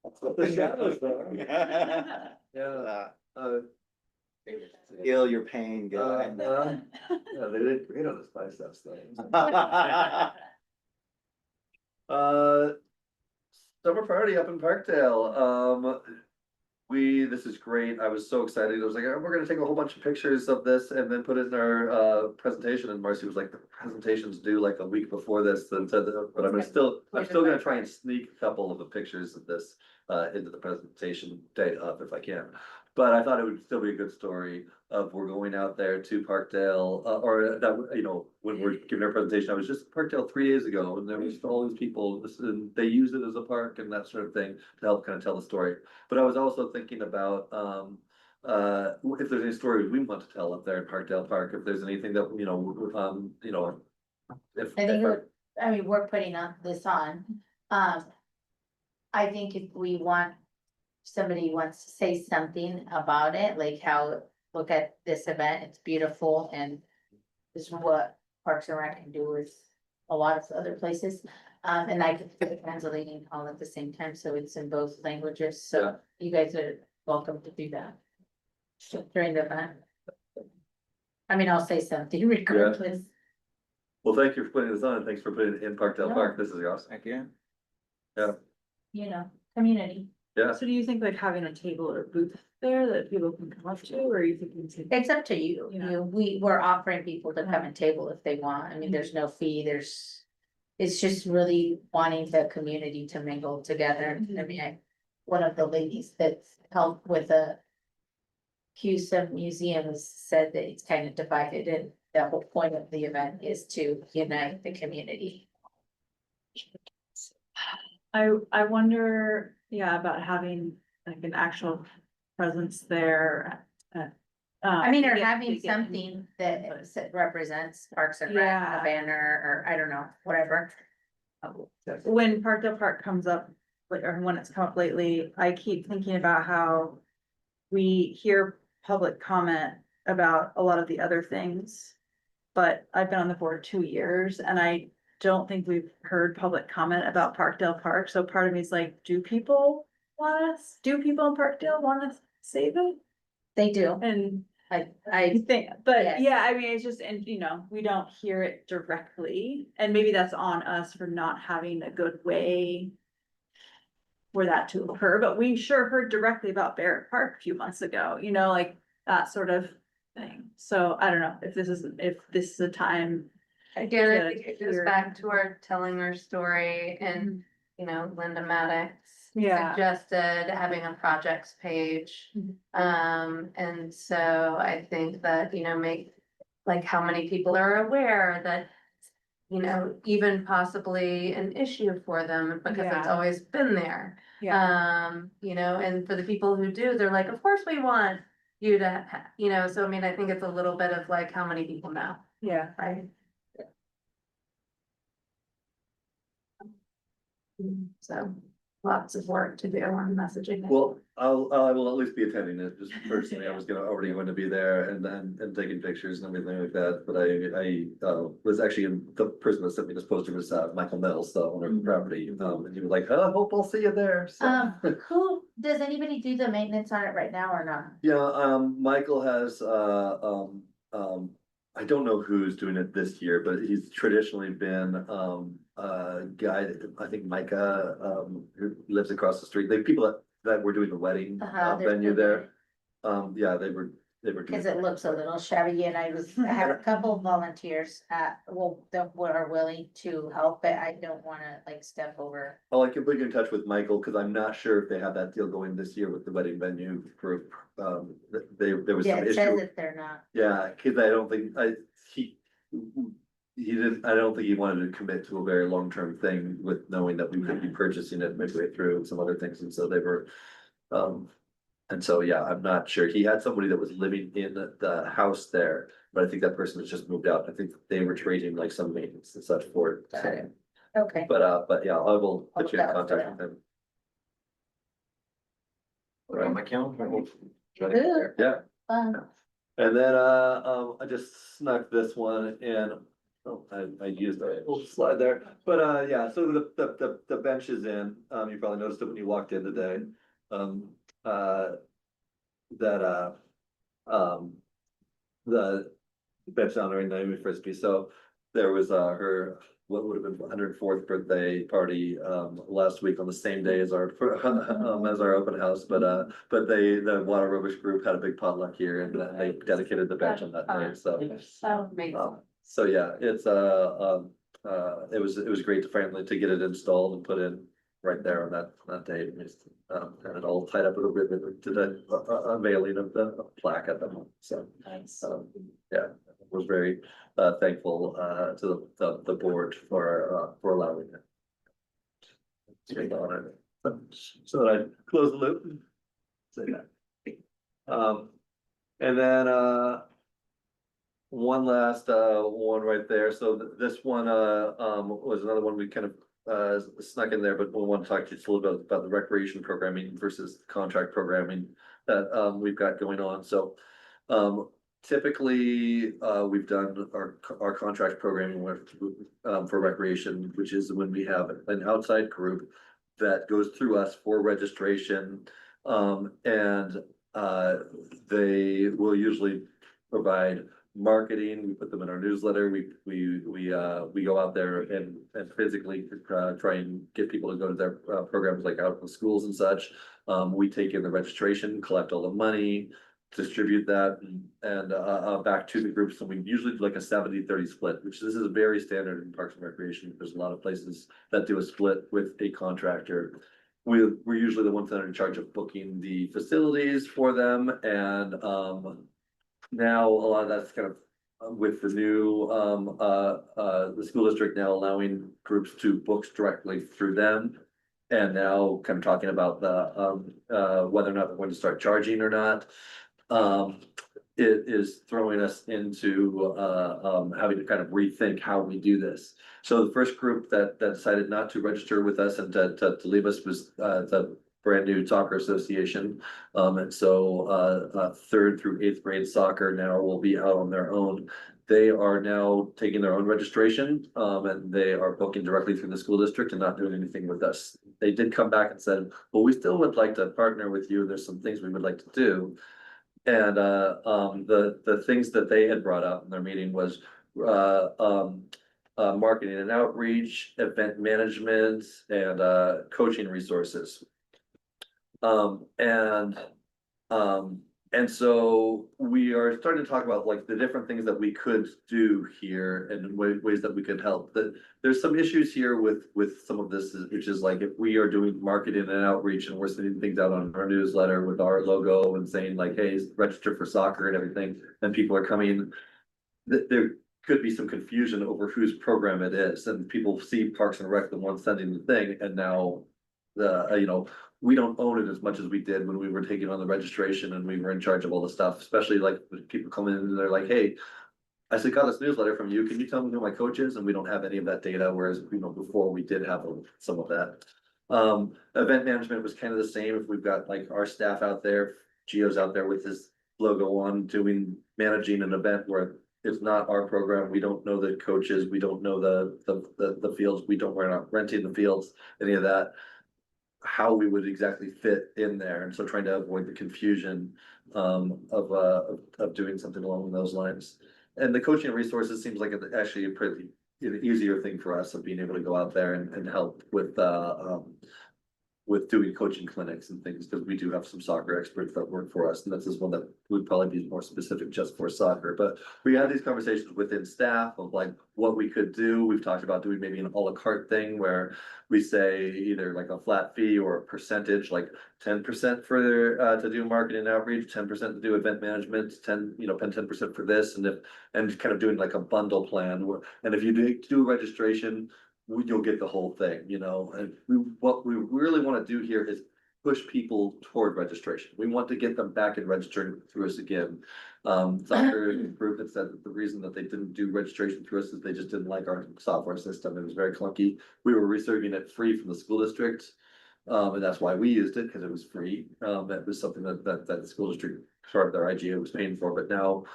That's what The shadows though. Yeah. Feel your pain, guy. Yeah, they did great on this biceps thing. Summer party up in Parkdale. This is great. I was so excited. I was like, "Oh, we're gonna take a whole bunch of pictures of this and then put it in our presentation." And Marcy was like, "The presentation's due like a week before this." Then said, "But I'm still gonna try and sneak a couple of the pictures of this into the presentation day up if I can." But I thought it would still be a good story of we're going out there to Parkdale, or that, you know, when we're giving our presentation, I was just at Parkdale 3 days ago and there was all these people, and they use it as a park and that sort of thing to help kind of tell the story. But I was also thinking about, if there's any stories we want to tell up there in Parkdale Park, if there's anything that, you know, if. I think, I mean, we're putting this on. I think if we want, somebody wants to say something about it, like how, look at this event, it's beautiful and this is what Parks and Rec can do with a lot of other places. And I could put translating all at the same time, so it's in both languages, so you guys are welcome to do that during the event. I mean, I'll say something regardless. Well, thank you for putting this on, and thanks for putting it in Parkdale Park, this is awesome. Thank you. You know, community. Yeah, So do you think like having a table or booth there that people can come up to, or are you thinking? It's up to you, Yeah. We're offering people to come and table if they want, I mean, there's no fee, it's just really wanting the community to mingle together, I mean, one of the ladies that helped with the CUSA museums said that it's kind of divided, and the whole point of the event is to unite the community. I wonder, about having like an actual presence there. I mean, or to having get- something that represents Parks and Rec, Yeah. a banner, or I don't know, whatever. When Parkdale Park comes up, like, or when it's come up lately, I keep thinking about how we hear public comment about a lot of the other things. But I've been on the board 2 years and I don't think we've heard public comment about Parkdale Park, so part of me is like, do people in Parkdale want us to save it? They do, And I think, but Yes. yeah, I mean, it's just, and we don't hear it directly, and maybe that's on us for not having a good way for that to occur, but we sure heard directly about Barrett Park a few months ago, like that sort of thing. So I don't know if this is a time. Again, I to think it goes hear- back to our telling our story and, Linda Maddox Yeah. suggested having a projects page. And so I think that, make, like, how many people are aware that, even possibly an issue for them because it's Yeah. always been there. Yeah, And for the people who do, they're like, of course we want you to, so I mean, I think it's a little bit of like, how many people know, yeah. right? So lots of work to do on messaging. well, I will at least be attending it, just personally, I was already going to be there and taking pictures and everything like that, but I was actually, the person that sent me this poster was Michael Mills, the owner of the property, and he was like, "Oh, hope I'll see you there," so. who, does anybody do the maintenance on it right now or not? Yeah, Michael has, I don't know who's doing it this year, but he's traditionally been, a guy, I think Micah, who lives across the street, the people that were doing the wedding They're venue still there. Yeah, they were doing. Cause it looks a little shabby, and I have a couple of volunteers, that are willing to help, but I don't wanna like step over. Oh, I can put you in touch with Michael, cause I'm not sure if they have that deal going this year with the wedding venue group. There was Yeah, some it says issue. that they're not. Yeah, cause I don't think, he didn't, I don't think he wanted to commit to a very long-term thing with knowing that we could be purchasing it midway through and some other things, and so they were. And so, yeah, I'm not sure, he had somebody that was living in the house there, but I think that person has just moved out, I think they were trading like some maintenance and such for it. Got So. it. Okay. But yeah, I will put you in I'll look out for contact with him. Put it on my calendar. We'll try to get Good. there. Yeah. Fun. And then, I just snuck this one in. Oh, I used a little slide there, but, yeah, so the bench is in, you probably noticed it when you walked in today. That, the bench honoring Naomi Frisbie, so there was, her, what would have been 104th birthday party, last week on the same day as our, as our open house, but the water rubbish group had a big potluck here and they dedicated the bench on that day, so. So amazing. So yeah, it's it was great to finally to get it installed and put in right there on that day. And it all tied up with a ribbon to the unveiling of the plaque at the moment, so. Nice. Yeah, was very thankful to the board for allowing it. It's been an honor. So that I close the loop. Say that. And then one last one right there. So this one was another one we kind of snuck in there, but we want to talk to you just a little bit about the recreation programming versus contract programming that we've got going on. So typically we've done our contract programming with for recreation, which is when we have an outside group that goes through us for registration, and they will usually provide marketing. We put them in our newsletter. We go out there and physically try and get people to go to their programs, like out in the schools and such. We take in the registration, collect all the money, distribute that and back to the groups. And we usually do like a 70-30 split, which this is very standard in Parks and Recreation. There's a lot of places that do a split with a contractor. We're usually the ones that are in charge of booking the facilities for them, and now a lot of that's kind of with the new the school district now allowing groups to book directly through them. And now kind of talking about the whether or not they're going to start charging or not. It is throwing us into having to kind of rethink how we do this. So the first group that decided not to register with us and to leave us was the brand new soccer association. And so 3rd through 8th grade soccer now will be out on their own. They are now taking their own registration, and they are booking directly through the school district and not doing anything with us. They did come back and said, well, we still would like to partner with you. There's some things we would like to do. And the things that they had brought up in their meeting was marketing and outreach, event management, and coaching resources. And so we are starting to talk about like the different things that we could do here and ways that we could help. That there's some issues here with some of this, which is like if we are doing marketing and outreach and we're sending things out on our newsletter with our logo and saying like, hey, register for soccer and everything, and people are coming, there could be some confusion over whose program it is, and people see Parks and Rec, the one sending the thing, and now we don't own it as much as we did when we were taking on the registration and we were in charge of all the stuff, especially like when people come in and they're like, hey, I got this newsletter from you. Can you tell me who my coach is? And we don't have any of that data, whereas, before we did have some of that. Event management was kind of the same. If we've got like our staff out there, Gio's out there with his logo on managing an event where it's not our program. We don't know the coaches. We don't know the fields. We're not renting the fields, any of that. How we would exactly fit in there, and so trying to avoid the confusion of doing something along those lines. And the coaching resources seems like actually a pretty easier thing for us of being able to go out there and help with with doing coaching clinics and things, because we do have some soccer experts that work for us, and this is one that would probably be more specific just for soccer, but we had these conversations within staff of like what we could do. We've talked about doing maybe an à la carte thing where we say either like a flat fee or a percentage, like 10% for to do marketing outreach, 10% to do event management, 10% for this, and kind of doing like a bundle plan where, and if you do registration, you'll get the whole thing, and what we really want to do here is push people toward registration. We want to get them back and registering through us again. Soccer group had said that the reason that they didn't do registration through us is they just didn't like our software system. It was very clunky. We were reserving it free from the school district. And that's why we used it, because it was free. That was something that the school district, part of their IGA was paying for, but now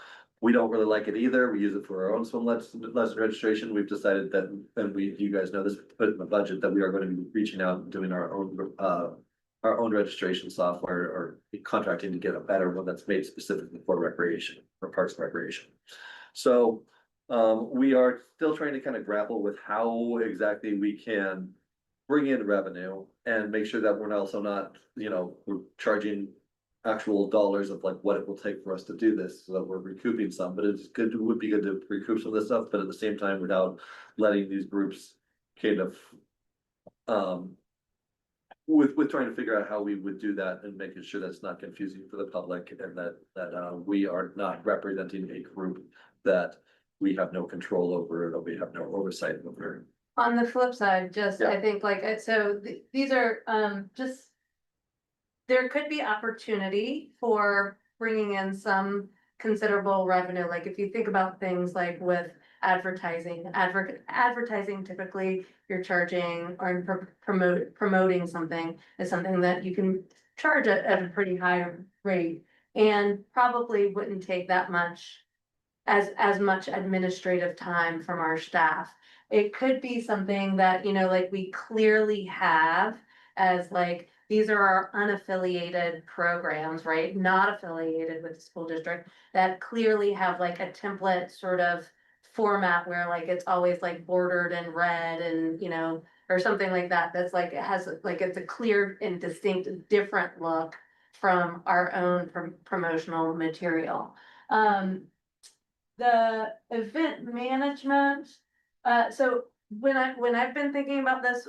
we don't really like it either. We use it for our own swim lesson registration. We've decided that, and you guys know this, put it in the budget, that we are going to be reaching out and doing our own registration software, or contracting to get a better one that's made specifically for recreation, for parks and recreation. So we are still trying to kind of grapple with how exactly we can bring in revenue and make sure that we're also not, we're charging actual dollars of like what it will take for us to do this, so that we're recouping some, but it would be good to recoup some of this stuff, but at the same time, without letting these groups kind of with trying to figure out how we would do that and making sure that's not confusing for the public, and that we are not representing a group that we have no control over, or we have no oversight over. On the flip side, just, Yeah. I think these are, just. There could be opportunity for bringing in some considerable revenue, like if you think about things like with advertising, advertising typically you're charging or promoting something is something that you can charge at a pretty high rate, and probably wouldn't take that much as much administrative time from our staff. It could be something that, like we clearly have as like, these are our unaffiliated programs, right? Not affiliated with the school district, that clearly have like a template sort of format where like it's always like bordered in red and, or something like that. That's like, it has like, it's a clear and distinct different look from our own promotional material. The event management, so when I've been thinking about this,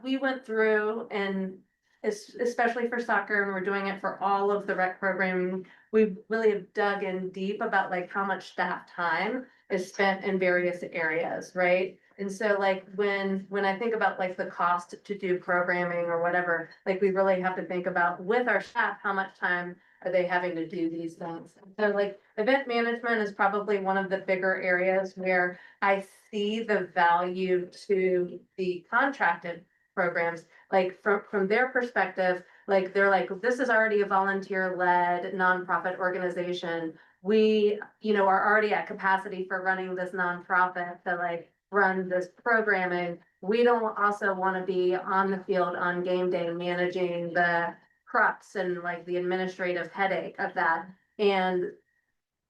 we went through, and especially for soccer, and we're doing it for all of the rec programming, we really have dug in deep about like how much staff time is spent in various areas, right? And so like when I think about like the cost to do programming or whatever, like we really have to think about with our staff, how much time are they having to do these things? So like event management is probably one of the bigger areas where I see the value to the contracted programs. Like from their perspective, like they're like, this is already a volunteer-led nonprofit organization. We, are already at capacity for running this nonprofit to like run this programming. We don't also want to be on the field on game day managing the crux and like the administrative headache of that. And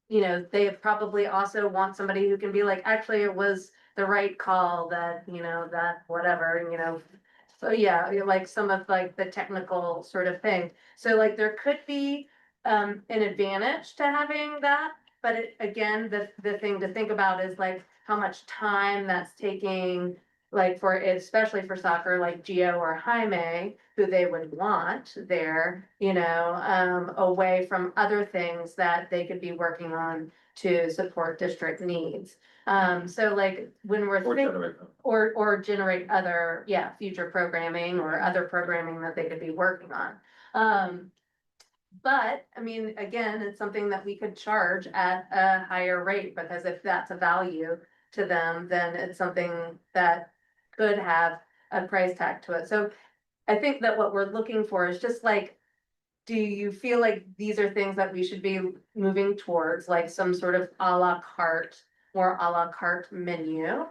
they probably also want somebody who can be like, actually, it was the right call that, that whatever, so yeah, like some of like the technical sort of thing. So like there could be an advantage to having that, but again, the thing to think about is like how much time that's taking, like for, especially for soccer, like Gio or Jaime, who they would want there, away from other things that they could be working on to support district needs. So like when we're thinking, or generate other, future programming or other programming that they could be working on. But I mean, again, it's something that we could charge at a higher rate, because if that's a value to them, then it's something that could have a price tag to it. So I think that what we're looking for is just like, do you feel like these are things that we should be moving towards, like some sort of a la carte menu?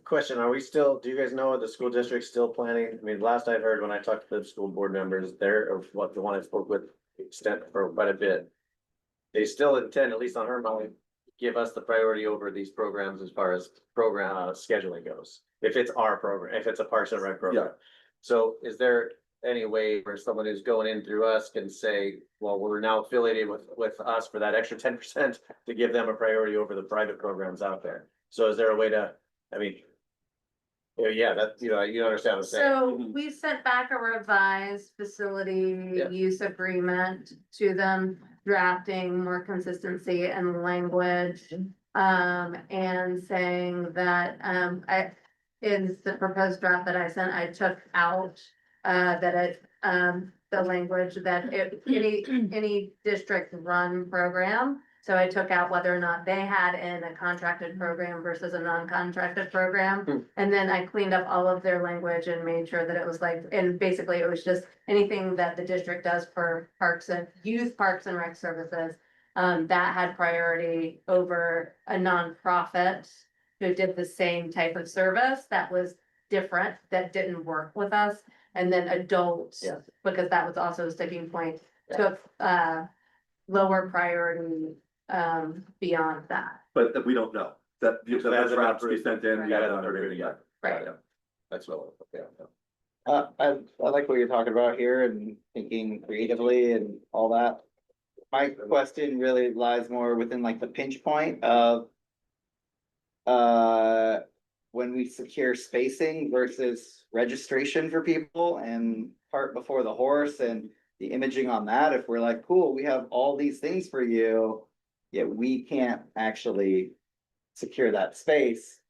Question, do you guys know if the school district's still planning? I mean, last I heard when I talked to the school board members there, of what the one I spoke with extent for quite a bit. They still intend, at least on her mind, give us the priority over these programs as far as program scheduling goes. If it's our program, if it's a Parks and Rec program. So is there any way where someone who's going in through us can say, well, we're now affiliated with us for that extra 10% to give them a priority over the private programs out there? So is there a way to, I mean, yeah, that, you understand what I'm saying? So we sent back a revised facility Yeah. use agreement to them, drafting more consistency and language. And saying that, in the proposed draft that I sent, I took out, the language that any district run program. So I took out whether or not they had in a contracted program versus a non-contracted program. And then I cleaned up all of their language and made sure that it was like, and basically it was just anything that the district does for parks and parks and rec services. That had priority over a nonprofit who did the same type of service that was different, that didn't work with us. And then adults, Yeah. because that was also a sticking point, took, lower priority, beyond that. But that we don't know, that the That hasn't draft to be been sent in, we That haven't hasn't heard been anything yet. Right. Yeah. That's well, okay. I like what you're talking about here and thinking creatively and all that. My question really lies more within like the pinch point of. When we secure spacing versus registration for people and cart before the horse and the imaging on that, if we're like, cool, we have all these things for you. Yet we can't actually secure that space.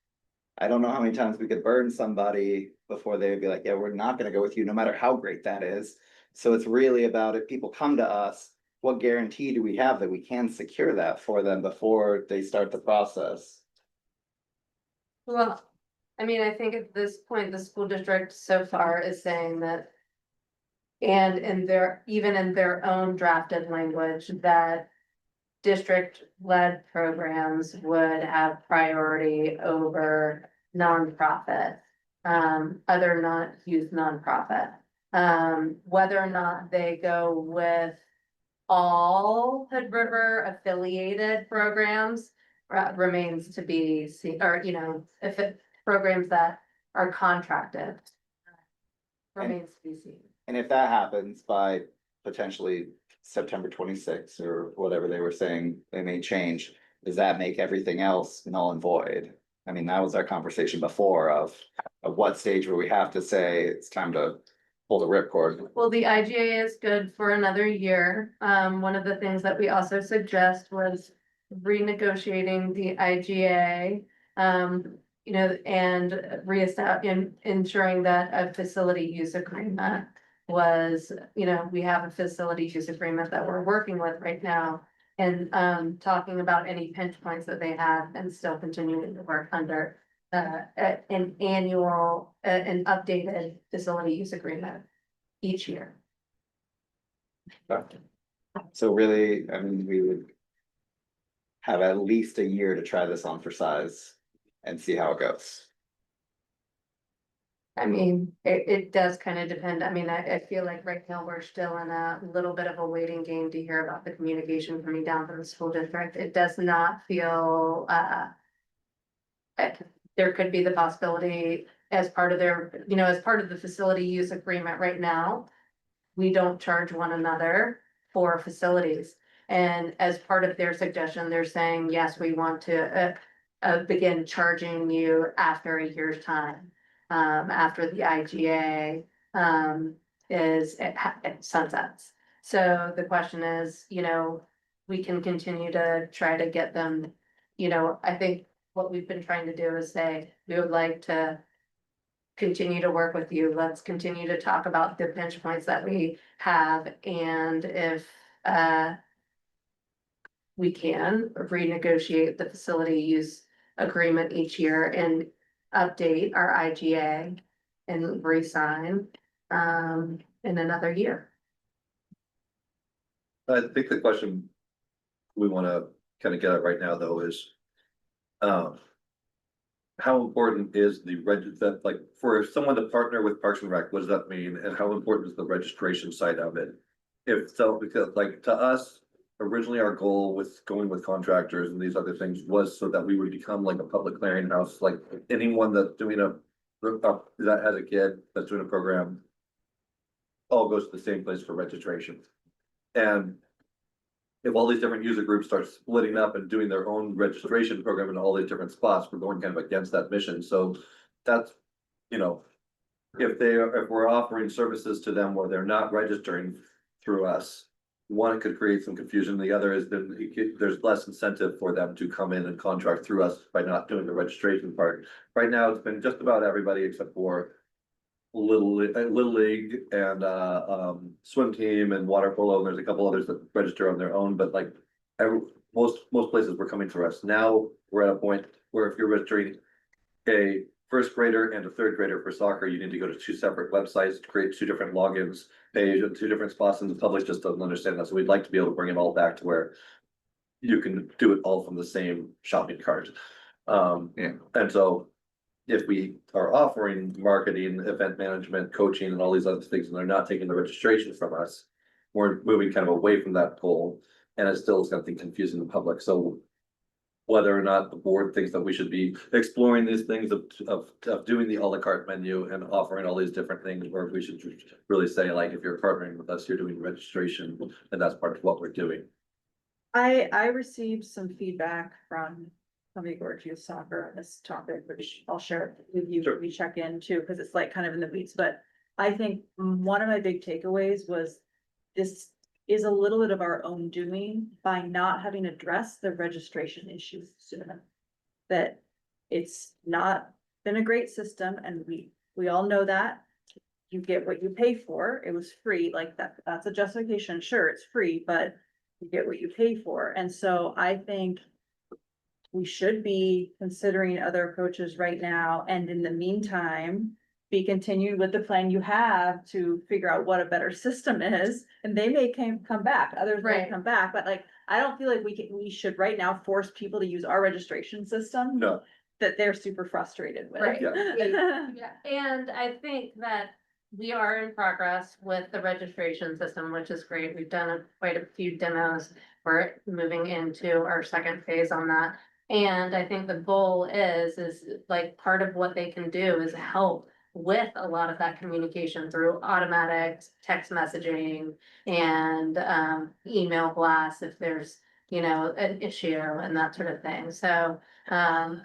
I don't know how many times we could burn somebody before they'd be like, yeah, we're not gonna go with you, no matter how great that is. So it's really about if people come to us, what guarantee do we have that we can secure that for them before they start the process? Well, I mean, I think at this point, the school district so far is saying that. And even in their own drafted language, that district-led programs would have priority over nonprofit. Other not-youth nonprofit. Whether or not they go with all Hood River affiliated programs remains to be seen, or, if it, programs that are contracted. Remains to be seen. And if that happens by potentially September 26th or whatever they were saying, they may change, does that make everything else null and void? I mean, that was our conversation before of what stage where we have to say it's time to pull the ripcord. Well, the IGA is good for another year. One of the things that we also suggest was renegotiating the IGA. And ensuring that a facility use agreement was, we have a facility use agreement that we're working with right now. And talking about any pinch points that they have and still continuing to work under an annual, an updated facility use agreement each year. So really, I mean, we would have at least a year to try this on for size and see how it goes. I mean, it does kind of depend. I mean, I feel like right now we're still in a little bit of a waiting game to hear about the communication coming down from the school district. It does not feel, there could be the possibility as part of their, as part of the facility use agreement right now, we don't charge one another for facilities. And as part of their suggestion, they're saying, yes, we want to begin charging you after a year's time. After the IGA it sunsets. So the question is, we can continue to try to get them, I think what we've been trying to do is say, we would like to continue to work with you. Let's continue to talk about the pinch points that we have, and if we can renegotiate the facility use agreement each year and update our IGA and re-sign in another year. I think the question we wanna kind of get at right now, though, is. How important is that, like, for someone to partner with Parks and Rec, what does that mean, and how important is the registration side of it? If so, because like to us, originally our goal with going with contractors and these other things was so that we would become like a public clearinghouse, like anyone that's doing a that has a kid that's doing a program. All goes to the same place for registration. And if all these different user groups start splitting up and doing their own registration program in all these different spots, we're going kind of against that mission. So that's, you know, if we're offering services to them where they're not registering through us, one, it could create some confusion. The other is then there's less incentive for them to come in and contract through us by not doing the registration part. Right now, it's been just about everybody except for Little League and swim team and water polo. And there's a couple others that register on their own, but like most places were coming through us. Now we're at a point where if you're registering a first grader and a third grader for soccer, you need to go to two separate websites, create two different logins, page and two different spots, and the public just doesn't understand that. So we'd like to be able to bring it all back to where you can do it all from the same shopping cart. And so if we are offering marketing, event management, coaching, and all these other things, and they're not taking the registration from us, we're moving kind of away from that goal, and it still is something confusing the public. So whether or not the board thinks that we should be exploring these things of doing the à la carte menu and offering all these different things, or if we should really say, like, if you're partnering with us, you're doing registration, and that's part of what we're doing. I received some feedback from somebody who works with soccer on this topic, which I'll share with you when we check in too, because it's like kind of in the weeds, but I think one of my big takeaways was this is a little bit of our own doing by not having addressed the registration issues sooner. That it's not been a great system, and we all know that. You get what you pay for. It was free, like that's a justification. Sure, it's free, but you get what you pay for. And so I think we should be considering other approaches right now, and in the meantime, be continued with the plan you have to figure out what a better system is, and they may come back, others may Right. come back, but like, I don't feel like we should right now force people to use our registration system. No. That they're super frustrated with. Right. Yeah. Yeah, and I think that we are in progress with the registration system, which is great. We've done quite a few demos. We're moving into our second phase on that. And I think the goal is like part of what they can do is help with a lot of that communication through automatic text messaging and email blasts if there's, you know, an issue and that sort of thing. So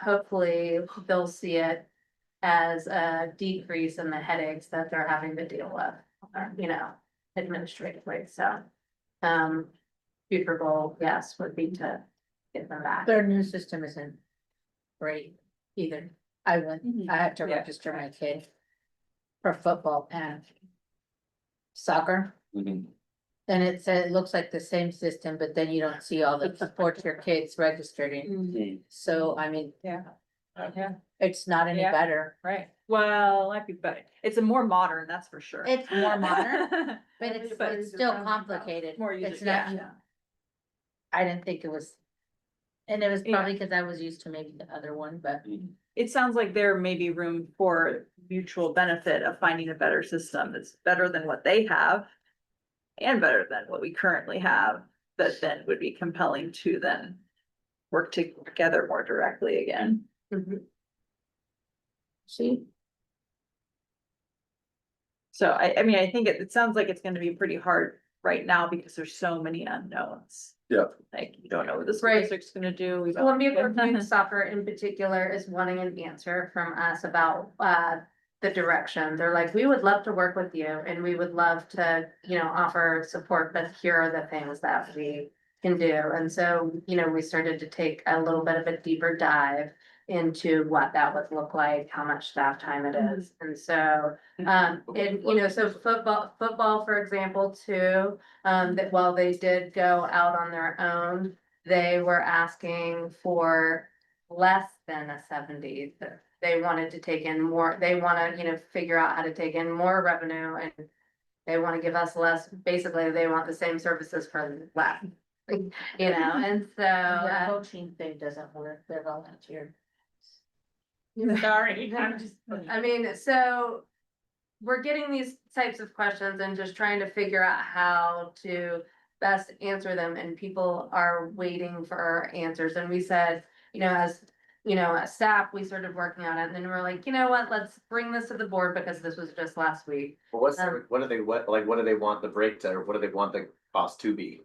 hopefully they'll see it as a decrease in the headaches that they're having to deal with, you know, administratively. So future goal, yes, would be to get them back. Their new system isn't great either. I had to Yeah. register my kid for football and soccer. Mhm. And it said, it looks like the same system, but then you don't see all the sports your kids registered in. So, I mean, Yeah. Yeah, it's not any Yeah. better. right. Well, it might be better. It's a more modern, that's for sure. It's more modern, but it's But still complicated. More It's user, not, yeah. I didn't think it was. And it was Yeah. probably because I was used to maybe the other one, but It sounds like there may be room for mutual benefit of finding a better system that's better than what they have. And better than what we currently have, that then would be compelling to then work together more directly again. see, So I mean, I think it sounds like it's gonna be pretty hard right now because there's so many unknowns. Yeah. Like, you don't know what the school Right. district's gonna do. we don't- Columbia Brook Youth Soccer in particular is wanting an answer from us about the direction. They're like, we would love to work with you and we would love to, you know, offer support, but here are the things that we can do. And so, you know, we started to take a little bit of a deeper dive into what that would look like, how much staff time it is. And so, and, you know, so football, for example, too, that while they did go out on their own, they were asking for less than a 70. They wanted to take in more, they wanna, you know, figure out how to take in more revenue, and they wanna give us less, basically, they want the same services for less. You know, and so, the coaching thing doesn't work, they're volunteer. Sorry, I'm just. I mean, so we're getting these types of questions and just trying to figure out how to best answer them, and people are waiting for our answers. And we said, you know, as you know, as staff, we started working on it, and then we're like, you know what, let's bring this to the board because this was just last week. Well, what do they, what do they want the break to, or what do they want the cost to be?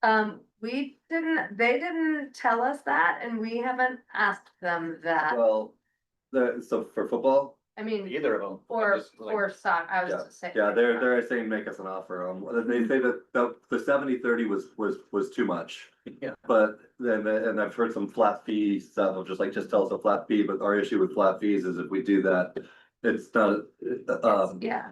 They didn't tell us that, and we haven't asked them that. Well, so for football, I mean, Either of them. or stock, I was yeah, just saying. yeah, they're saying make us an offer. They say that the 70-30 was too much. Yeah. But then, and I've heard some flat fee stuff of just tell us a flat fee, but our issue with flat fees is if we do that, it's not, Yeah,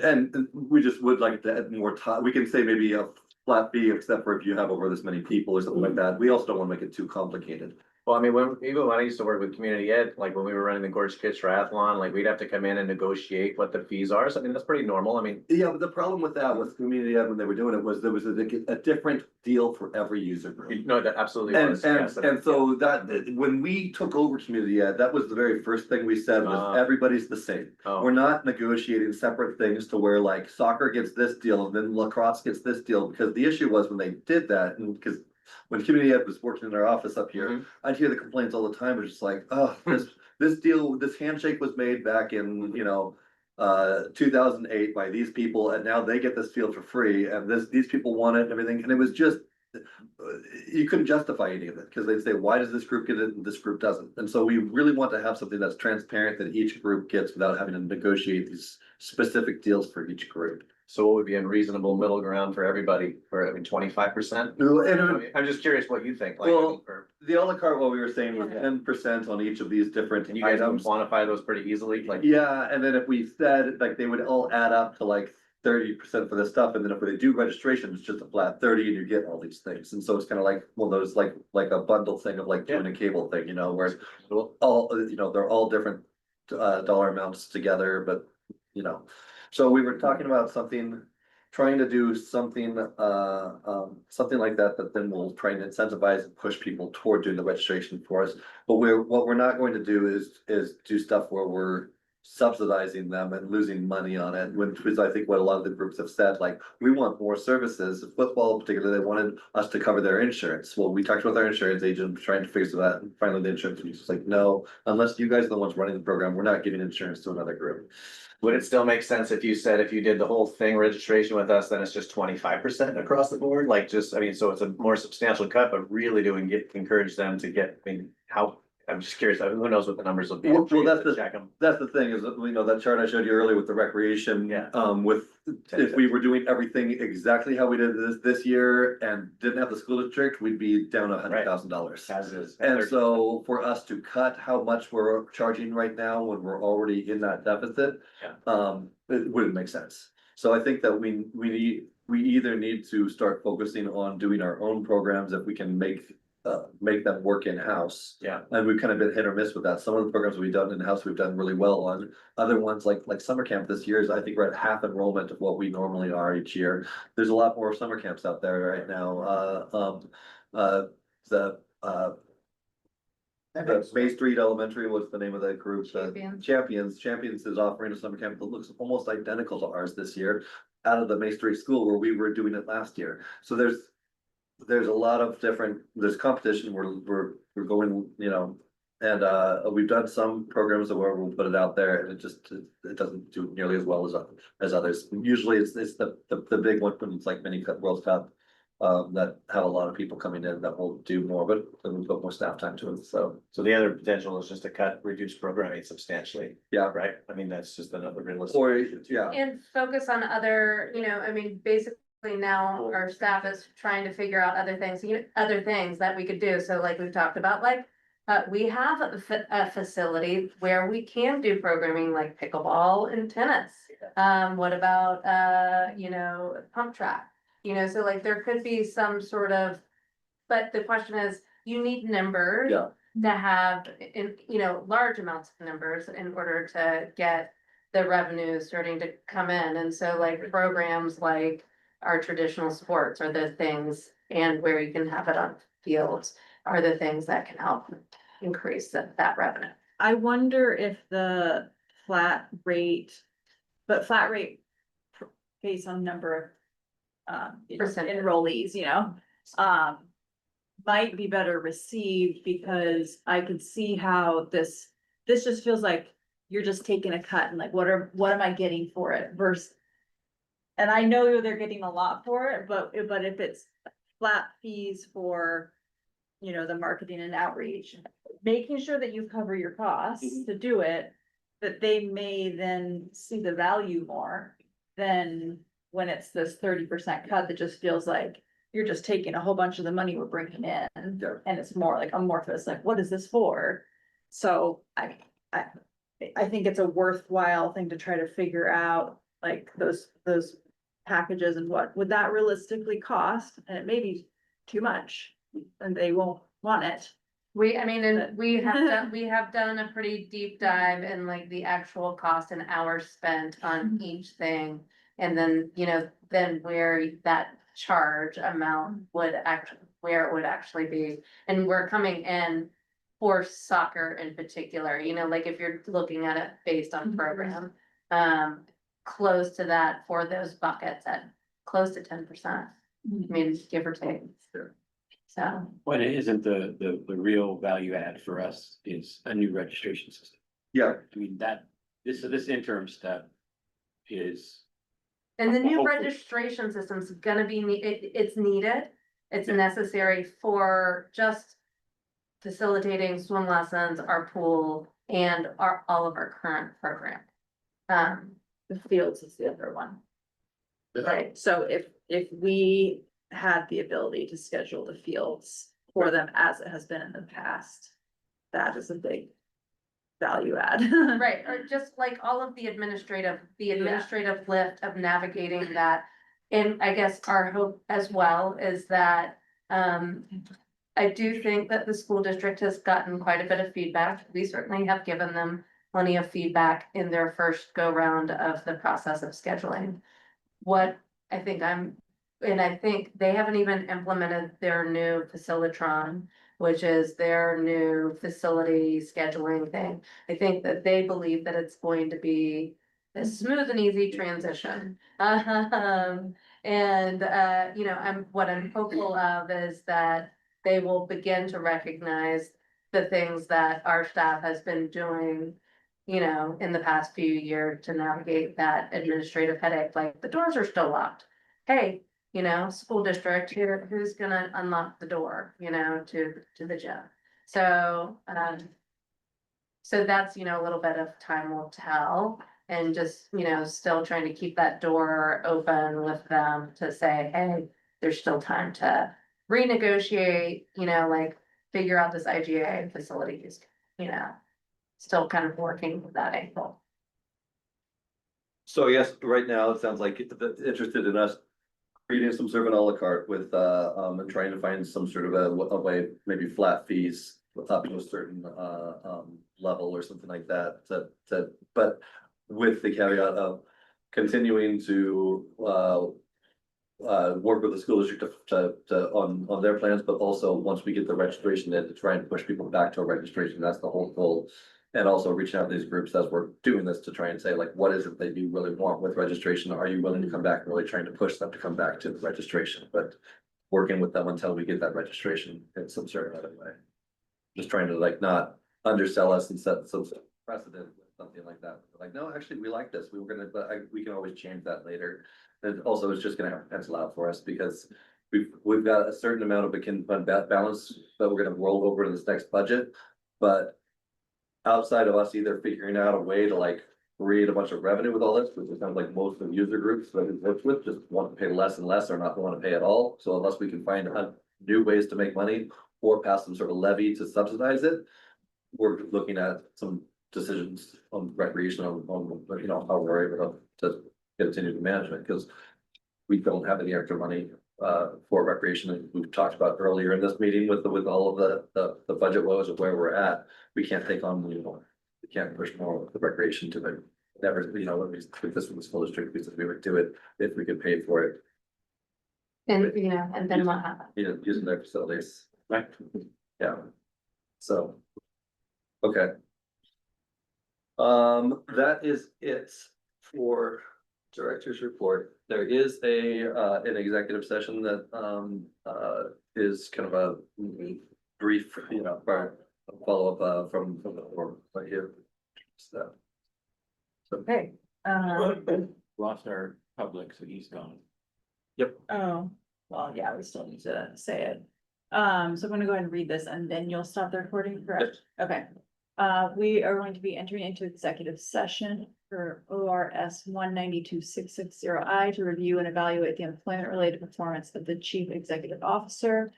and we just would like to add more time. We can say maybe a flat fee, except for if you have over this many people or something like that. We also don't want to make it too complicated. Well, I mean, even when I used to work with community ed, like when we were running the Gorge Kids Triathlon, like we'd have to come in and negotiate what the fees are. So I mean, that's pretty normal. I mean, Yeah, but the problem with that with community ed when they were doing it was there was a different deal for every user group. no, that absolutely And, was. and, yes. and so that, when we took over community ed, that was the very first thing we said was everybody's the same. Oh. We're not negotiating separate things to where like soccer gets this deal and then lacrosse gets this deal, because the issue was when they did that, and because when community ed was working in our office up here, Mhm. I'd hear the complaints all the time, it's just like, oh, this deal, this handshake was made back in, 2008 by these people, and now they get this field for free, and these people want it and everything, and it was just, you couldn't justify any of it, because they'd say, why does this group get it and this group doesn't? And so we really want to have something that's transparent that each group gets without having to negotiate these specific deals for each group. So what would be a reasonable middle ground for everybody, for, I mean, 25%? I'm just curious what you think, like, Well, for, the a la carte, what we were saying was 10% on each of these different and you guys can items. quantify those pretty easily, like. Yeah, and then if we said, like, they would all add up to like 30% for this stuff, and then if they do registration, it's just a flat 30 and you get all these things. And so it's kind of like one of those, like a bundle thing of like doing a cable thing, where all, they're all different dollar amounts together, but, so we were talking about trying to do something, something like that, that then we'll try and incentivize and push people toward doing the registration for us. But what we're not going to do is do stuff where we're subsidizing them and losing money on it, which is, I think, what a lot of the groups have said, like, we want more services. Football in particular, they wanted us to cover their insurance. Well, we talked with our insurance agent, trying to figure that, and finally the insurance was just like, no, unless you guys are the ones running the program, we're not giving insurance to another group. Would it still make sense if you said if you did the whole thing registration with us, then it's just 25% across the board? Like just, I mean, so it's a more substantial cut, but really encourage them to get, I mean, how, I'm just curious, who knows what the numbers will be? Well, that's Check them. That's the thing is that, that chart I showed you earlier with the recreation. Yeah. If we were doing everything exactly how we did this year and didn't have the school district, we'd be down $100,000. As is. And so for us to cut how much we're charging right now when we're already in that deficit, it wouldn't make sense. So I think that we either need to start focusing on doing our own programs if we can make them work in-house. Yeah. And we've kind of been hit or miss with that. Some of the programs we've done in-house, we've done really well on. Other ones like summer camp this year is, I think we're at half enrollment of what we normally are each year. There's a lot more summer camps out there right now. The Bay Street Elementary, what's the name of that group? Champions is offering a summer camp that looks almost identical to ours this year out of the May Street School where we were doing it last year. So there's a lot of there's competition, we're going, and we've done some programs where we'll put it out there and it doesn't do nearly as well as others. Usually it's the big one when it's like mini World Cup, that have a lot of people coming in that will do more, but then we put more staff time to it, so. So the other potential is just to reduce programming substantially. Yeah. Right? I mean, that's just another realistic. Or, yeah. and focus on other, I mean, basically now our staff is trying to figure out other things that we could do. So like we've talked about, like, we have a facility where we can do programming like pickleball and tennis. What about, pump track? So like there could be some sort of, but the question is, you need numbers. Yeah. To have large amounts of numbers in order to get the revenue starting to come in. And so like programs like our traditional sports are the things, and where you can have it on fields are the things that can help increase that revenue. I wonder if the flat rate based on number of Percentage. enrollees, might be better received because I could see how this just feels like you're just taking a cut and like, what am I getting for it versus. And I know they're getting a lot for it, but if it's flat fees for, you know, the marketing and outreach, making sure that you cover your costs to do it, that they may then see the value more than when it's this 30% cut that just feels like you're just taking a whole bunch of the money we're bringing in. Yeah. And it's more like amorphous, like, what is this for? So I think it's a worthwhile thing to try to figure out, like, those packages and what would that realistically cost? And it may be too much and they won't want it. I mean, and we have done a pretty deep dive in like the actual cost and hours spent on each thing. And then, you know, then where that charge amount would where it would actually be. And we're coming in for soccer in particular, you know, like if you're looking at it based on program, close to that for those buckets at close to 10%. I mean, give or take. Sure. So. What isn't the real value add for us is a new registration system. Yeah, I mean, this interim step is. And the new Hopefully. registration system's gonna be, it's needed, it's necessary for just facilitating swim lessons, our pool, and all of our current program. The fields is the other one. Right, so if we had the ability to schedule the fields for them as it has been in the past, that is a big value add. Right, or just like all of the administrative lift of navigating that. And I guess our hope as well is that, I do think that the school district has gotten quite a bit of feedback. We certainly have given them plenty of feedback in their first go round of the process of scheduling. What I think I think they haven't even implemented their new Facilitron, which is their new facility scheduling thing. I think that they believe that it's going to be a smooth and easy transition. And, you know, what I'm hopeful of is that they will begin to recognize the things that our staff has been doing, you know, in the past few years to navigate that administrative headache, like the doors are still locked. Hey, you know, school district here, who's gonna unlock the door, you know, to the gym? So, so that's, you know, a little bit of time will tell. And just, you know, still trying to keep that door open with them to say, hey, there's still time to renegotiate, you know, like figure out this IGA facilities, you know, still kind of working with that angle. so yes, right now it sounds like interested in us creating some sort of an a la carte with, and trying to find some sort of a way, maybe flat fees up to a certain, level or something like that, but with the caveat of continuing to, work with the school district on their plans, but also once we get the registration in, to try and push people back to a registration. That's the whole goal. And also reaching out to these groups as we're doing this to try and say, like, what is it that you really want with registration? Are you willing to come back? Really trying to push them to come back to the registration, but working with them until we get that registration in some certain other way. Just trying to like not undersell us and set some precedent with something like that. Like, no, actually, we like this. We were gonna, but we can always change that later. And also, it's just gonna have to pencil out for us because we've got a certain amount of begin fund balance that we're gonna roll over to this next budget, but outside of us either figuring out a way to like create a bunch of revenue with all this, which it sounds like most of the user groups that we work with just want to pay less and less or not want to pay at all. So unless we can find new ways to make money or pass some sort of levy to subsidize it, we're looking at some decisions on recreation on you know, how we're able to continue to manage it, because we don't have any extra money for recreation. And we've talked about earlier in this meeting with all of the budget woes of where we're at. We can't take on more. We can't push more with the recreation to it. Never, you know, when we took this from the school district, we said we would do it if we could pay for it. And, you know, and then what happens? You know, using their facilities. Right. Yeah. So. Okay. That is it for Director's report. There is an executive session that, is kind of a brief, follow-up, from the board right here. So. Okay, Lost our public, so he's gone. oh, well, yeah, we still need to say it. So I'm gonna go ahead and read this and then you'll stop the recording, correct? Okay. We are going to be entering into executive session for ORS 192-660I to review and evaluate the employment-related performance of the chief executive officer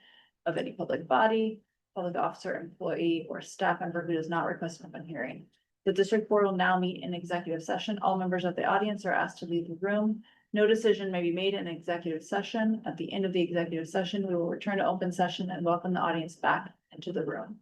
of any public body, public officer, employee, or staff member who does not request an open hearing. The district board will now meet in executive session. All members of the audience are asked to leave the room. No decision may be made in executive session. At the end of the executive session, we will return to open session and welcome the audience back into the room.